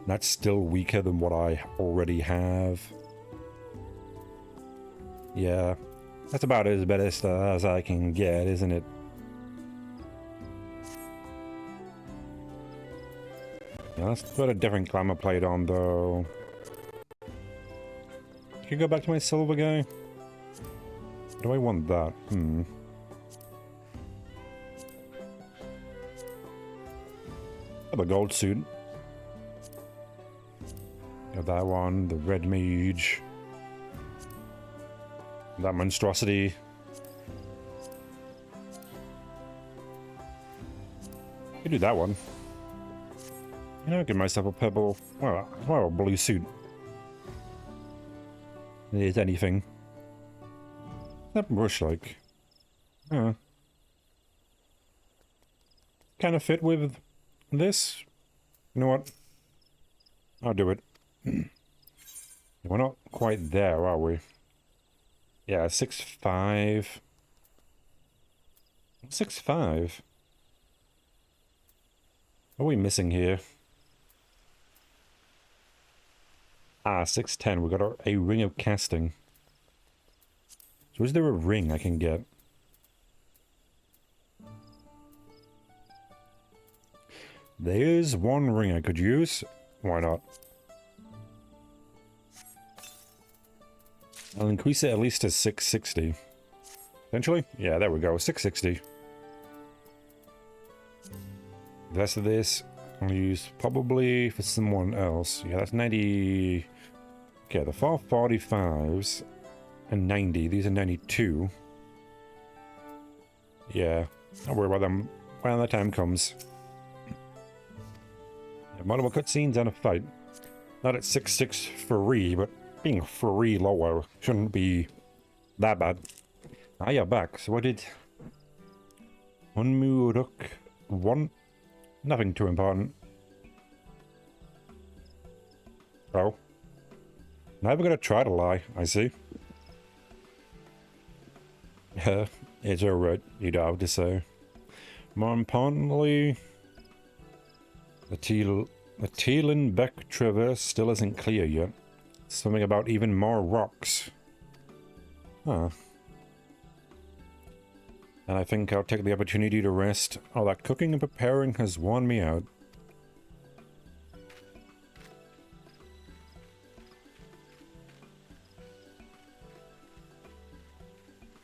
That's still weaker than what I already have. Yeah, that's about as best as I can get, isn't it? Yeah, let's put a different glamour plate on, though. Can you go back to my silver guy? Do I want that? The gold suit. Got that one, the red mage. That monstrosity. I could do that one. You know, give myself a purple, well, a blue suit. Is anything. That brush like. Kind of fit with this. You know what? I'll do it. We're not quite there, are we? Yeah, 6'5". 6'5". What are we missing here? Ah, 6'10". We got a ring of casting. So is there a ring I can get? There's one ring I could use. Why not? I'll increase it at least to 660. Potentially? Yeah, there we go. 660. The rest of this I'll use probably for someone else. Yeah, that's 90... Okay, the 445s and 90. These are 92. Yeah, I'll worry about them when the time comes. Yeah, multiple cutscenes and a fight. Not at 6'6" free, but being free lower shouldn't be that bad. Ah, you're back. So I did... Unmuruk 1. Nothing too important. Oh. Never gonna try to lie, I see. Yeah, it's alright, you don't have to say. More importantly... The Teelenbeck Traverse still isn't clear yet. Something about even more rocks. Huh. And I think I'll take the opportunity to rest. Oh, that cooking and preparing has worn me out.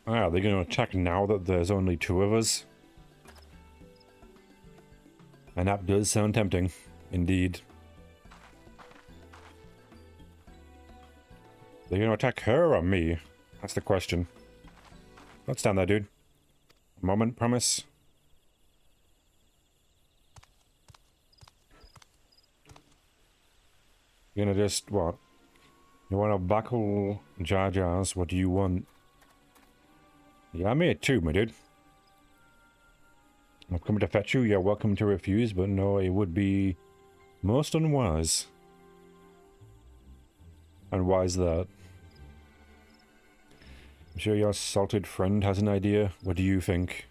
Ah, are they going to attack now that there's only 2 of us? And that does sound tempting, indeed. They're gonna attack her or me? That's the question. Don't stand there, dude. A moment, promise. You're gonna just, what? You wanna buckle Jar Jars? What do you want? Yeah, I'm here too, my dude. I'm coming to fetch you. You're welcome to refuse, but no, it would be most unwise. And why is that? I'm sure your salted friend has an idea. What do you think?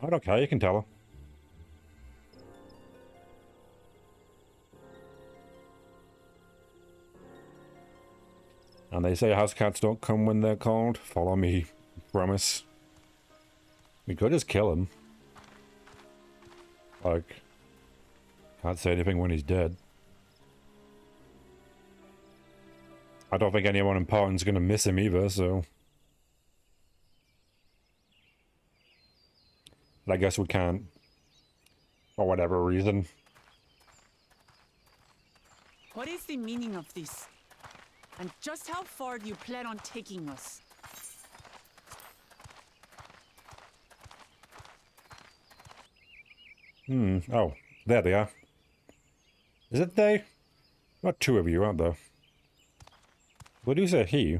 I don't care, you can tell her. And they say house cats don't come when they're called. Follow me. Promise. We could just kill him. Like, can't say anything when he's dead. I don't think anyone important's gonna miss him either, so... But I guess we can't. For whatever reason. What is the meaning of this? And just how far do you plan on taking us? Oh, there they are. Is it they? Not two of you, aren't there? What do you say, he?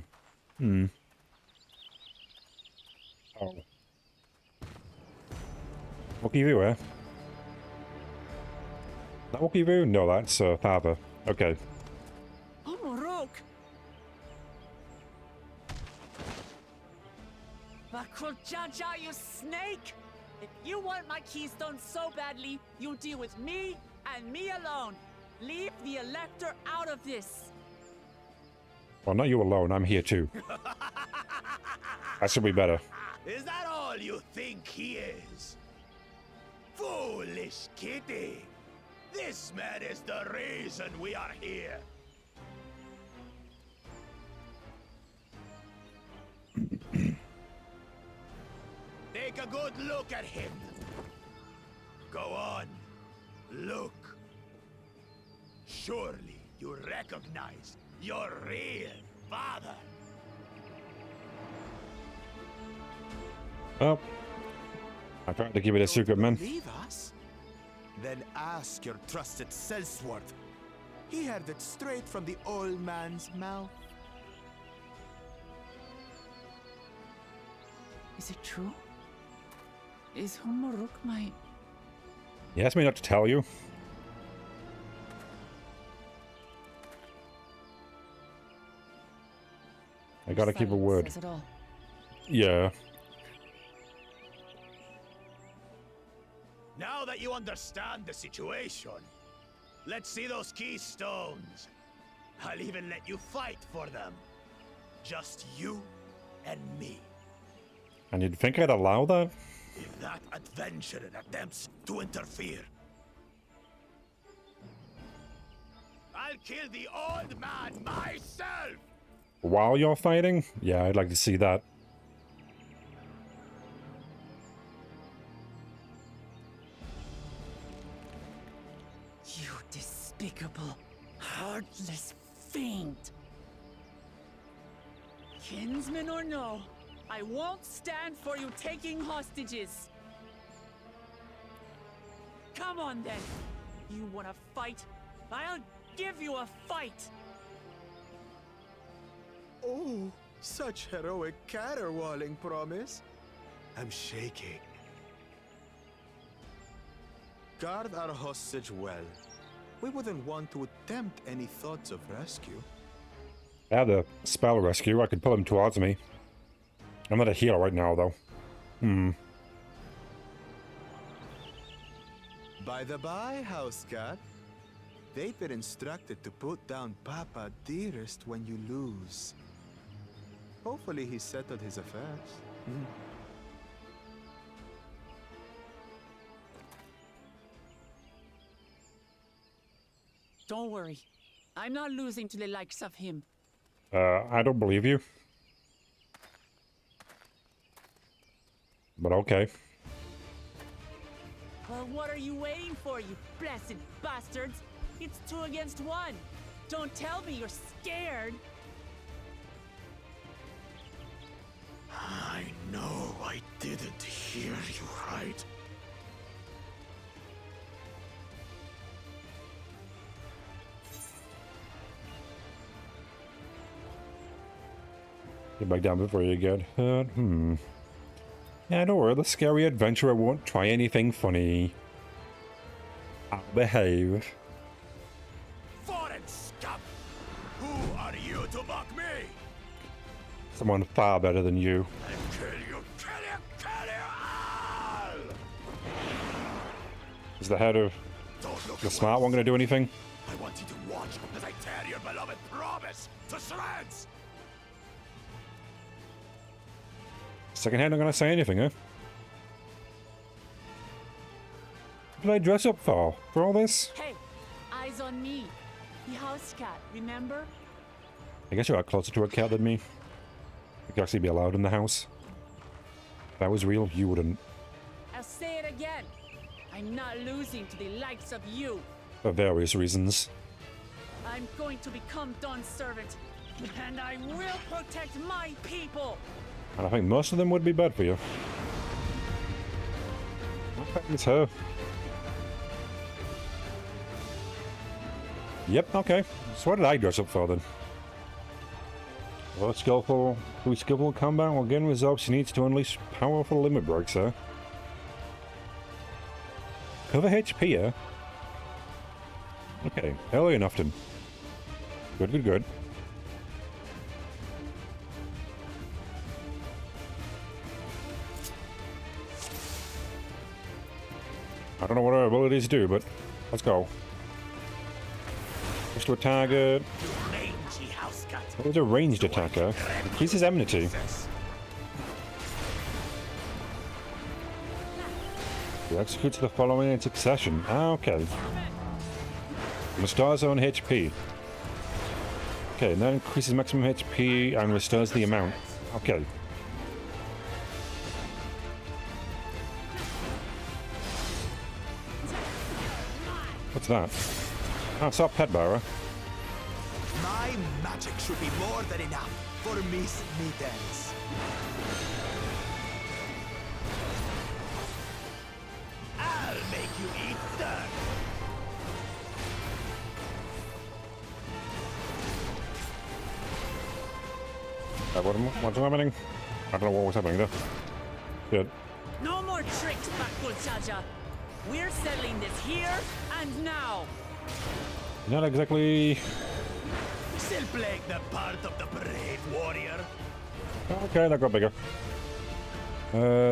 Oh. Wookie View, eh? That Wookie View? No, that's Father. Okay. Oh, Morok! Bakul Jaja, you snake! If you want my keystone so badly, you'll deal with me and me alone. Leave the Elector out of this. Well, not you alone. I'm here too. That should be better. Is that all you think he is? Foolish kitty! This man is the reason we are here. Take a good look at him. Go on. Look. Surely you recognize your real father. Oh. I tried to keep it a secret, man. Leave us? Then ask your trusted Sellsworth. He heard it straight from the old man's mouth. Is it true? Is Humoruk my... He asked me not to tell you. I gotta keep a word. Says it all. Yeah. Now that you understand the situation, let's see those keystones. I'll even let you fight for them. Just you and me. And you'd think I'd allow that? If that adventurer attempts to interfere, I'll kill the old man myself! While you're fighting? Yeah, I'd like to see that. You despicable, heartless fiend! Kinsman or no, I won't stand for you taking hostages! Come on then! You wanna fight? I'll give you a fight! Oh, such heroic caterwauling promise. I'm shaking. Guard our hostage well. We wouldn't want to attempt any thoughts of rescue. I had a spell rescue. I could pull him towards me. I'm not a healer right now, though. By the by, house cat, they've been instructed to put down Papa Dearest when you lose. Hopefully he settled his affairs. Don't worry. I'm not losing to the likes of him. I don't believe you. But okay. Well, what are you waiting for, you blessed bastards? It's 2 against 1. Don't tell me you're scared. I know I didn't hear you right. Get back down before you get hurt. Yeah, don't worry, the scary adventurer won't try anything funny. I'll behave. Foreign scum! Who are you to mock me? Someone far better than you. And kill you, kill you all! Is the head of the smart one going to do anything? I want you to watch as I tear your beloved promise to shreds! Second hand, not going to say anything, huh? What did I dress up for? For all this? Hey, eyes on me. The house cat, remember? I guess you're a lot closer to a cat than me. You could actually be allowed in the house. If that was real, you wouldn't. I'll say it again. I'm not losing to the likes of you. For various reasons. I'm going to become Dawn's servant, and I will protect my people. And I think most of them would be bad for you. It's her. Yep, okay. So what did I dress up for then? Well, through skillful combat will gain results, she needs to unleash powerful limit breaks there. Cover HP, eh? Okay, early enough then. Good. I don't know what our abilities do, but let's go. Just to a target. What is a ranged attacker? Increases enmity. He executes the following in succession. Ah, okay. Restores own HP. Okay, and that increases maximum HP and restores the amount. Okay. What's that? Oh, it's our pet bearer. My magic should be more than enough for Miss Mittens. I'll make you eat dirt. What's happening? I don't know what was happening there. Good. No more tricks, Bakul Chaja. We're settling this here and now. Not exactly. Still playing the part of the brave warrior. Okay, that got bigger.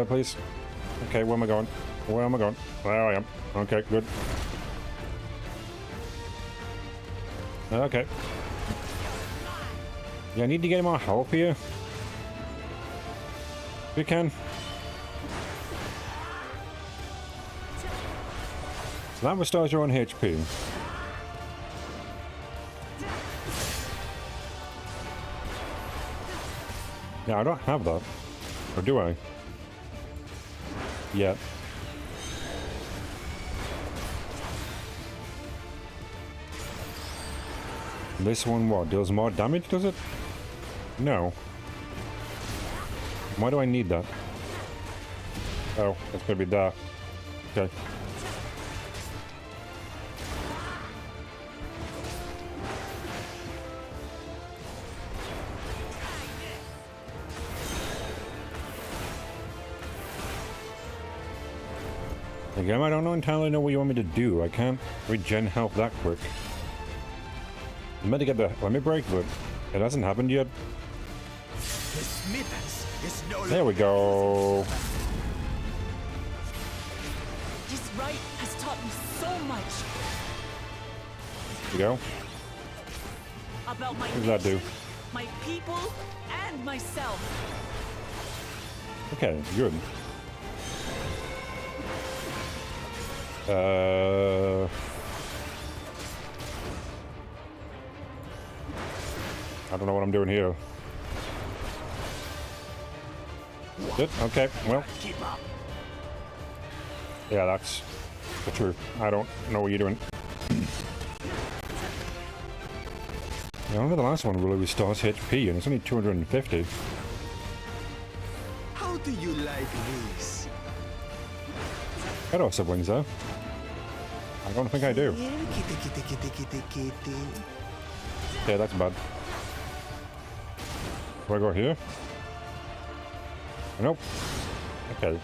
Please. Okay, where am I going? Where am I going? There I am. Okay, good. Okay. Yeah, I need to get more help here. If you can. So that restores your own HP. Yeah, I don't have that. Or do I? Yet. This one what? Deals more damage, does it? No. Why do I need that? Oh, it's gonna be there. Okay. Again, I don't entirely know what you want me to do. I can't regen health that quick. I'm meant to get the limit break, but it hasn't happened yet. There we go. This rite has taught me so much. There we go. About my What does that do? nation, my people, and myself. Okay, good. I don't know what I'm doing here. Good. Okay. Well. Yeah, that's The truth. I don't know what you're doing. Yeah, I remember the last one really restores HP, and it's only 250. How do you like this? Hello, siblings, though. I don't think I do. Kitty, kitty, kitty, kitty, kitty. Okay, that's bad. Do I go here? Nope. Okay.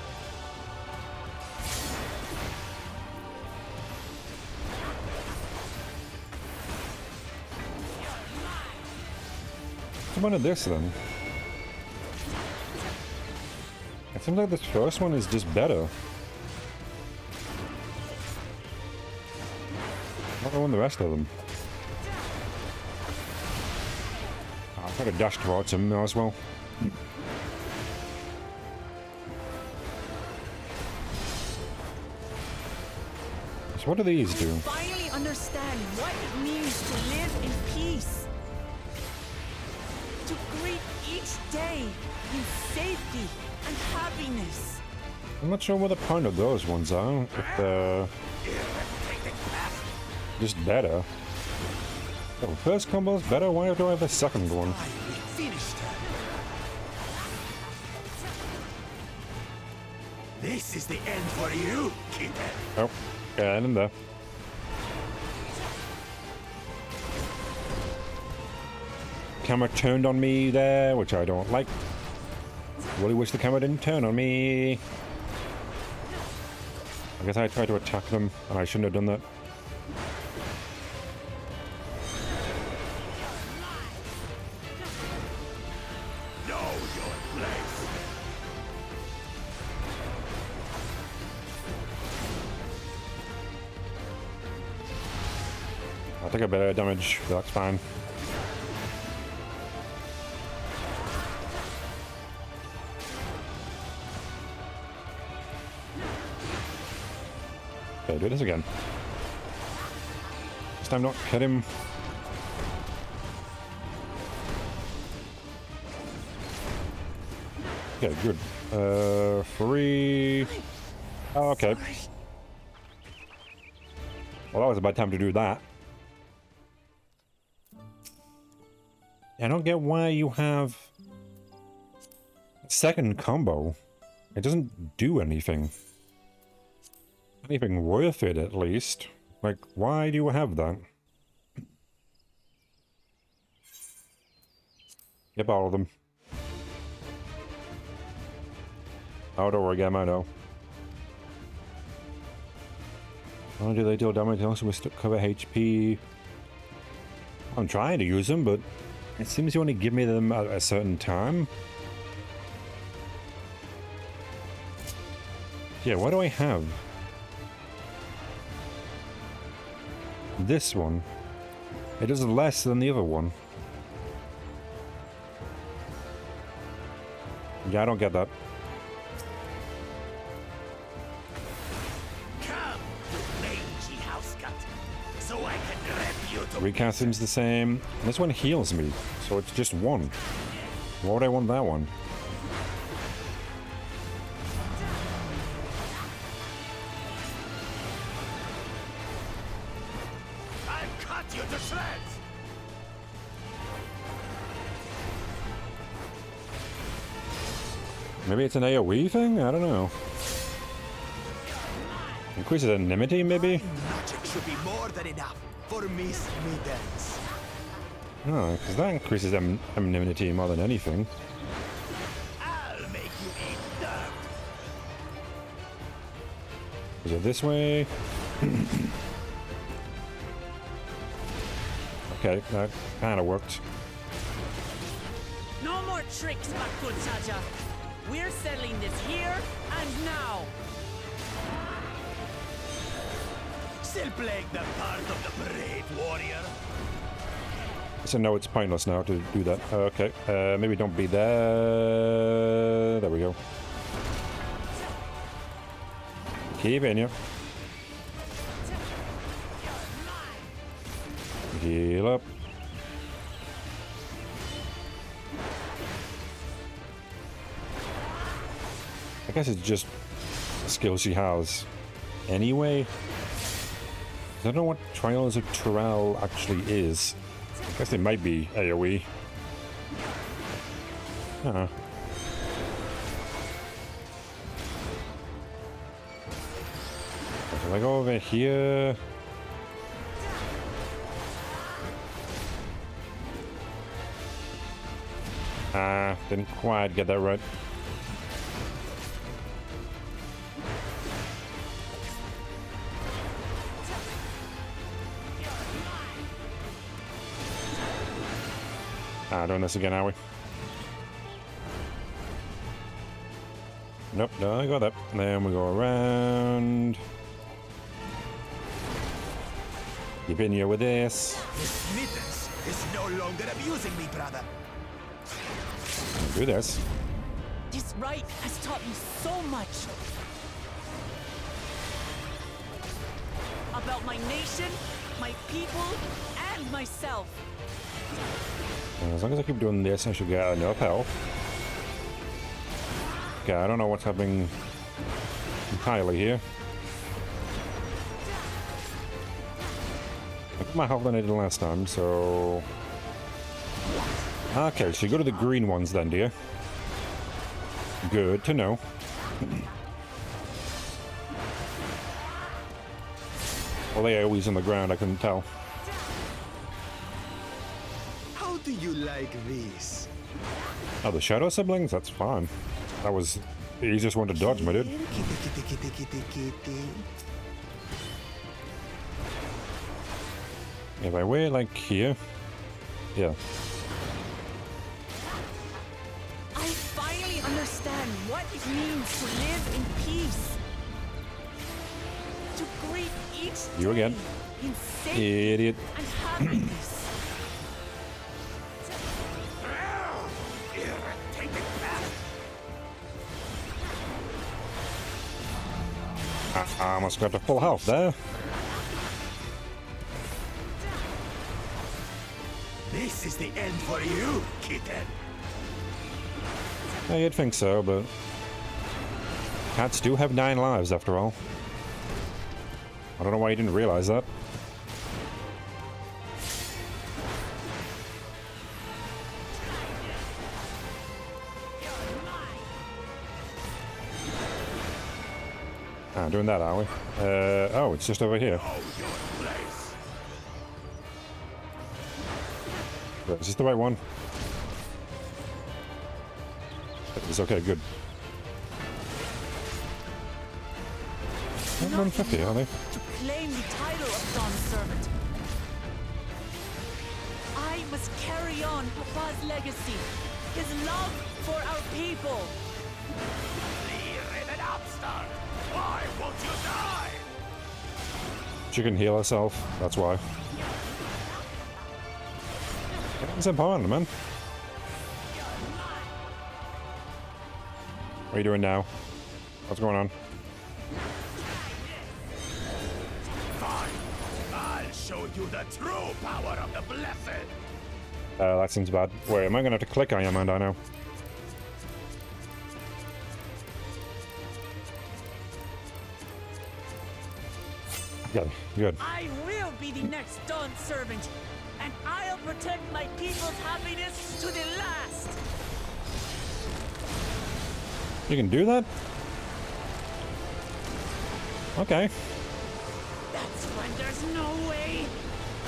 What's about this then? It seems like this first one is just better. I don't want the rest of them. I'll try to dash towards him as well. So what do these do? Finally understand what it means to live in peace. To greet each day in safety and happiness. I'm not sure what the point of those ones are. If they're just better. Oh, first combo's better? Why do I have a second one? This is the end for you, kid. Oh, yeah, in there. Camera turned on me there, which I don't like. Really wish the camera didn't turn on me. I guess I tried to attack them, and I shouldn't have done that. I'll take a bit of damage, but that's fine. Okay, do this again. This time not hit him. Okay, good. 3. Oh, okay. Well, that was a bad time to do that. I don't get why you have second combo. It doesn't do anything. Anything worth it, at least. Like, why do you have that? Get all of them. Oh, don't worry, Gamma, no. How do they deal damage? Also, we still cover HP. I'm trying to use them, but it seems you only give me them at a certain time. Yeah, what do I have? This one. It does less than the other one. Yeah, I don't get that. Come, mangy house cut, so I can rep you to Recast seems the same. This one heals me, so it's just one. Why would I want that one? I've cut you to shreds. Maybe it's an AoE thing? I don't know. Increases enmity, maybe? Magic should be more than enough for Miss Middens. No, because that increases enmity more than anything. I'll make you eat dirt. Is it this way? Okay, that kind of worked. No more tricks, Makuchaja. We're settling this here and now. Still playing the part of the brave warrior. So no, it's pointless now to do that. Okay, maybe don't be there. There we go. Keep in you. Heal up. I guess it's just a skill she has. anyway. I don't know what Trials of Terrell actually is. I guess it might be AoE. Huh. If I go over here... didn't quite get that right. Doing this again, are we? Nope, no, I got that. Then we go around. Keep in here with this. This mittens is no longer abusing me, brother. Do this. This rite has taught me so much. About my nation, my people, and myself. As long as I keep doing this, I should get enough health. Okay, I don't know what's happening entirely here. I got my health than I did last time, so... Okay, so you go to the green ones then, do you? Good to know. Well, they always on the ground, I couldn't tell. How do you like this? Oh, the Shadow Siblings? That's fine. That was the easiest one to dodge, my dude. If I wait like here... Yeah. I finally understand what it means to live in peace. To greet each You again. day in safety Idiot. and happiness. I almost got to full health there. This is the end for you, kitten. You'd think so, but... Cats do have 9 lives, after all. I don't know why you didn't realize that. Doing that, are we? Oh, it's just over here. Is this the right one? It's okay, good. 150, are they? To claim the title of Dawn's servant. I must carry on Papa's legacy, his love for our people. Leave an upstart. Why won't you die? She can heal herself, that's why. It's important, man. What are you doing now? What's going on? Fine. I'll show you the true power of the blessed. That seems bad. Wait, am I gonna have to click on you, man? I know. Okay, good. I will be the next Dawn servant, and I'll protect my people's happiness to the last. You can do that? Okay. That's when there's no way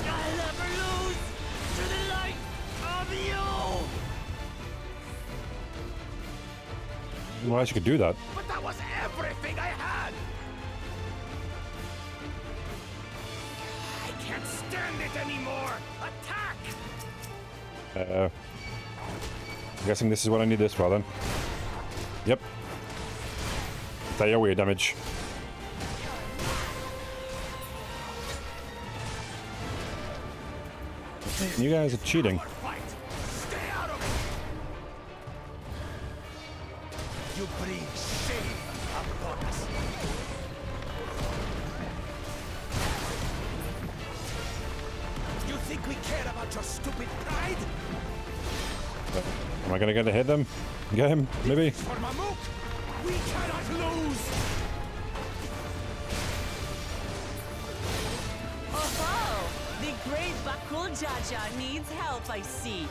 I'll ever lose to the light of you. Well, I could do that. But that was everything I had. I can't stand it anymore. Attack! I'm guessing this is what I need this for then. Yep. It's AoE damage. You guys are cheating. You bring shame upon us. You think we care about your stupid pride? Am I gonna get to hit them? Get him? Maybe? For Mamuk, we cannot lose. Great Bakul Jaja needs help, I see.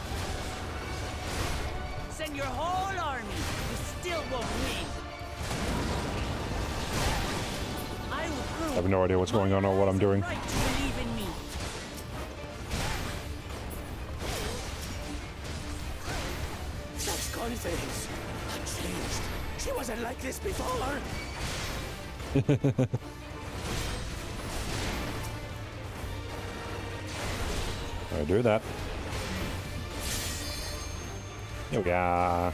Send your whole army. You still won't win. I will prove I have no idea what's going on or what I'm doing. right to believe in me. Such confidence. Unchanged. She wasn't like this before. I do that. Here we are.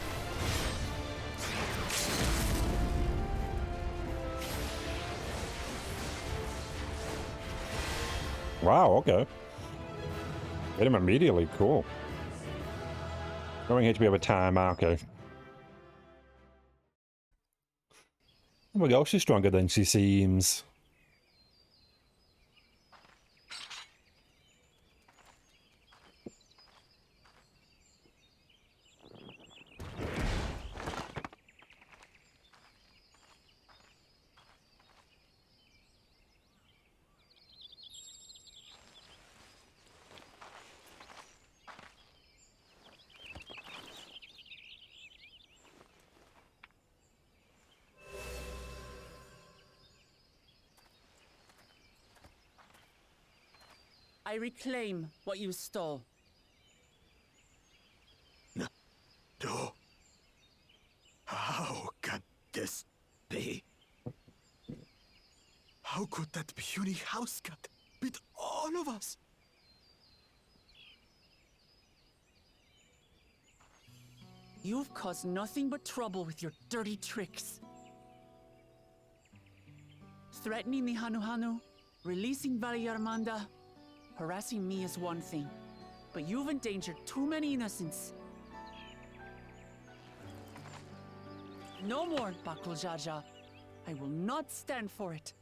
Wow, okay. Hit him immediately, cool. Going HP over time, okay. Oh my gosh, she's stronger than she seems. I reclaim what you stole. No. How can this be? How could that puny house cat beat all of us? You've caused nothing but trouble with your dirty tricks. Threatening the Hanuhanu, releasing Valyarmanda, harassing me is one thing, but you've endangered too many innocents. No more, Bakul Jaja. I will not stand for it.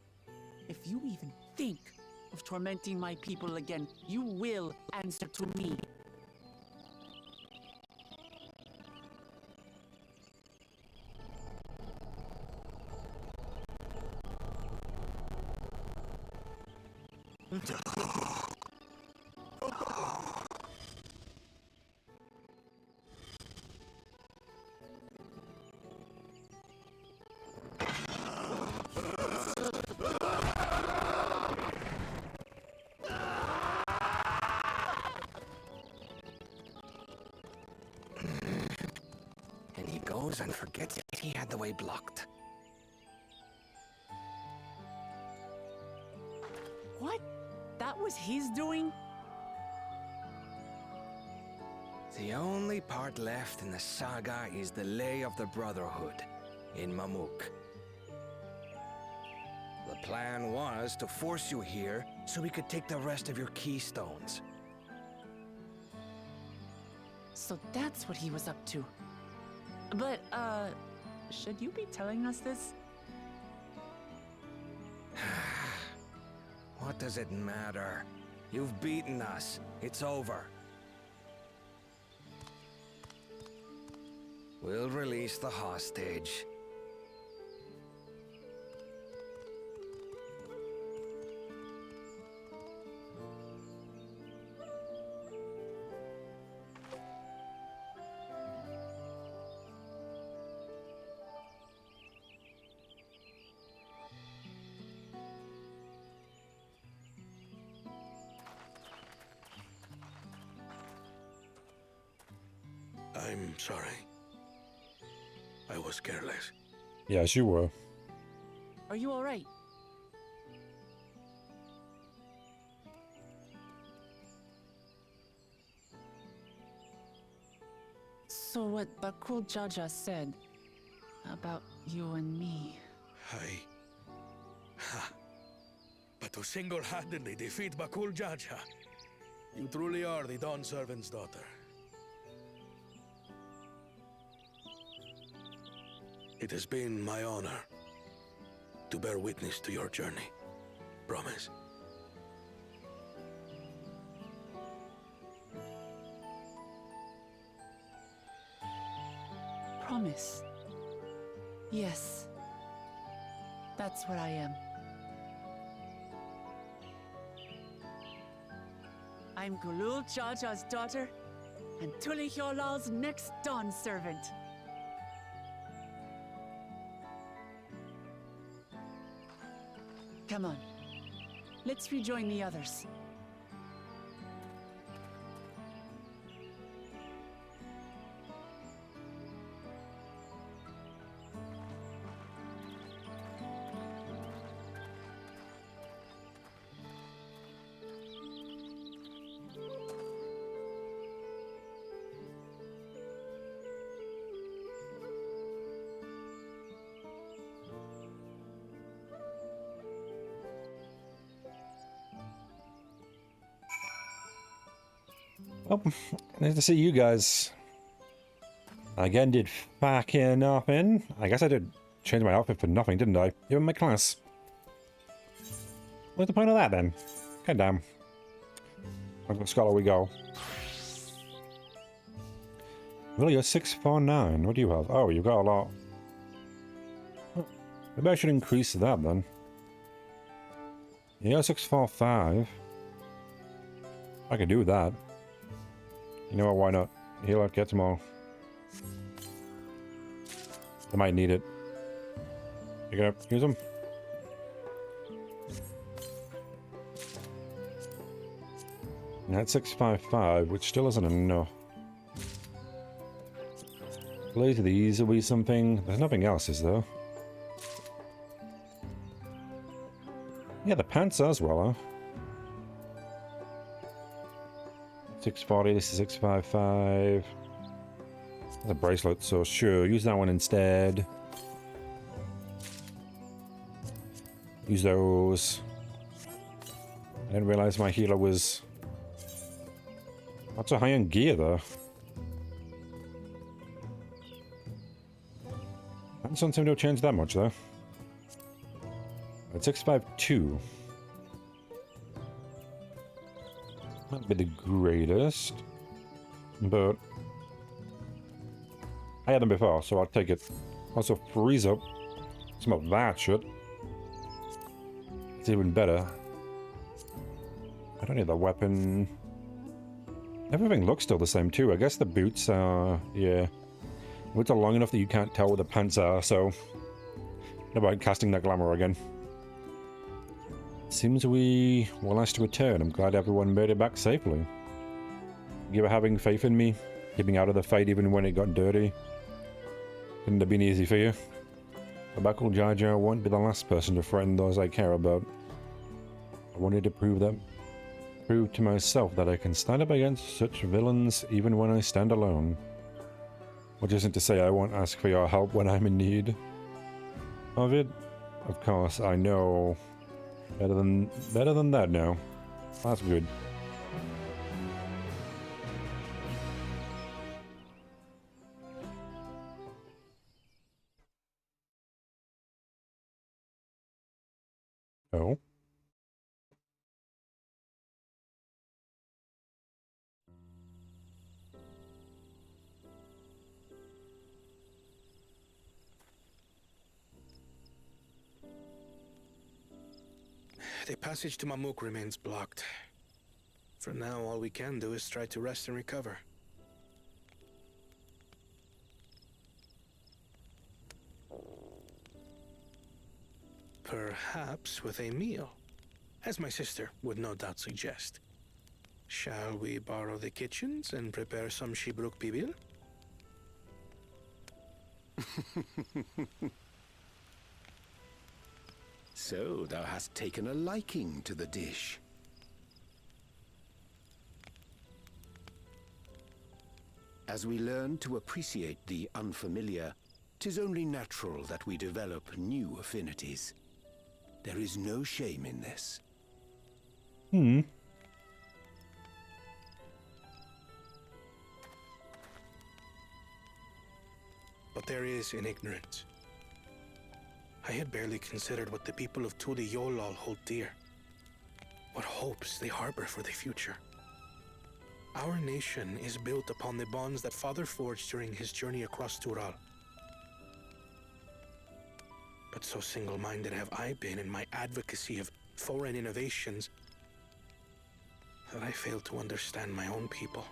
If you even think of tormenting my people again, you will answer to me. And he goes and forgets he had the way blocked. What? That was his doing? The only part left in the saga is the Lay of the Brotherhood in Mamuk. The plan was to force you here so we could take the rest of your keystones. So that's what he was up to. But, should you be telling us this? What does it matter? You've beaten us. It's over. We'll release the hostage. I'm sorry. I was careless. Yes, you were. Are you alright? So what Bakul Jaja said about you and me... But to single-handedly defeat Bakul Jaja, you truly are the Dawn Servant's daughter. It has been my honor to bear witness to your journey. Promise. Promise. Yes. That's what I am. I'm Gulul Jaja's daughter, and Tulicholal's next dawn servant. Come on, let's rejoin the others. Oh, nice to see you guys. Again, did fucking nothing. I guess I did change my outfit for nothing, didn't I? Even my class. What's the point of that then? God damn. Uncle Scholar we go. Well, you're 649. What do you have? Oh, you've got a lot. Maybe I should increase that then. Yeah, 645. I could do that. You know what, why not? Heal out, get them all. I might need it. Pick it up, use them. And that's 655, which still isn't enough. Play to these will be something. There's nothing else, is there? Yeah, the pants as well, huh? 640, this is 655. There's a bracelet, so sure, use that one instead. Use those. I didn't realize my healer was not so high on gear, though. That doesn't seem to have changed that much, though. At 652. Might be the greatest, but I had them before, so I'll take it. Also, freeze up some of that shit. It's even better. I don't need the weapon. Everything looks still the same too. I guess the boots are, yeah. Boots are long enough that you can't tell what the pants are, so no about casting that glamour again. Seems we were last to return. I'm glad everyone made it back safely. You were having faith in me, keeping out of the fight even when it got dirty. Couldn't have been easy for you. Babakul Jar Jar won't be the last person to threaten those I care about. I wanted to prove to myself that I can stand up against such villains even when I stand alone. Which isn't to say I won't ask for your help when I'm in need of it. Of course, I know better than that now. That's good. Oh. The passage to Mamuk remains blocked. For now, all we can do is try to rest and recover. Perhaps with a meal, as my sister would no doubt suggest. Shall we borrow the kitchens and prepare some Shibruk Bibil? So thou hast taken a liking to the dish. As we learn to appreciate the unfamiliar, 'tis only natural that we develop new affinities. There is no shame in this. But there is in ignorance. I had barely considered what the people of Tuli Yolal hold dear. What hopes they harbor for the future. Our nation is built upon the bonds that Father forged during his journey across Tural. But so single-minded have I been in my advocacy of foreign innovations that I fail to understand my own people.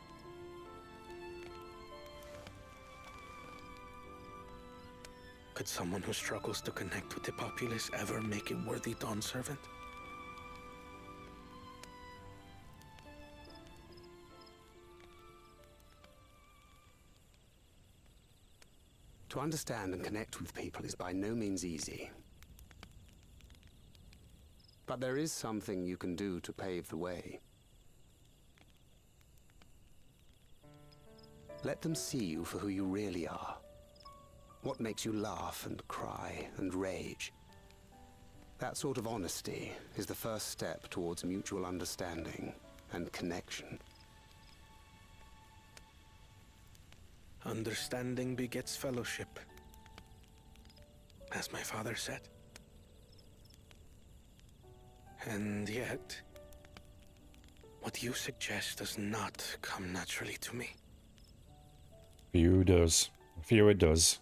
Could someone who struggles to connect with the populace ever make a worthy Dawn servant? To understand and connect with people is by no means easy. But there is something you can do to pave the way. Let them see you for who you really are. What makes you laugh and cry and rage. That sort of honesty is the first step towards mutual understanding and connection. Understanding begets fellowship, as my father said. And yet, what you suggest does not come naturally to me. Few does. Few it does.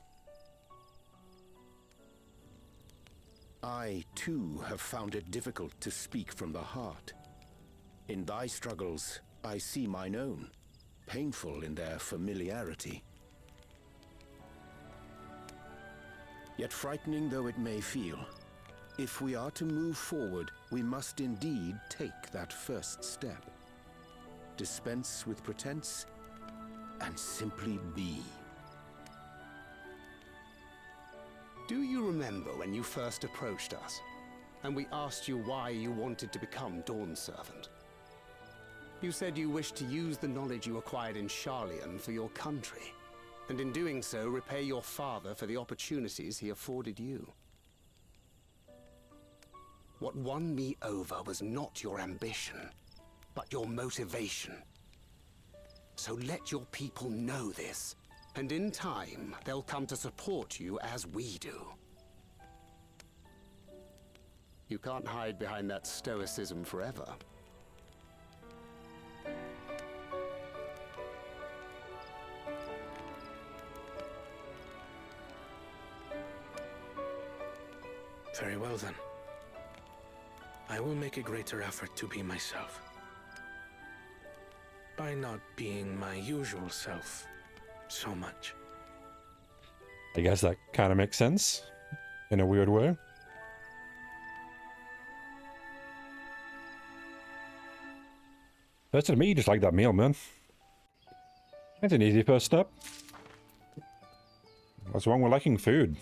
I, too, have found it difficult to speak from the heart. In thy struggles, I see mine own, painful in their familiarity. Yet frightening though it may feel, if we are to move forward, we must indeed take that first step. Dispense with pretense, and simply be. Do you remember when you first approached us, and we asked you why you wanted to become Dawn Servant? You said you wished to use the knowledge you acquired in Sharlayan for your country, and in doing so repay your father for the opportunities he afforded you. What won me over was not your ambition, but your motivation. So let your people know this, and in time, they'll come to support you as we do. You can't hide behind that stoicism forever. Very well then. I will make a greater effort to be myself. By not being my usual self so much. I guess that kind of makes sense. In a weird way. That's to me, just like that meal, man. That's an easy first step. What's wrong with liking food?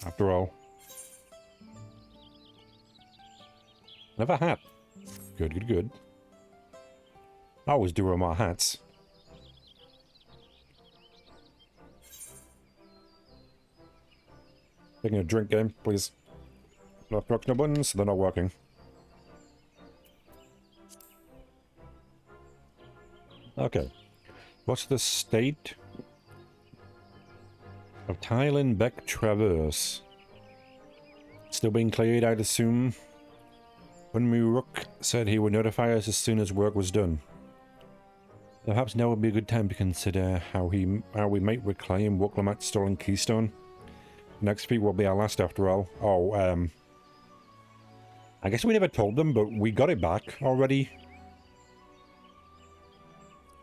After all. Never hat. Good, good, good. I always do wear my hats. Taking a drink game, please. No buttons, they're not working. Okay. What's the state of Thailand Beck Traverse? Still being cleared, I'd assume. Hunmu Rook said he would notify us as soon as work was done. Perhaps now would be a good time to consider how we might reclaim Woklamat's stolen keystone. Next feat will be our last after all. Oh, I guess we never told them, but we got it back already.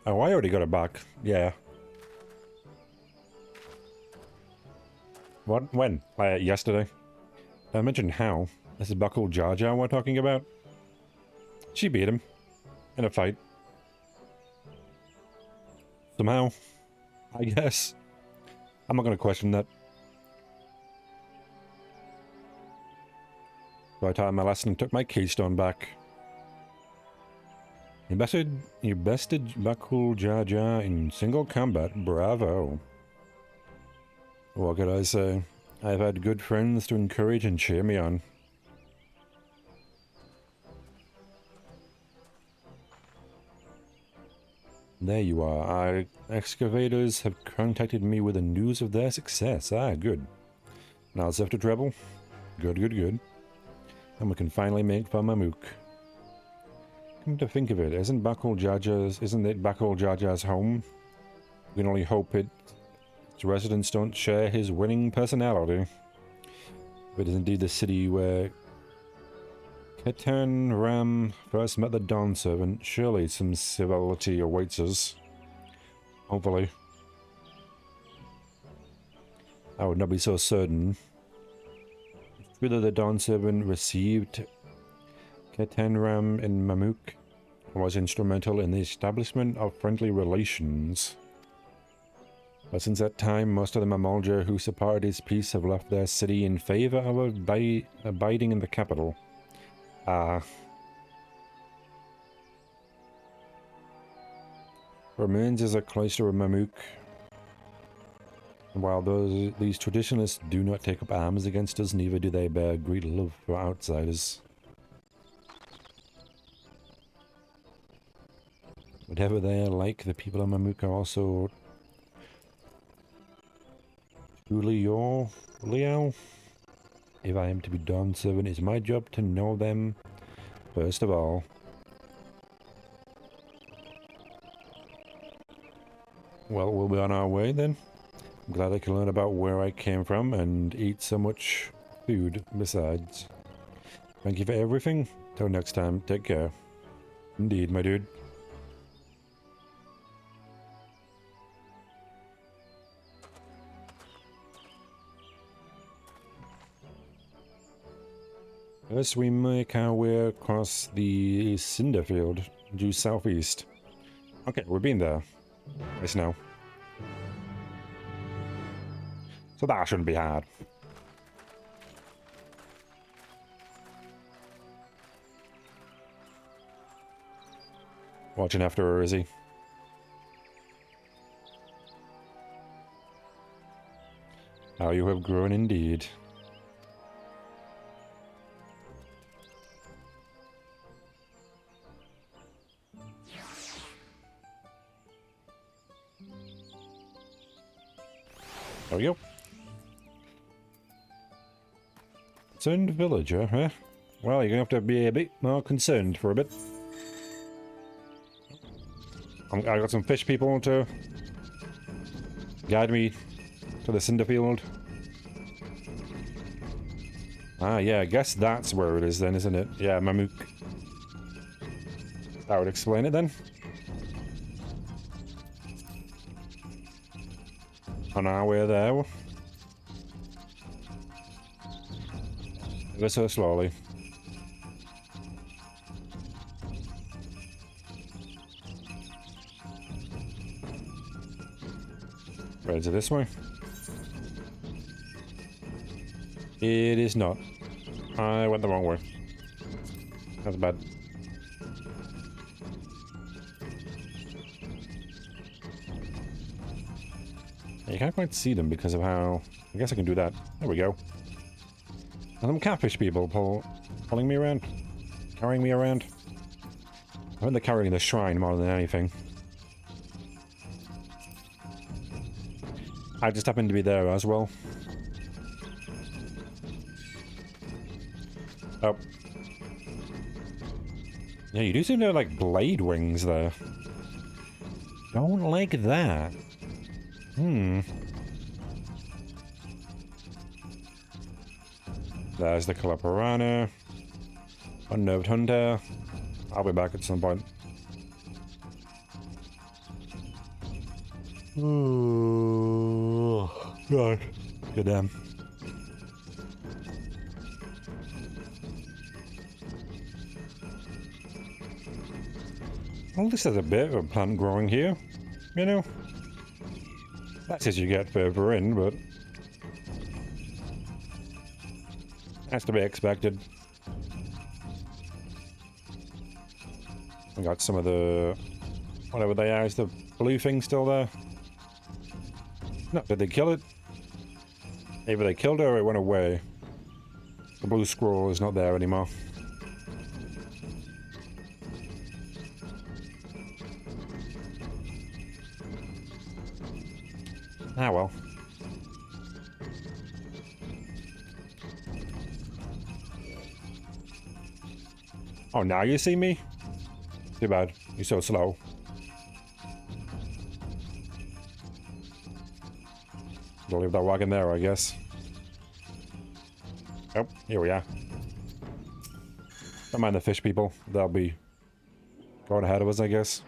Oh, I already got it back. Yeah. What? When? Yesterday. I mentioned how. This is Buckle Jar Jar we're talking about. She beat him. In a fight. Somehow. I guess. I'm not going to question that. So I taught my lesson and took my keystone back. You bested Buckle Jar Jar in single combat. Bravo. What could I say? I've had good friends to encourage and cheer me on. There you are. Our excavators have contacted me with the news of their success. Ah, good. Now it's after trouble. Good, good, good. And we can finally make Famamook. Come to think of it, isn't it Bakul Jar Jar's home? We can only hope its residents don't share his winning personality. If it is indeed the city where Ketan Ram first met the Dawn Servant. Surely some civility awaits us. Hopefully. I would not be so certain. True that the Dawn Servant received Ketan Ram in Mamuk and was instrumental in the establishment of friendly relations. But since that time, most of the Mamulja who supported his peace have left their city in favor of abiding in the capital. Remains as a cloister of Mamuk. And while these traditionalists do not take up arms against us, neither do they bear great love for outsiders. Whatever they are like, the people of Mamuk are also Liao. If I am to be Dawn Servant, it's my job to know them first of all. Well, we'll be on our way then. I'm glad I can learn about where I came from and eat so much food besides. Thank you for everything. Till next time, take care. Indeed, my dude. First, we make our way across the cinder field, due southeast. Okay, we've been there. Nice now. So that shouldn't be hard. Watching after her, is he? How you have grown indeed. There we go. Concerned villager, huh? Well, you're gonna have to be a bit more concerned for a bit. I got some fish people to guide me to the cinder field. Ah, yeah, I guess that's where it is then, isn't it? Yeah, Mamuk. That would explain it then. On our way there. Ever so slowly. Right, is it this way? It is not. I went the wrong way. That's bad. You can't quite see them because of how... I guess I can do that. There we go. And some catfish people pulling me around. Carrying me around. I think they're carrying the shrine more than anything. I just happen to be there as well. Oh. Yeah, you do seem to have, like, blade wings there. Don't like that. There's the Calaparana. Unnerved Hunter. I'll be back at some point. Oh, God. Good damn. Well, this is a bit of a plant growing here, you know? That's as you get further in, but... has to be expected. I got some of the... whatever they are, is the blue thing still there? No, did they kill it? Either they killed it or it went away. The blue scroll is not there anymore. Ah, well. Oh, now you see me? Too bad. You're so slow. I'll leave that wagon there, I guess. Oh, here we are. Don't mind the fish people. They'll be going ahead of us, I guess.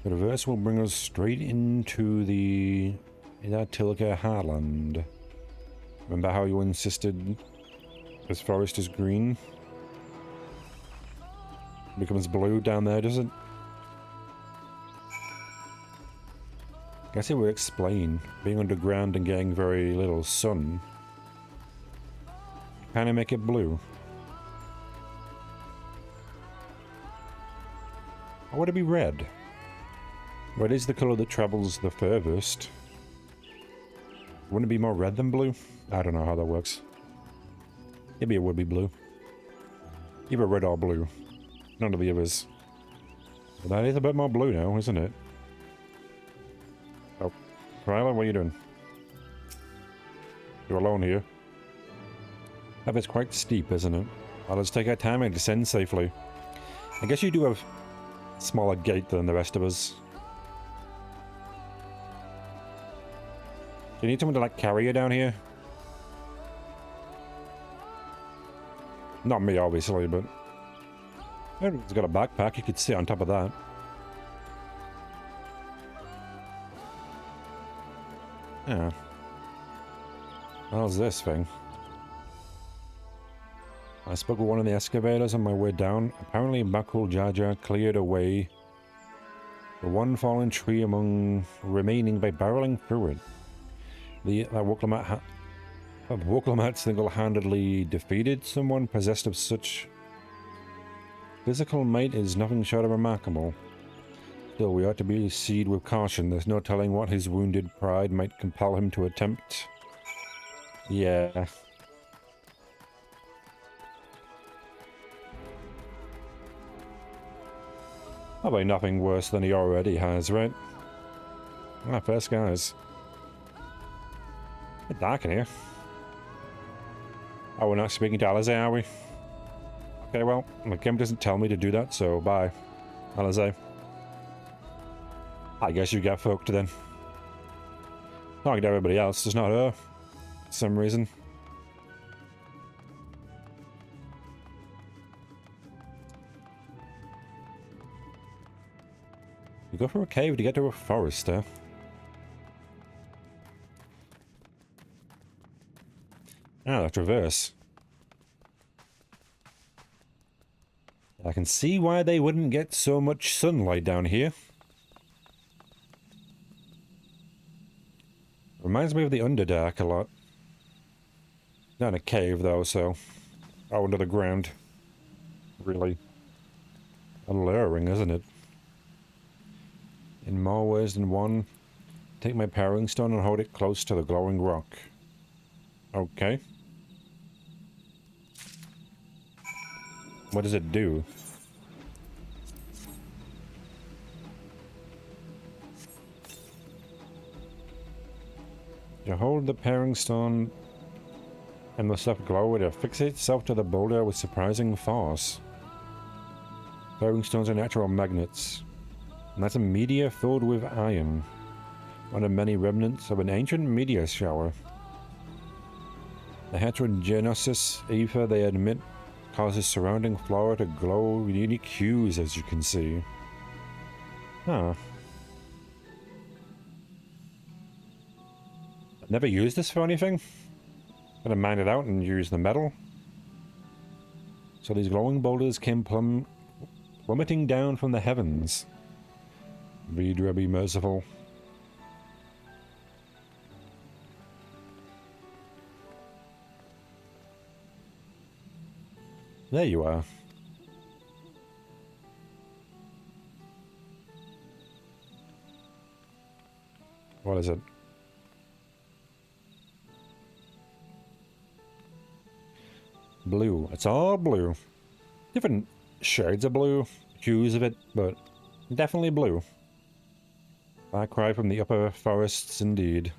The reverse will bring us straight into the Tilka Highland. Remember how you insisted this forest is green? It becomes blue down there, does it? Guess it would explain being underground and getting very little sun. Kind of make it blue. Or would it be red? Red is the colour that travels the furthest. Wouldn't it be more red than blue? I don't know how that works. Maybe it would be blue. Either red or blue. None of the others. But that is a bit more blue now, isn't it? Oh. Kryla, what are you doing? You're alone here. That bit's quite steep, isn't it? Well, let's take our time and descend safely. I guess you do have a smaller gait than the rest of us. Do you need someone to, like, carry you down here? Not me, obviously, but... Everyone's got a backpack, you could sit on top of that. Yeah. How's this thing? I spoke with one of the excavators on my way down. Apparently, Bakul Jaja cleared away the one fallen tree among remaining by barreling through it. That Woklamat single-handedly defeated someone possessed of such physical might is nothing short of remarkable. Still, we ought to proceed with caution. There's no telling what his wounded pride might compel him to attempt. Yeah. Probably nothing worse than he already has, right? Ah, first guys. It's dark in here. Oh, we're not speaking to Alize, are we? Okay, well, my game doesn't tell me to do that, so bye, Alize. I guess you get fucked then. Not like everybody else, just not her. For some reason. You go through a cave to get to a forest, huh? Ah, that's reverse. I can see why they wouldn't get so much sunlight down here. Reminds me of the Underdark a lot. Not in a cave though, so... Oh, under the ground. Really alluring, isn't it? In more ways than one, take my powering stone and hold it close to the glowing rock. Okay. What does it do? You hold the pairing stone and the stuff glow, it affixes itself to the boulder with surprising force. Pairing stones are natural magnets, and that's a meteor filled with iron. One of many remnants of an ancient meteor shower. The heterogeneous ether they emit causes surrounding flora to glow with unique hues, as you can see. Huh. I've never used this for anything. Gonna mine it out and use the metal. So these glowing boulders came plummeting down from the heavens. Vidra be merciful. There you are. What is it? Blue. It's all blue. Different shades of blue, hues of it, but definitely blue. Far cry from the upper forests indeed.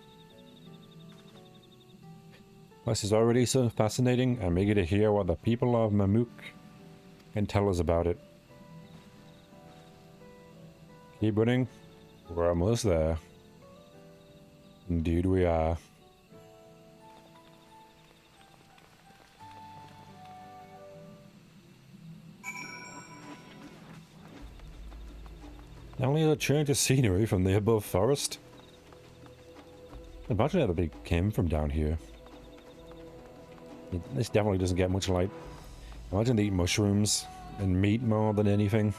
This is already so fascinating. I'm eager to hear what the people of Mamuk can tell us about it. Keep running. We're almost there. Indeed we are. Only a change of scenery from the above forest. Imagine how they came from down here. This definitely doesn't get much light. Imagine they eat mushrooms and meat more than anything.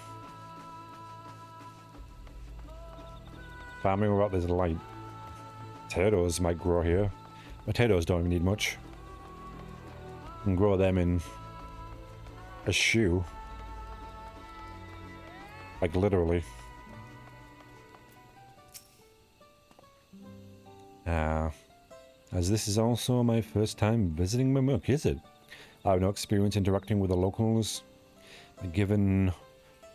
Farming without this light. Potatoes might grow here. Potatoes don't even need much. You can grow them in a shoe. Like literally. As this is also my first time visiting Mamuk, is it? I have no experience interacting with the locals. Given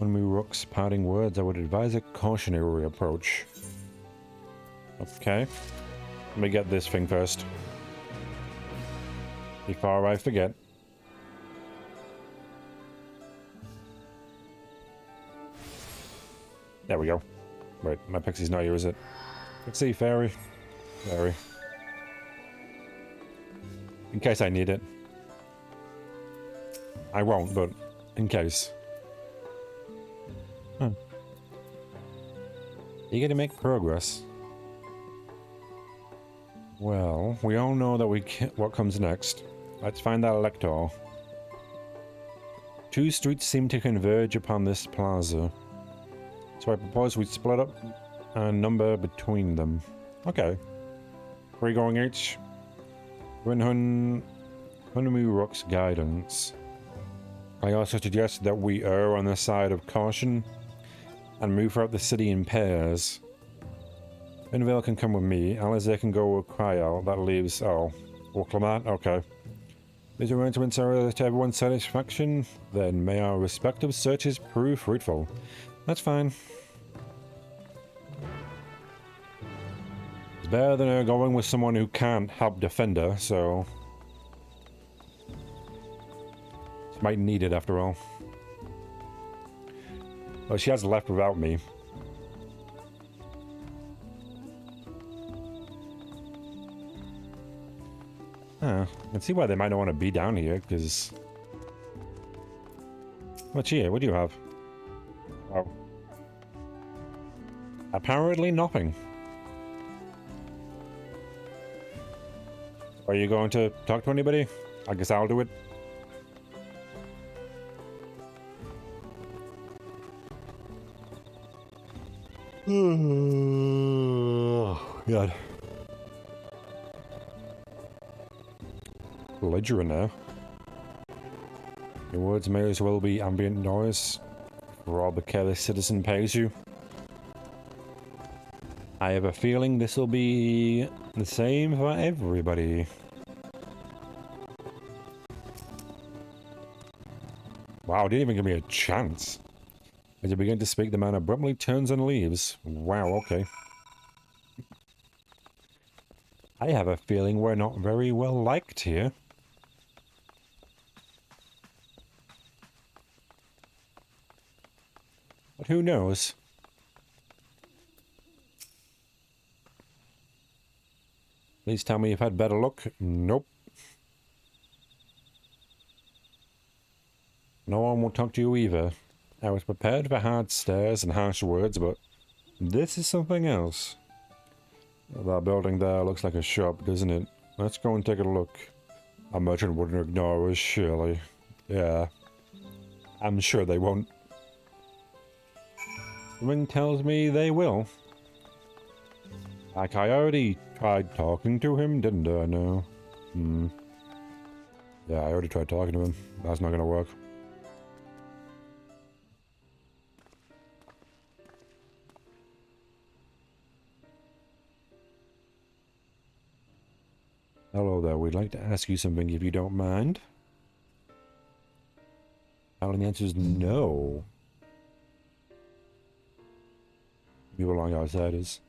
Unmurook's parting words, I would advise a cautionary approach. Okay. Let me get this thing first. Before I forget. There we go. Wait, my pixie's not here, is it? Pixie, fairy. Fairy. In case I need it. I won't, but in case. Huh. Eager to make progress. Well, we all know that what comes next. Let's find that elector. 2 streets seem to converge upon this plaza. So I propose we split up a number between them. Okay. 3 going each. Unmurook's guidance. I also suggest that we err on the side of caution and move throughout the city in pairs. Unveil can come with me. Alistair can go with Cryo. That leaves... oh. Or Clement? Okay. These arrangements are to everyone's satisfaction. Then may our respective searches prove fruitful. That's fine. It's better than her going with someone who can't help defend her, so... she might need it after all. Well, she has left without me. I can see why they might not want to be down here, because... what's here? What do you have? Oh. Apparently nothing. Are you going to talk to anybody? I guess I'll do it. God. Ledger now. Your words may as well be ambient noise for all the careless citizen pays you. I have a feeling this will be the same for everybody. Wow, didn't even give me a chance. As you begin to speak, the man abruptly turns and leaves. Wow, okay. I have a feeling we're not very well liked here. But who knows? Please tell me you've had better luck. Nope. No one will talk to you either. I was prepared for hard stares and harsh words, but this is something else. That building there looks like a shop, doesn't it? Let's go and take a look. A merchant wouldn't ignore us, surely. Yeah. I'm sure they won't. Something tells me they will. Like, I already tried talking to him, didn't I? No. Yeah, I already tried talking to him. That's not gonna work. Hello there, we'd like to ask you something if you don't mind. And the answer is no. You belong outsiders.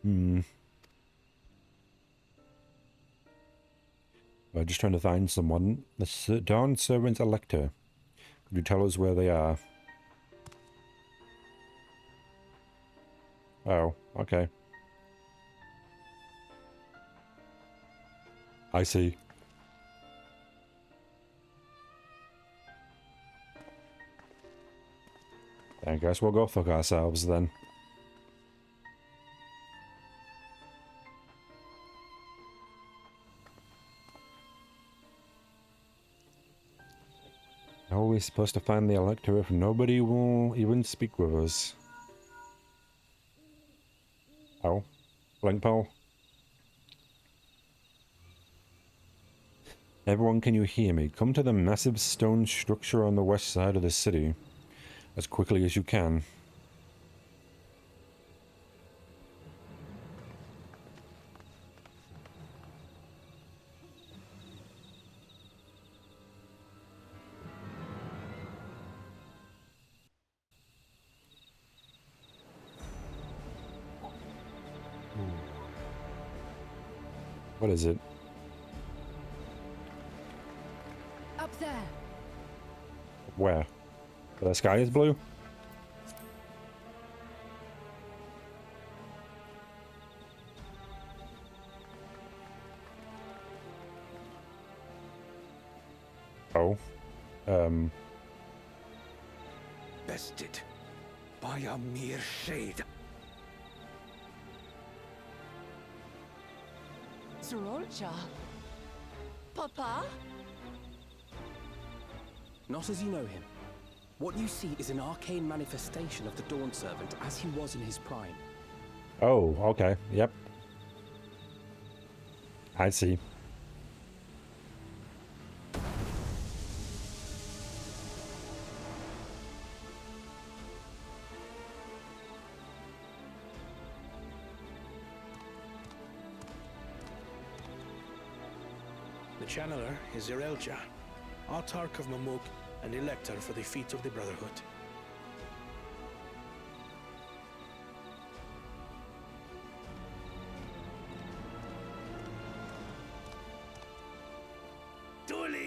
I'm just trying to find someone. The Dawn Servant Elector. Could you tell us where they are? Oh, okay. I see. I guess we'll go fuck ourselves then. we supposed to find the Elector if nobody will even speak with us? Oh, blink pole. Everyone, can you hear me? Come to the massive stone structure on the west side of the city as quickly as you can. What is it? Up there. Where? The sky is blue? Oh. Bested by a mere shade. Zorolcha? Papa? Not as you know him. What you see is an arcane manifestation of the Dawn Servant as he was in his prime. Oh, okay. Yep. I see. The Channeler is Zorolcha, Autarch of Mamuk and Elector for the feet of the Brotherhood.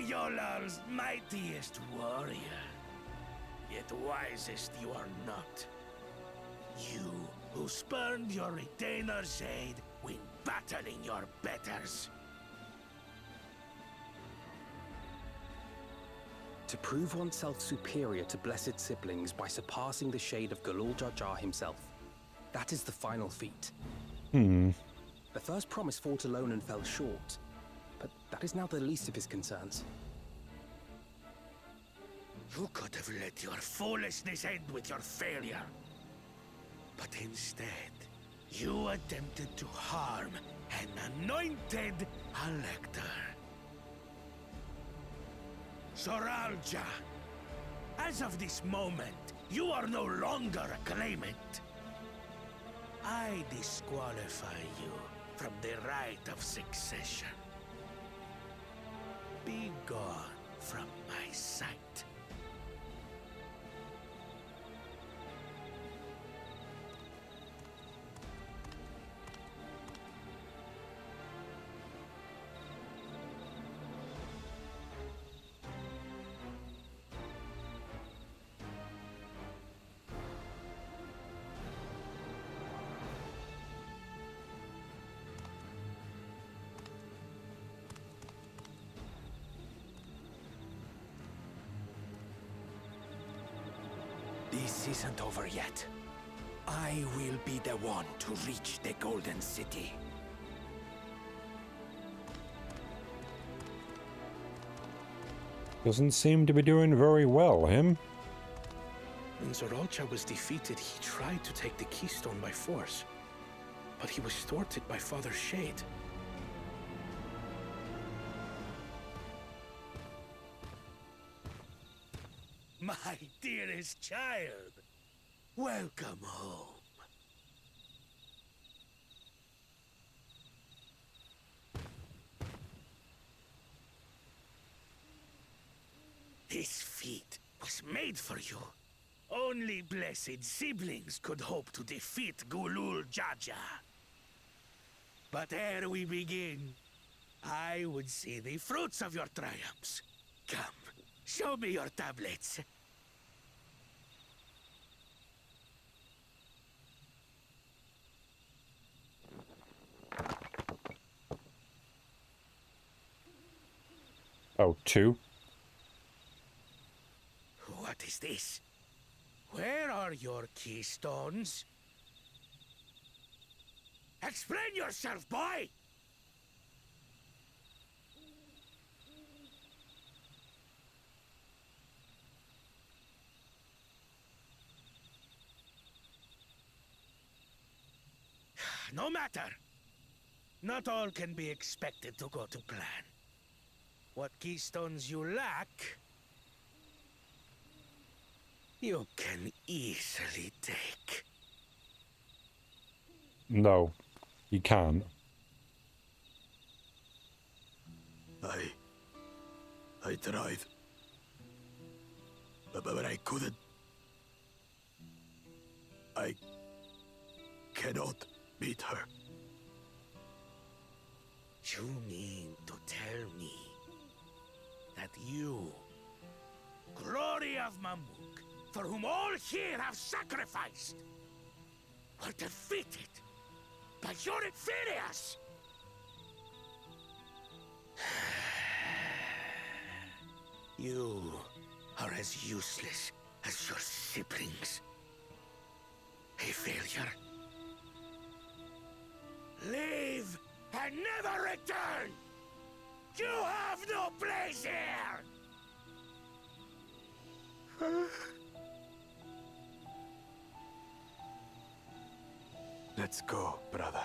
Yolal's mightiest warrior, yet wisest you are not. You, who spurned your retainer's aid when battling your betters. To prove oneself superior to blessed siblings by surpassing the shade of Galul Jar Jar himself. That is the final feat. The first promise fought alone and fell short, but that is now the least of his concerns. You could have let your foolishness end with your failure. But instead, you attempted to harm an anointed Elector. Zoralja, as of this moment, you are no longer a claimant. I disqualify you from the right of succession. Be gone from my sight. This isn't over yet. I will be the one to reach the Golden City. Doesn't seem to be doing very well, him. When Zorolcha was defeated, he tried to take the keystone by force. But he was thwarted by Father Shade. My dearest child, welcome home. This feat was made for you. Only blessed siblings could hope to defeat Galul Jar Jar. But ere we begin, I would see the fruits of your triumphs. Come, show me your tablets. Oh, 2? What is this? Where are your keystones? Explain yourself, boy! No matter. Not all can be expected to go to plan. What keystones you lack, you can easily take. No, you can't. I tried. But I couldn't. I cannot beat her. You mean to tell me that you, glory of Mamuk, for whom all here have sacrificed, were defeated by your inferiors? You are as useless as your siblings. A failure. Leave and never return! You have no place here! Let's go, brother.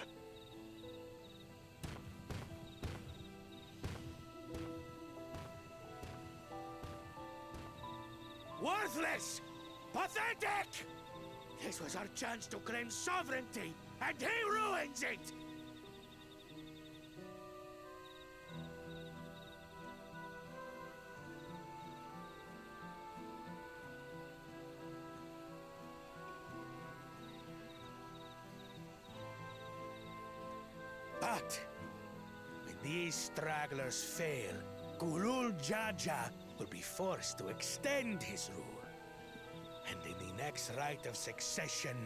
Worthless! Pathetic! This was our chance to claim sovereignty, and he ruins it! But when these stragglers fail, Gulul Jaja will be forced to extend his rule. And in the next rite of succession,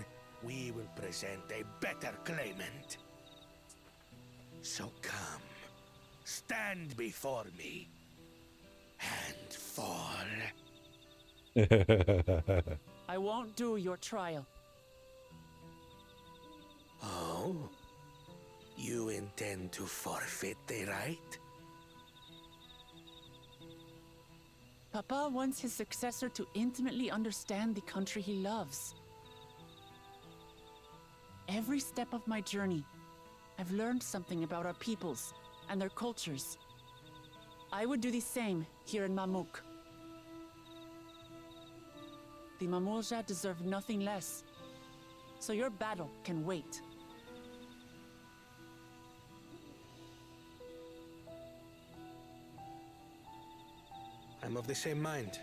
we will present a better claimant. So come, stand before me, and fall. I won't do your trial. Oh? You intend to forfeit the right? Papa wants his successor to intimately understand the country he loves. Every step of my journey, I've learned something about our peoples and their cultures. I would do the same here in Mamuk. The Mamulja deserve nothing less, so your battle can wait. I'm of the same mind.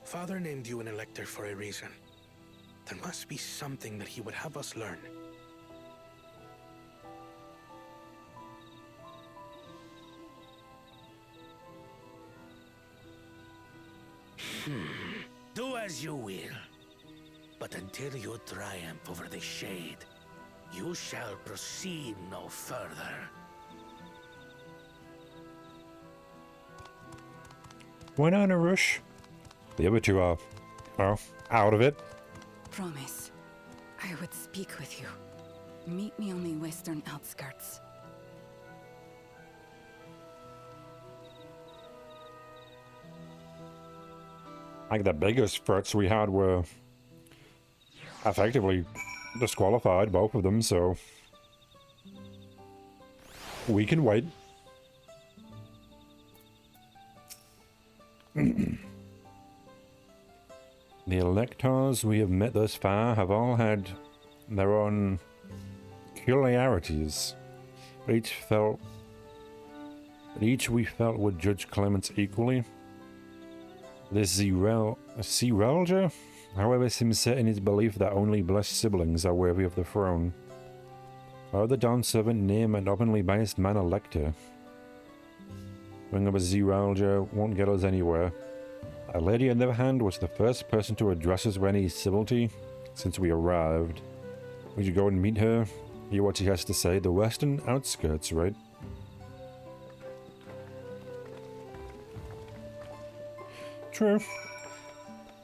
Father named you an elector for a reason. There must be something that he would have us learn. Do as you will. But until you triumph over the Shade, you shall proceed no further. We're not in a rush. The other two are, well, out of it. Promise. I would speak with you. Meet me on the western outskirts. Like the biggest threats we had were effectively disqualified, both of them, so we can wait. The electors we have met thus far have all had their own peculiarities, but each we felt would judge claimants equally. This Zerelja, however, seems set in his belief that only blessed siblings are worthy of the throne. Our other Dawn servant name an openly biased man elector. Bring up a Zerelja won't get us anywhere. Our lady, on the other hand, was the first person to address us with any civility since we arrived. We should go and meet her, hear what she has to say. The western outskirts, right? True.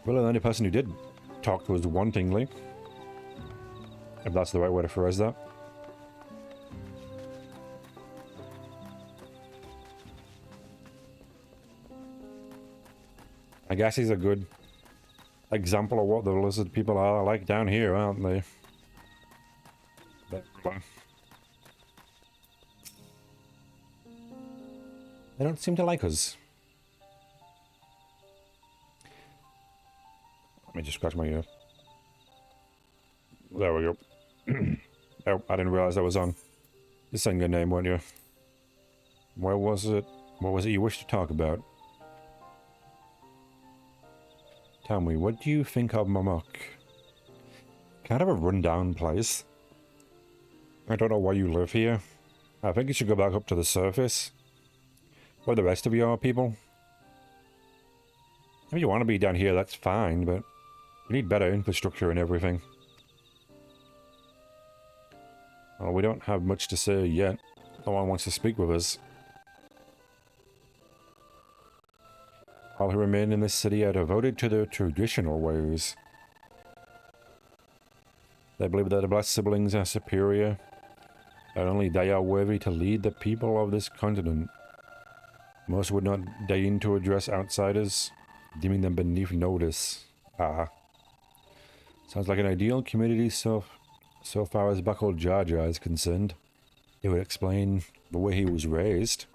Well, the only person who did talk to us wantingly, if that's the right way to phrase that. I guess he's a good example of what the lizard people are like down here, aren't they? But, They don't seem to like us. Let me just scratch my ear. There we go. Oh, I didn't realize that was on. You're saying your name, weren't you? Where was it? What was it you wished to talk about? Tell me, what do you think of Mamok? Kind of a rundown place. I don't know why you live here. I think you should go back up to the surface. Where the rest of you are, people. If you want to be down here, that's fine, but you need better infrastructure and everything. Well, we don't have much to say yet. No one wants to speak with us. All who remain in this city are devoted to their traditional ways. They believe that the blessed siblings are superior, that only they are worthy to lead the people of this continent. Most would not deign to address outsiders, deeming them beneath notice. Ah. Sounds like an ideal community so far as Buckle Jar Jar is concerned. It would explain the way he was raised,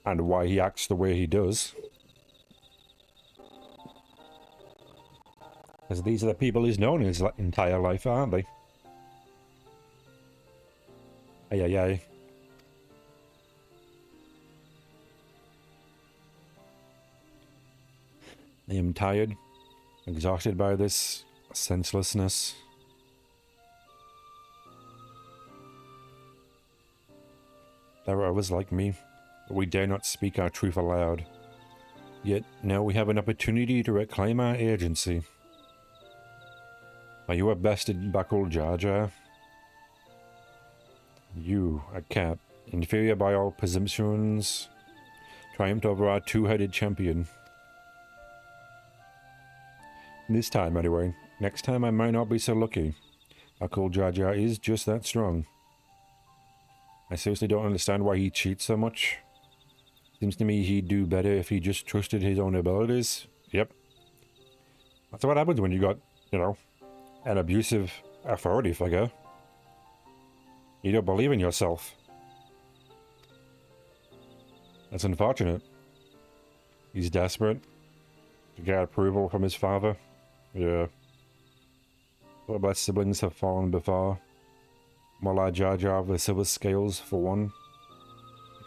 and why he acts the way he does. Because these are the people he's known his entire life, aren't they? Ay, ay, ay. I am tired, exhausted by this senselessness. There are others like me, but we dare not speak our truth aloud. Yet now we have an opportunity to reclaim our agency. Are you a bastard Buckle Jar Jar? You, a cat, inferior by all presumptions, triumphed over our two-headed champion. This time, anyway. Next time I might not be so lucky. Buckle Jar Jar is just that strong. I seriously don't understand why he cheats so much. Seems to me he'd do better if he just trusted his own abilities. Yep. That's what happens when you got, you know, an abusive authority figure. You don't believe in yourself. That's unfortunate. He's desperate to get approval from his father. Yeah. All my siblings have fallen before. Mullah Jar Jar of the Silver Scales, for one.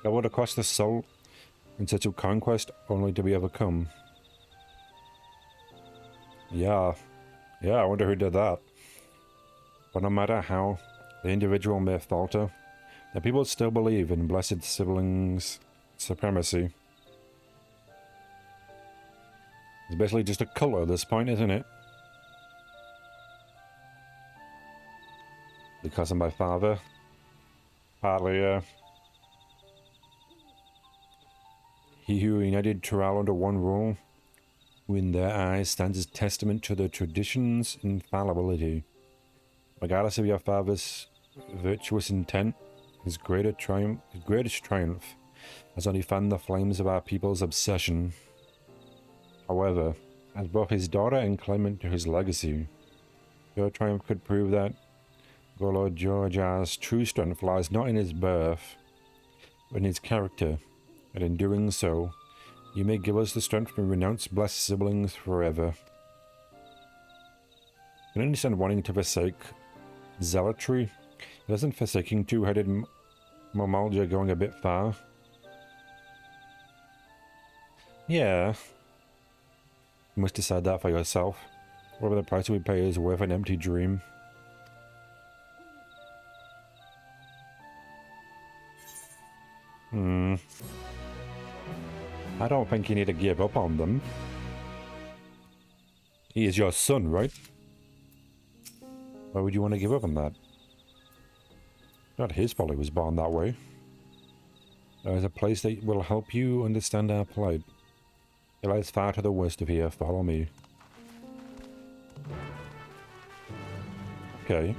I would have cost the soul in such a conquest only to be overcome. Yeah. Yeah, I wonder who did that. But no matter how the individual may falter, the people still believe in blessed siblings' supremacy. It's basically just a cult at this point, isn't it? Because of my father. Partly, he who united Tural under one rule, who in their eyes stands as testament to the tradition's infallibility. Regardless of your father's virtuous intent, his greatest triumph has only fanned the flames of our people's obsession. However, as both his daughter and claimant to his legacy, your triumph could prove that Golo Jar Jar's true strength lies not in his birth, but in his character, and in doing so, you may give us the strength to renounce blessed siblings forever. I can understand wanting to forsake zealotry. Doesn't forsaking two-headed Mamalja going a bit far? Yeah. You must decide that for yourself. Whether the price we pay is worth an empty dream. I don't think you need to give up on them. He is your son, right? Why would you want to give up on that? Not his fault he was born that way. There is a place that will help you understand our plight. It lies far to the west of here. Follow me. Okay.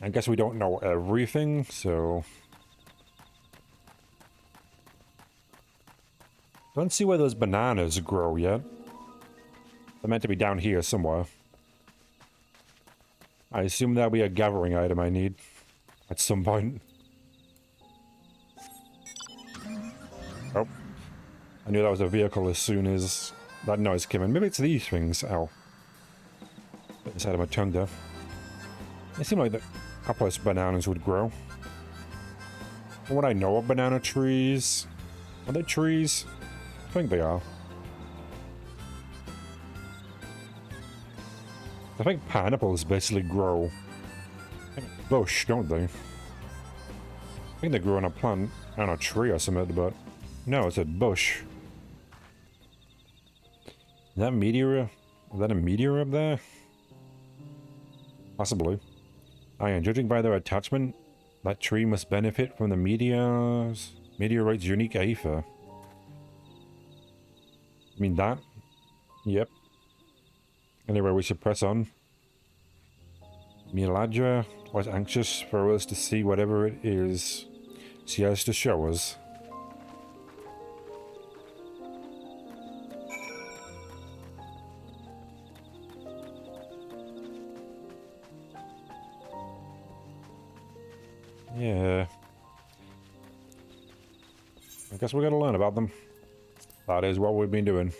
I guess we don't know everything, so... Don't see where those bananas grow yet. They're meant to be down here somewhere. I assume that'll be a gathering item I need at some point. Oh. I knew that was a vehicle as soon as that noise came in. Maybe it's these things. Ow. Bit inside of my tongue there. It seemed like a place bananas would grow. From what I know of banana trees... Are they trees? I think they are. I think pineapples basically grow in a bush, don't they? I think they grow on a plant, on a tree or something, but no, it's a bush. Is that meteor? Is that a meteor up there? Possibly. Judging by their attachment, that tree must benefit from the meteorite's unique aether. I mean that? Yep. Anyway, we should press on. Miladra was anxious for us to see whatever it is she has to show us. Yeah. I guess we gotta learn about them. That is what we've been doing.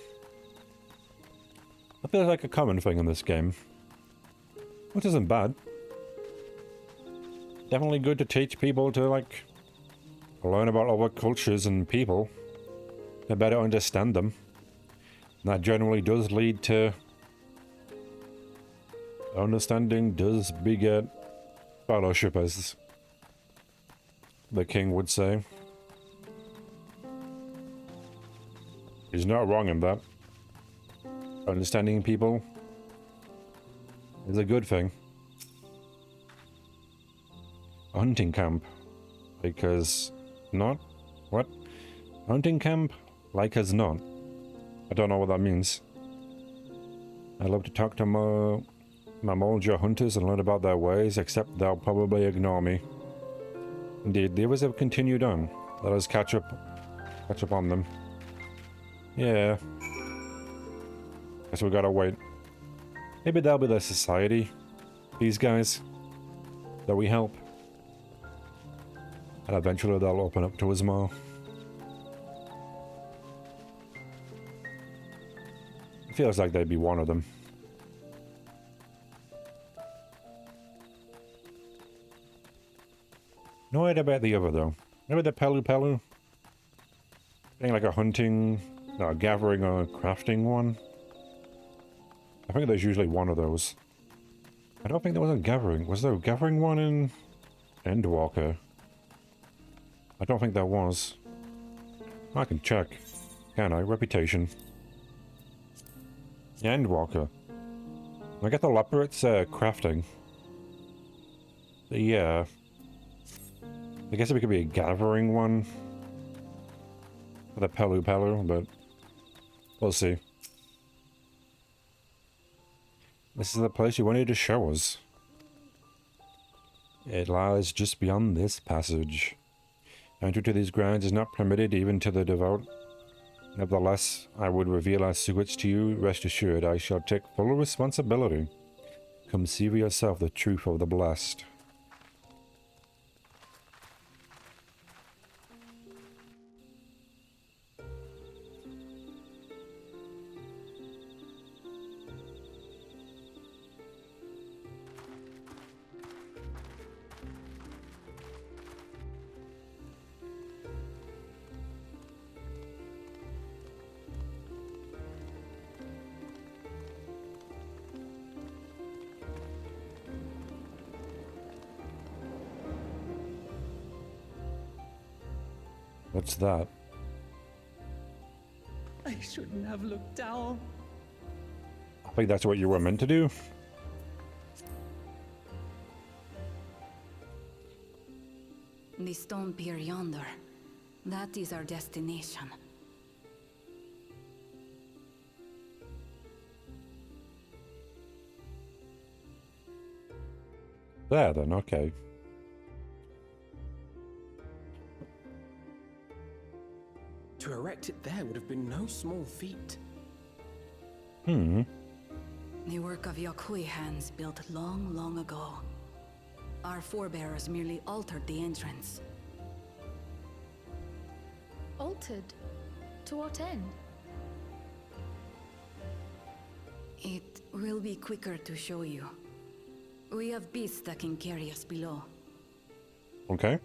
That feels like a common thing in this game. Which isn't bad. Definitely good to teach people to, like, learn about other cultures and people. To better understand them. And that generally does lead to... Understanding does beget fellowship, as the king would say. He's not wrong in that. Understanding people is a good thing. A hunting camp. Because not? What? Hunting camp? Like as not. I don't know what that means. I love to talk to Mamolja hunters and learn about their ways, except they'll probably ignore me. Indeed, the others have continued on. Let us catch up on them. Yeah. Guess we gotta wait. Maybe they'll be the society. These guys. That we help. And eventually they'll open up to us more. It feels like they'd be one of them. No idea about the other though. Maybe the Pelu Pelu? Being like a hunting, no, a gathering or a crafting one. I think there's usually one of those. I don't think there was a gathering. Was there a gathering one in Endwalker? I don't think there was. I can check. Can I? Reputation. Endwalker. I get the leopard's crafting. Yeah. I guess it could be a gathering one. For the Pelu Pelu, but we'll see. This is the place you wanted to show us. It lies just beyond this passage. Entry to these grounds is not permitted even to the devout. Nevertheless, I would reveal our secrets to you. Rest assured, I shall take full responsibility. Come see for yourself the truth of the blessed. What's that? I shouldn't have looked down. I think that's what you were meant to do. The stone pier yonder. That is our destination. There then, okay. To erect it there would have been no small feat. Hmm. The work of Yakui hands built long, long ago. Our forebears merely altered the entrance. Altered? To what end? It will be quicker to show you. We have beasts that can carry us below. Okay.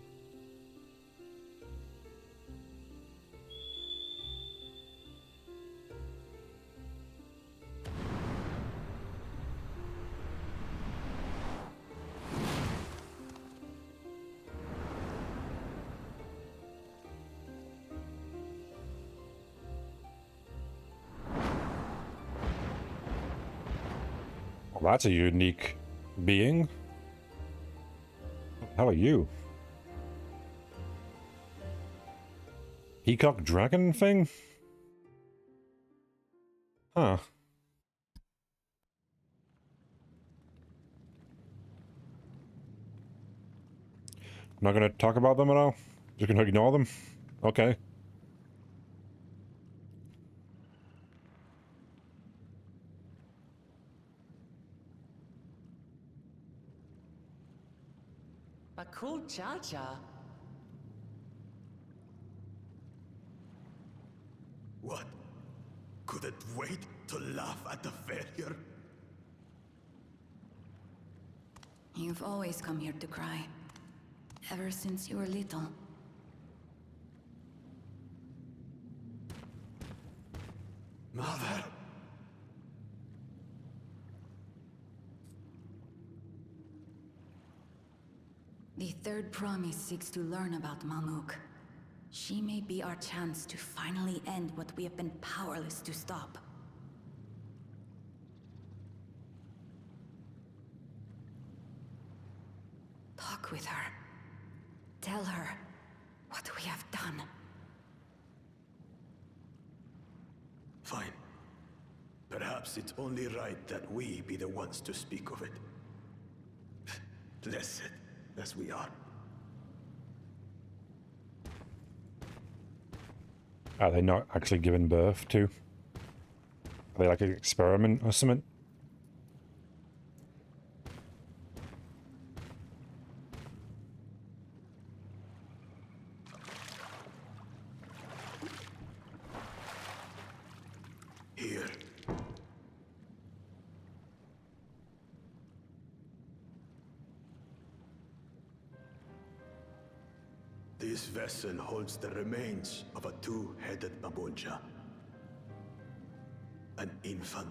Well, that's a unique being. How are you? Peacock dragon thing? Huh. Not gonna talk about them at all? Just gonna ignore them? Okay. But cool Cha-Cha. What? Couldn't wait to laugh at the failure? You've always come here to cry. Ever since you were little. Mother! The third promise seeks to learn about Malmuk. She may be our chance to finally end what we have been powerless to stop. Talk with her. Tell her what we have done. Fine. Perhaps it's only right that we be the ones to speak of it. Blessed as we are. Are they not actually giving birth to? Are they like an experiment or something? Here. This vessel holds the remains of a two-headed Mamulja. An infant.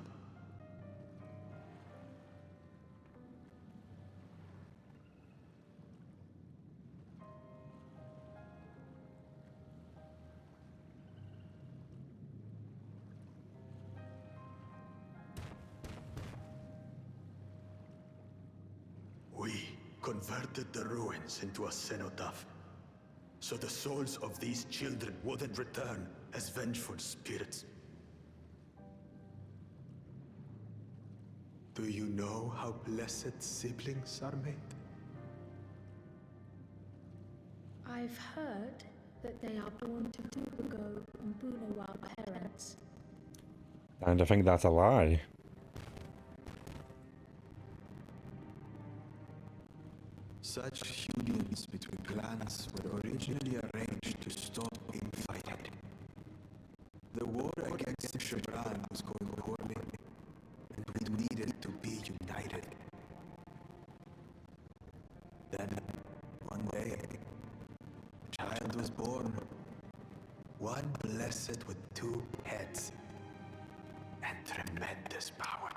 We converted the ruins into a cenotaph, so the souls of these children wouldn't return as vengeful spirits. Do you know how blessed siblings are made? I've heard that they are born to Dubago and Bunawa parents. And I think that's a lie. Such unions between clans were originally arranged to stop infighting. The war against Shebran was going poorly, and we needed to be united. Then, one day, a child was born. One blessed with two heads and tremendous power.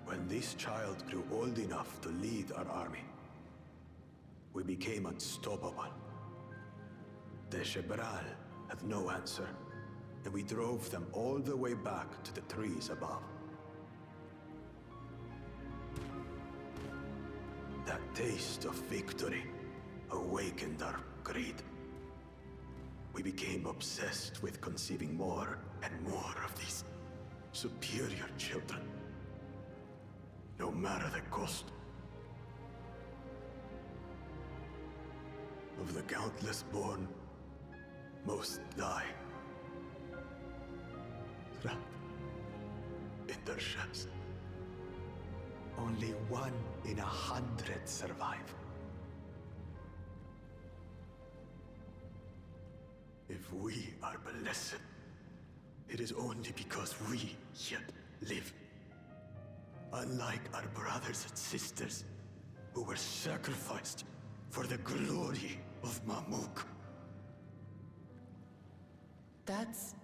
When this child grew old enough to lead our army, we became unstoppable. The Shebral had no answer, and we drove them all the way back to the trees above. That taste of victory awakened our greed. We became obsessed with conceiving more and more of these superior children. No matter the cost. Of the countless born, most die. Trapped in their shells. Only 1 in 100 survive. If we are blessed, it is only because we yet live. Unlike our brothers and sisters, who were sacrificed for the glory of Mamuk. That's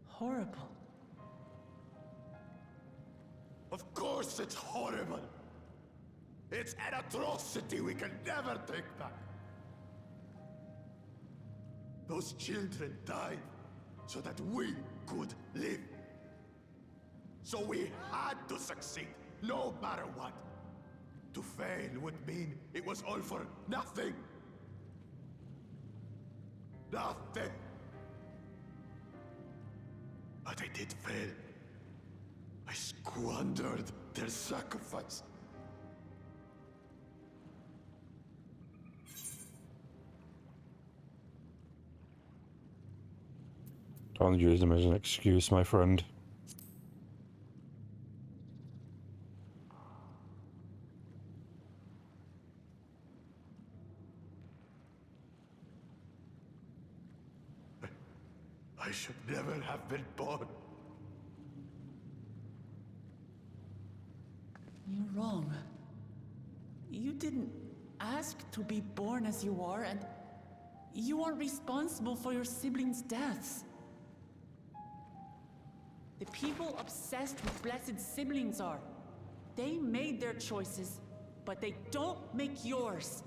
horrible. Of course it's horrible. It's an atrocity we can never take back. Those children died so that we could live. So we had to succeed, no matter what. To fail would mean it was all for nothing. Nothing. But I did fail. I squandered their sacrifice. Don't use them as an excuse, my friend. I should never have been born. You're wrong. You didn't ask to be born as you are, and you aren't responsible for your siblings' deaths. The people obsessed with blessed siblings are. They made their choices, but they don't make yours.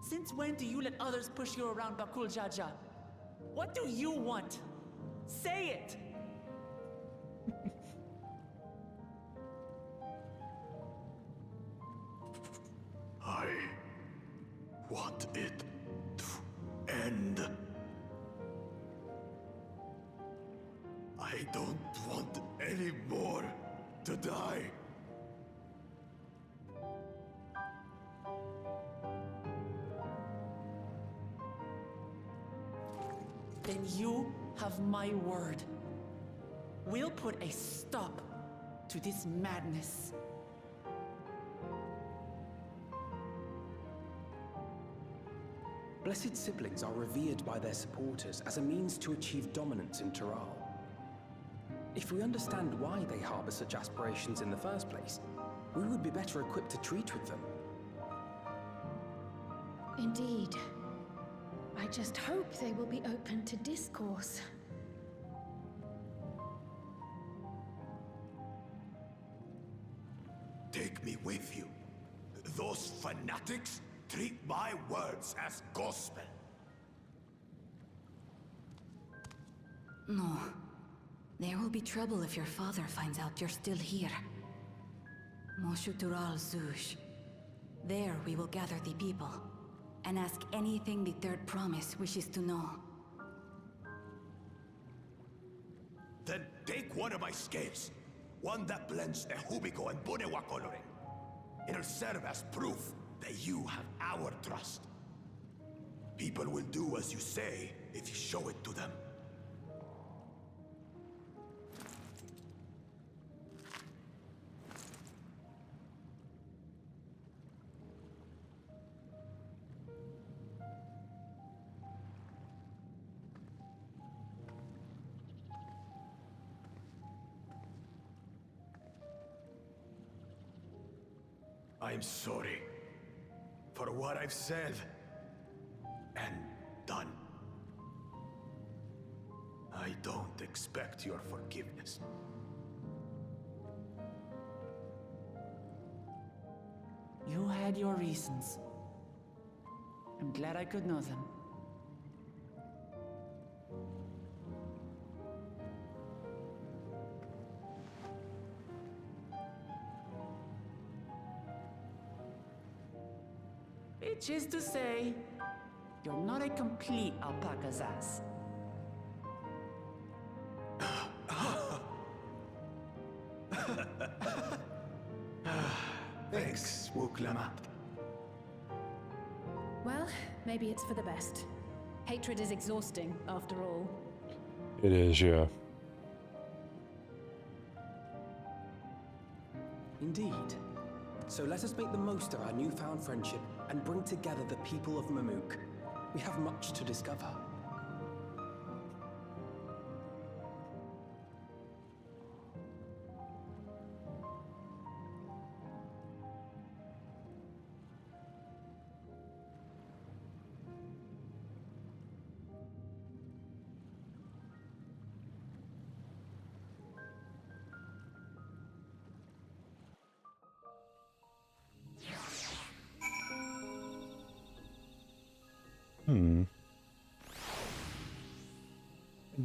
Since when do you let others push you around, Bakul Jaja? What do you want? Say it! I want it to end. I don't want any more to die. Then you have my word. We'll put a stop to this madness. Blessed siblings are revered by their supporters as a means to achieve dominance in Tural. If we understand why they harbor such aspirations in the first place, we would be better equipped to treat with them. Indeed. I just hope they will be open to discourse. Take me with you. Those fanatics treat my words as gospel. No. There will be trouble if your father finds out you're still here. Moshutural Zush. There we will gather the people, and ask anything the Third Promise wishes to know. Then take one of my scales. One that blends the Hubiko and Bunewa coloring. It'll serve as proof that you have our trust. People will do as you say if you show it to them. I'm sorry for what I've said and done. I don't expect your forgiveness. You had your reasons. I'm glad I could know them. Which is to say, you're not a complete alpaca's ass. Thanks, Wuklama. Well, maybe it's for the best. Hatred is exhausting, after all. It is, yeah. Indeed. So let us make the most of our newfound friendship and bring together the people of Mamuk. We have much to discover.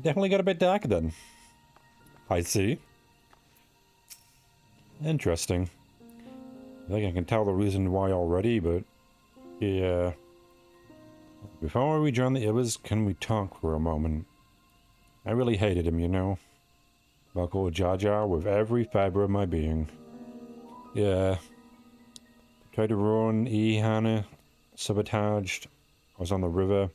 Definitely got a bit dark then. I see. Interesting. I think I can tell the reason why already, but yeah. Before we join the others, can we talk for a moment? I really hated him, you know. Buckle Jar Jar with every fiber of my being. Yeah. Tried to ruin Hannah, sabotaged. I was on the river.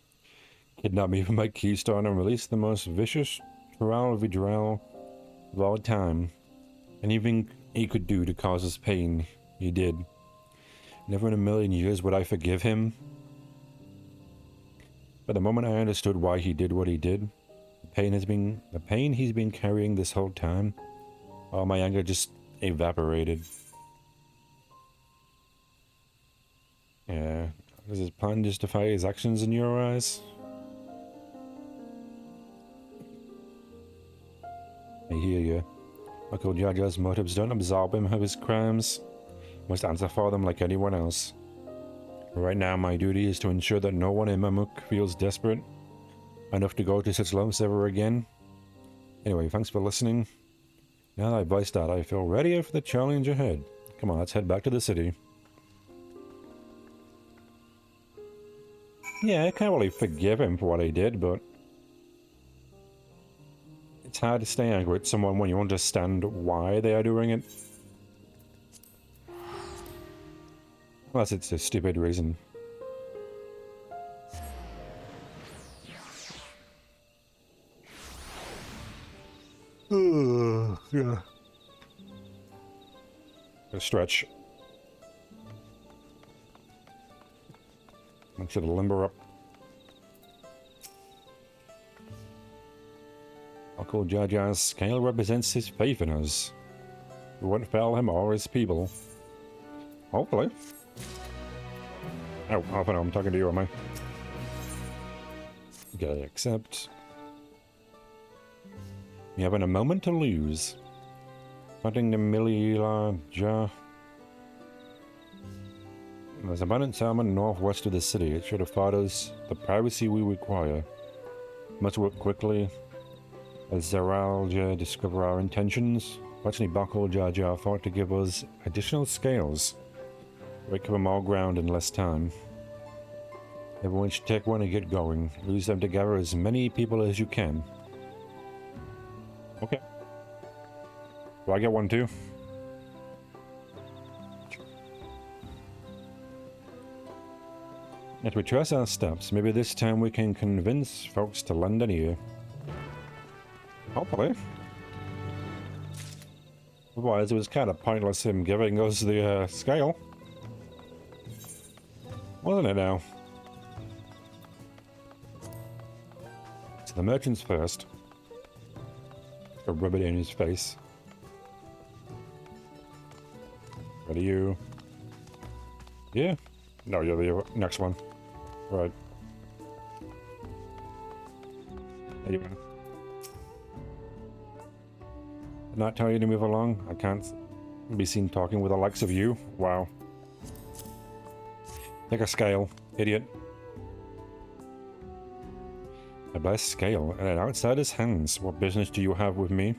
Kidnapped me from my keystone and released the most vicious trial of all time. Anything he could do to cause us pain, he did. Never in a million years would I forgive him. But the moment I understood why he did what he did, the pain he's been carrying this whole time, all my anger just evaporated. Yeah, does his plan justify his actions in your eyes? I hear you. Uncle Jar Jar's motives don't absolve him of his crimes. He must answer for them like anyone else. Right now, my duty is to ensure that no one in Mamuk feels desperate enough to go to such lengths ever again. Anyway, thanks for listening. Now that I've voiced that, I feel ready for the challenge ahead. Come on, let's head back to the city. Yeah, I can't really forgive him for what he did, but it's hard to stay angry at someone when you understand why they are doing it. Unless it's a stupid reason. Yeah. A stretch. I should limber up. Uncle Jar Jar's scale represents his faith in us. We won't fail him or his people. Hopefully. Oh, I know I'm talking to you, am I? Okay, accept. You having a moment to lose. Fighting the Milila Jar. There's abundant salmon northwest of the city. It should afford us the privacy we require. Must work quickly. As Zeralja discover our intentions, fortunately Buckle Jar Jar thought to give us additional scales. We cover more ground in less time. Everyone should take one and get going. Use them to gather as many people as you can. Okay. Do I get one too? Let's retrace our steps. Maybe this time we can convince folks to lend an ear. Hopefully. Otherwise, it was kind of pointless him giving us the scale. Wasn't it now? So the merchant's first. Go rub it in his face. Ready, you? Yeah? No, you're the next one. Right. There you are. Not tell you to move along? I can't be seen talking with the likes of you. Wow. Take a scale, idiot. A blessed scale, and an outsider's hands. What business do you have with me?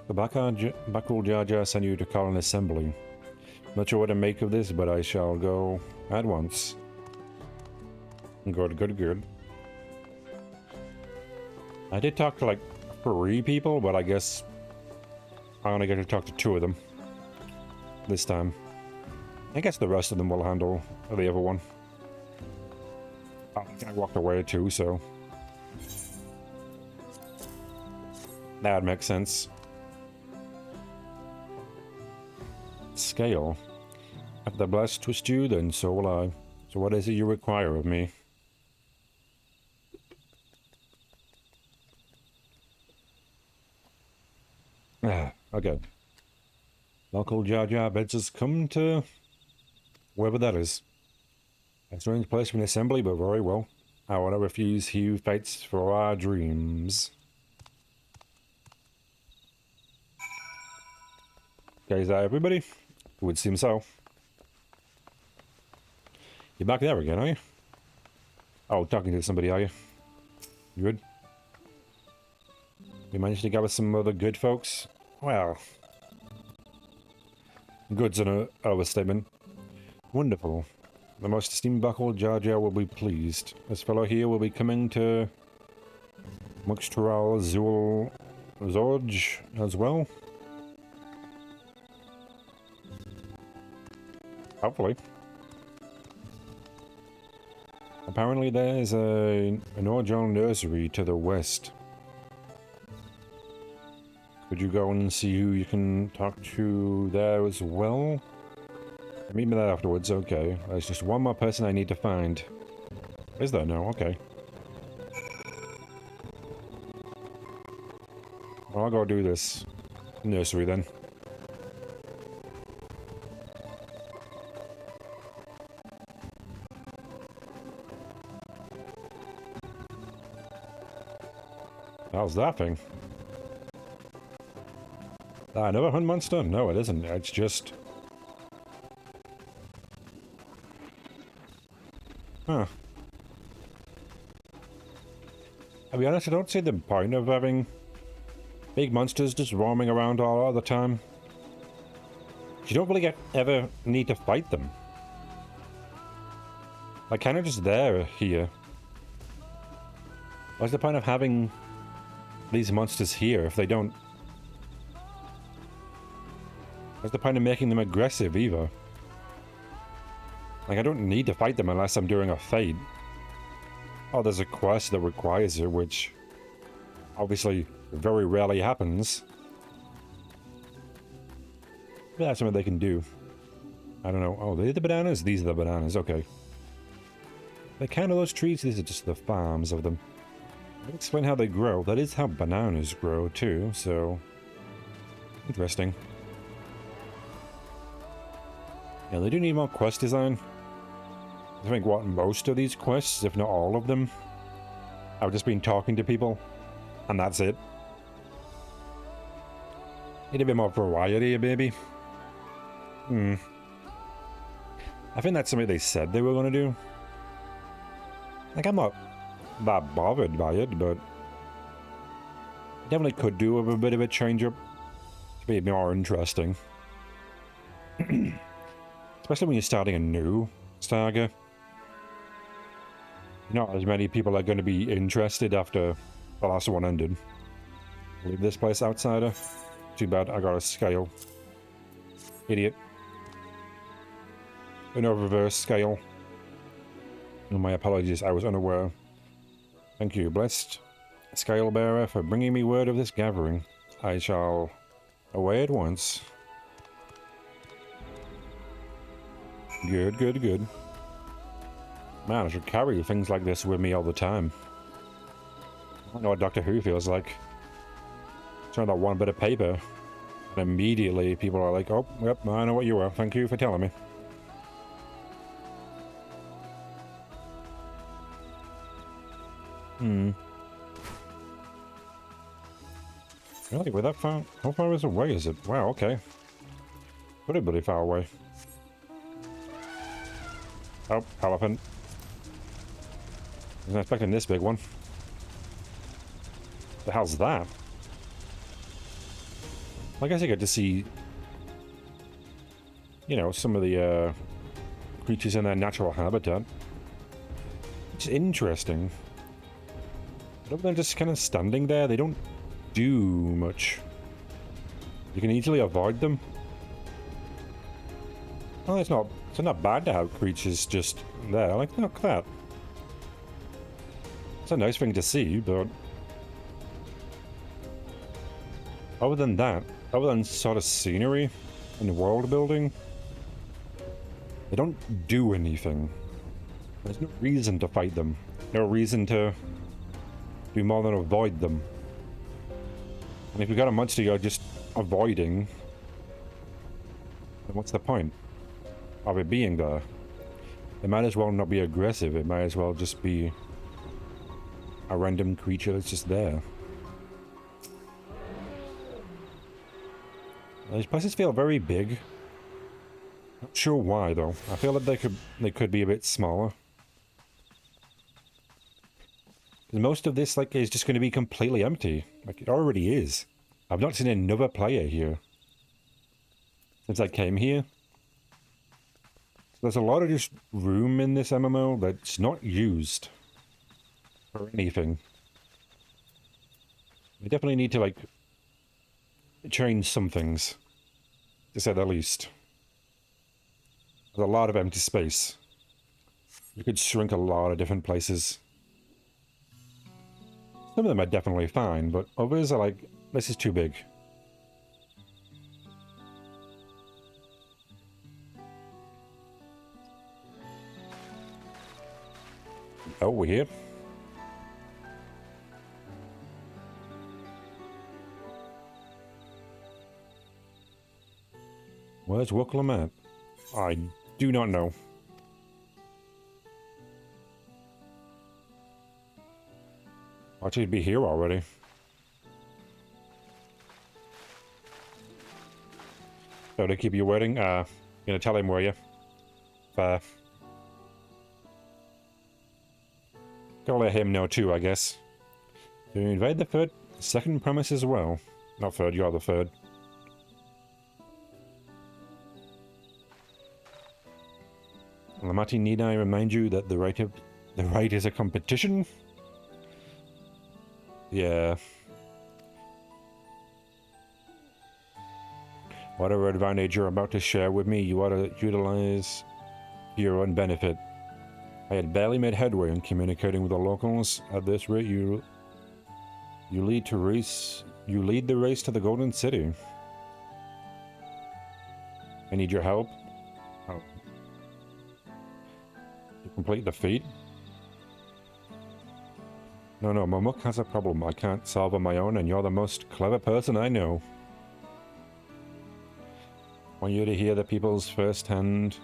The Bakul Jar Jar sent you to call an assembly. Not sure what to make of this, but I shall go at once. Good. I did talk to like 3 people, but I guess I only get to talk to 2 of them this time. I guess the rest of them will handle the other one. I walked away too, so that makes sense. scale. If the blessed twist you, then so will I. So what is it you require of me? Okay. Local Jar Jar bids us come to wherever that is. A strange place for an assembly, but very well. I will not refuse he who fights for our dreams. Okay, is that everybody? It would seem so. You're back there again, are you? Oh, talking to somebody, are you? You good? We managed to gather some other good folks? Well... good's an overstatement. Wonderful. The most esteemed buckle Jar Jar will be pleased. This fellow here will be coming to... Muxtral Zul Zorge as well. Hopefully. Apparently there's an Orjal nursery to the west. Could you go and see who you can talk to there as well? Meet me there afterwards, okay. There's just one more person I need to find. Is there? No, okay. Well, I'll go do this nursery then. How's that thing? Another hunt monster? No, it isn't. It's just... Huh. I'll be honest, I don't see the point of having big monsters just roaming around all the time. You don't really ever need to fight them. Like, kind of just there here. What's the point of having these monsters here if they don't... What's the point of making them aggressive either? Like, I don't need to fight them unless I'm doing a fight. Oh, there's a quest that requires it, which obviously very rarely happens. But that's something they can do. I don't know. Oh, they're the bananas? These are the bananas, okay. They're kind of those trees, these are just the farms of them. I'll explain how they grow. That is how bananas grow too, so... interesting. Yeah, they do need more quest design. I think what most of these quests, if not all of them, I've just been talking to people, and that's it. Need a bit more variety, maybe. I think that's something they said they were going to do. Like, I'm not that bothered by it, but definitely could do with a bit of a change-up to be more interesting. Especially when you're starting a new saga. Not as many people are going to be interested after the last one ended. Leave this place, outsider. Too bad, I got a scale. Idiot. No reverse scale. Oh, my apologies, I was unaware. Thank you, blessed scale bearer, for bringing me word of this gathering. I shall away at once. Good, good, good. Man, I should carry things like this with me all the time. I don't know what Doctor Who feels like. Turn that one bit of paper, and immediately people are like, oh, yep, I know what you are. Thank you for telling me. Really? We're that far? How far is away is it? Wow, okay. Pretty bloody far away. Oh, elephant. Wasn't expecting this big one. The hell's that? I guess I get to see, you know, some of the creatures in their natural habitat. It's interesting. But other than just kind of standing there, they don't do much. You can easily avoid them. Well, it's not bad to have creatures just there. Like, look at that. It's a nice thing to see, but other than that, other than sort of scenery and world building, They don't do anything. There's no reason to fight them. No reason to do more than avoid them. And if you've got a monster you're just avoiding, then what's the point of it being there? It might as well not be aggressive. It might as well just be a random creature that's just there. These places feel very big. Not sure why though. I feel that they could be a bit smaller. Most of this like is just going to be completely empty. Like it already is. I've not seen another player here since I came here. So there's a lot of just room in this MMO that's not used for anything. We definitely need to like change some things, to say the least. There's a lot of empty space. You could shrink a lot of different places. Some of them are definitely fine, but others are like, this is too big. Oh, we're here. Where's Wooklem at? I do not know. Actually, he'd be here already. So to keep you waiting, gonna tell him where you. Gotta let him know too, I guess. So you invade the second premise as well. Not third, you're the third. Lamati, need I remind you that the right is a competition? Yeah. Whatever advantage you're about to share with me, you ought to utilize for your own benefit. I had barely made headway in communicating with the locals. At this rate, you lead the race to the Golden City. I need your help. Oh. To complete the feat? No, Mamuk has a problem I can't solve on my own, and you're the most clever person I know. I want you to hear the people's first hand,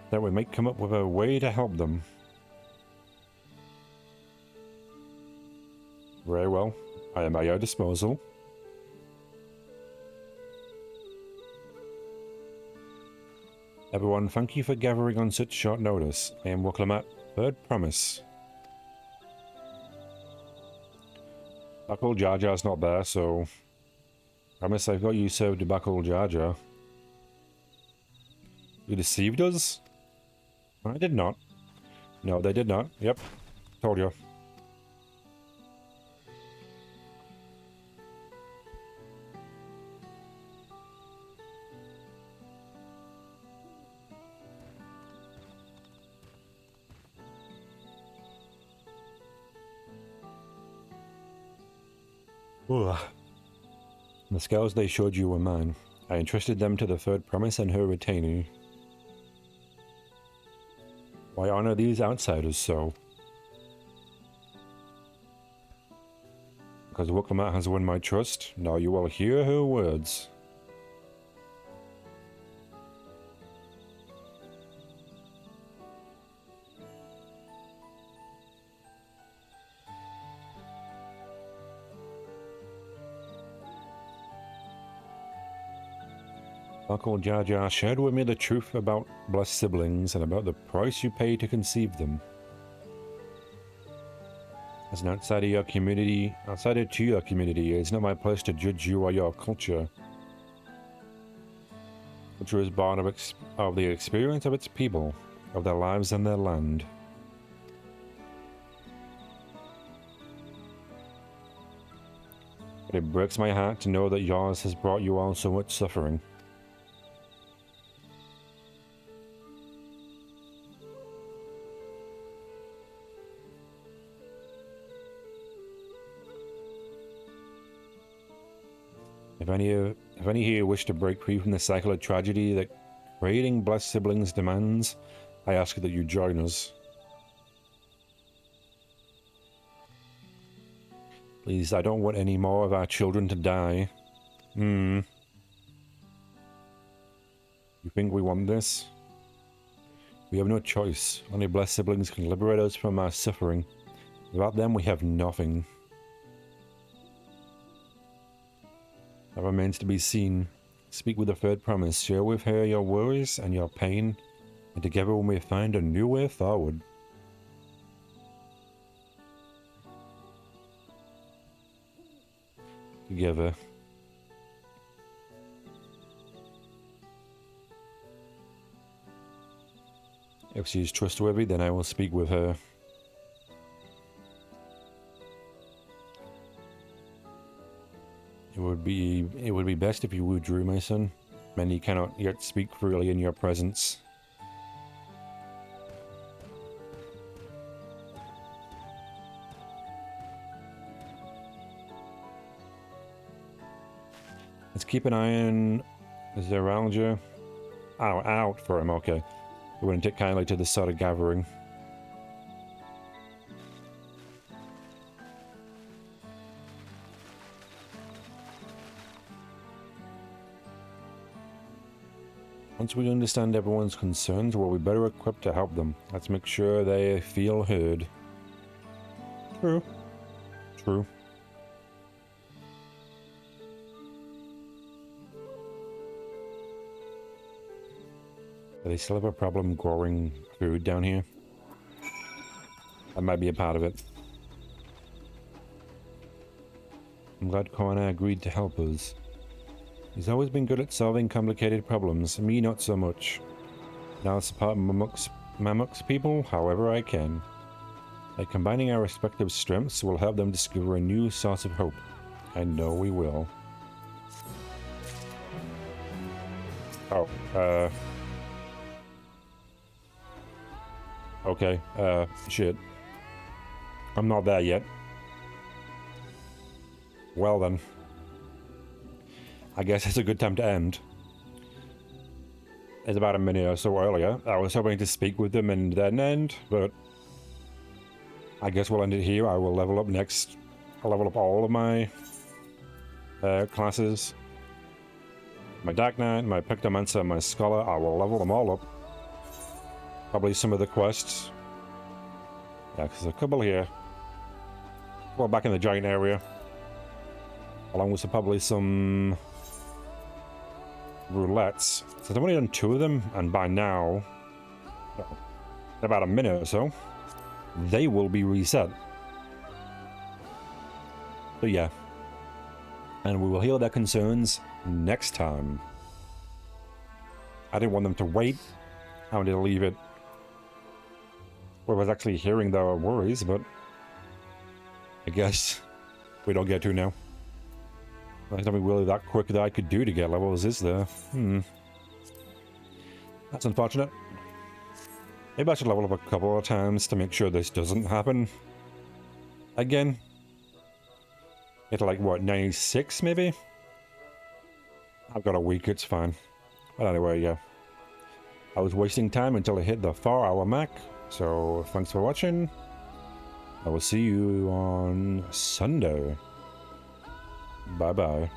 that we might come up with a way to help them. Very well. I am at your disposal. Everyone, thank you for gathering on such short notice. I am Wooklamat, third promise. Buckle Jar Jar's not there, so promise I've got you served to Buckle Jar Jar. You deceived us? I did not. No, they did not. Yep. Told you. Ugh. The scales they showed you were mine. I entrusted them to the third promise and her retainee. Why honor these outsiders so? Because Wooklamat has won my trust, now you will hear her words. Uncle Jar Jar shared with me the truth about blessed siblings and about the price you pay to conceive them. As an outsider to your community, it's not my place to judge you or your culture. Culture is born of the experience of its people, of their lives and their land. But it breaks my heart to know that yours has brought you all so much suffering. If any here wish to break free from the cycle of tragedy that Creating Blessed Siblings demands I ask that you join us. Please, I don't want any more of our children to die. You think we want this? We have no choice. Only Blessed Siblings can liberate us from our suffering. Without them, we have nothing. That remains to be seen. Speak with the third promise. Share with her your worries and your pain, and together we may find a new way forward. Together. If she is trustworthy, then I will speak with her. It would be best if you withdrew, my son. Many cannot yet speak freely in your presence. Let's keep an eye on Zeralgia. Oh, out for him, okay. He wouldn't take kindly to this sort of gathering. Once we understand everyone's concerns, we'll be better equipped to help them. Let's make sure they feel heard. True. True. Do they still have a problem growing food down here? That might be a part of it. I'm glad Korana agreed to help us. He's always been good at solving complicated problems, me not so much. Now I'll support Mamuk's people however I can. By combining our respective strengths, we'll help them discover a new source of hope. I know we will. Oh, okay, shit. I'm not there yet. Well then. I guess it's a good time to end. It's about a minute or so earlier. I was hoping to speak with them and then end, but I guess we'll end it here. I will level up next. I'll level up all of my classes. My Dark Knight, my Pictomancer, my Scholar. I will level them all up. Probably some of the quests. Yeah, because there's a couple here. Well, back in the giant area. Along with probably some roulettes. So I've only done 2 of them, and by now, in about a minute or so, they will be reset. So yeah. And we will heal their concerns next time. I didn't want them to wait. I wanted to leave it where I was actually hearing their worries, but I guess we don't get to now. There's nothing really that quick that I could do to get levels, is there? That's unfortunate. Maybe I should level up a couple of times to make sure this doesn't happen again. Get to like, what, 96 maybe? I've got a week, it's fine. But anyway, yeah. I was wasting time until I hit the 4-hour mark. So, thanks for watching. I will see you on Sunday. Bye-bye.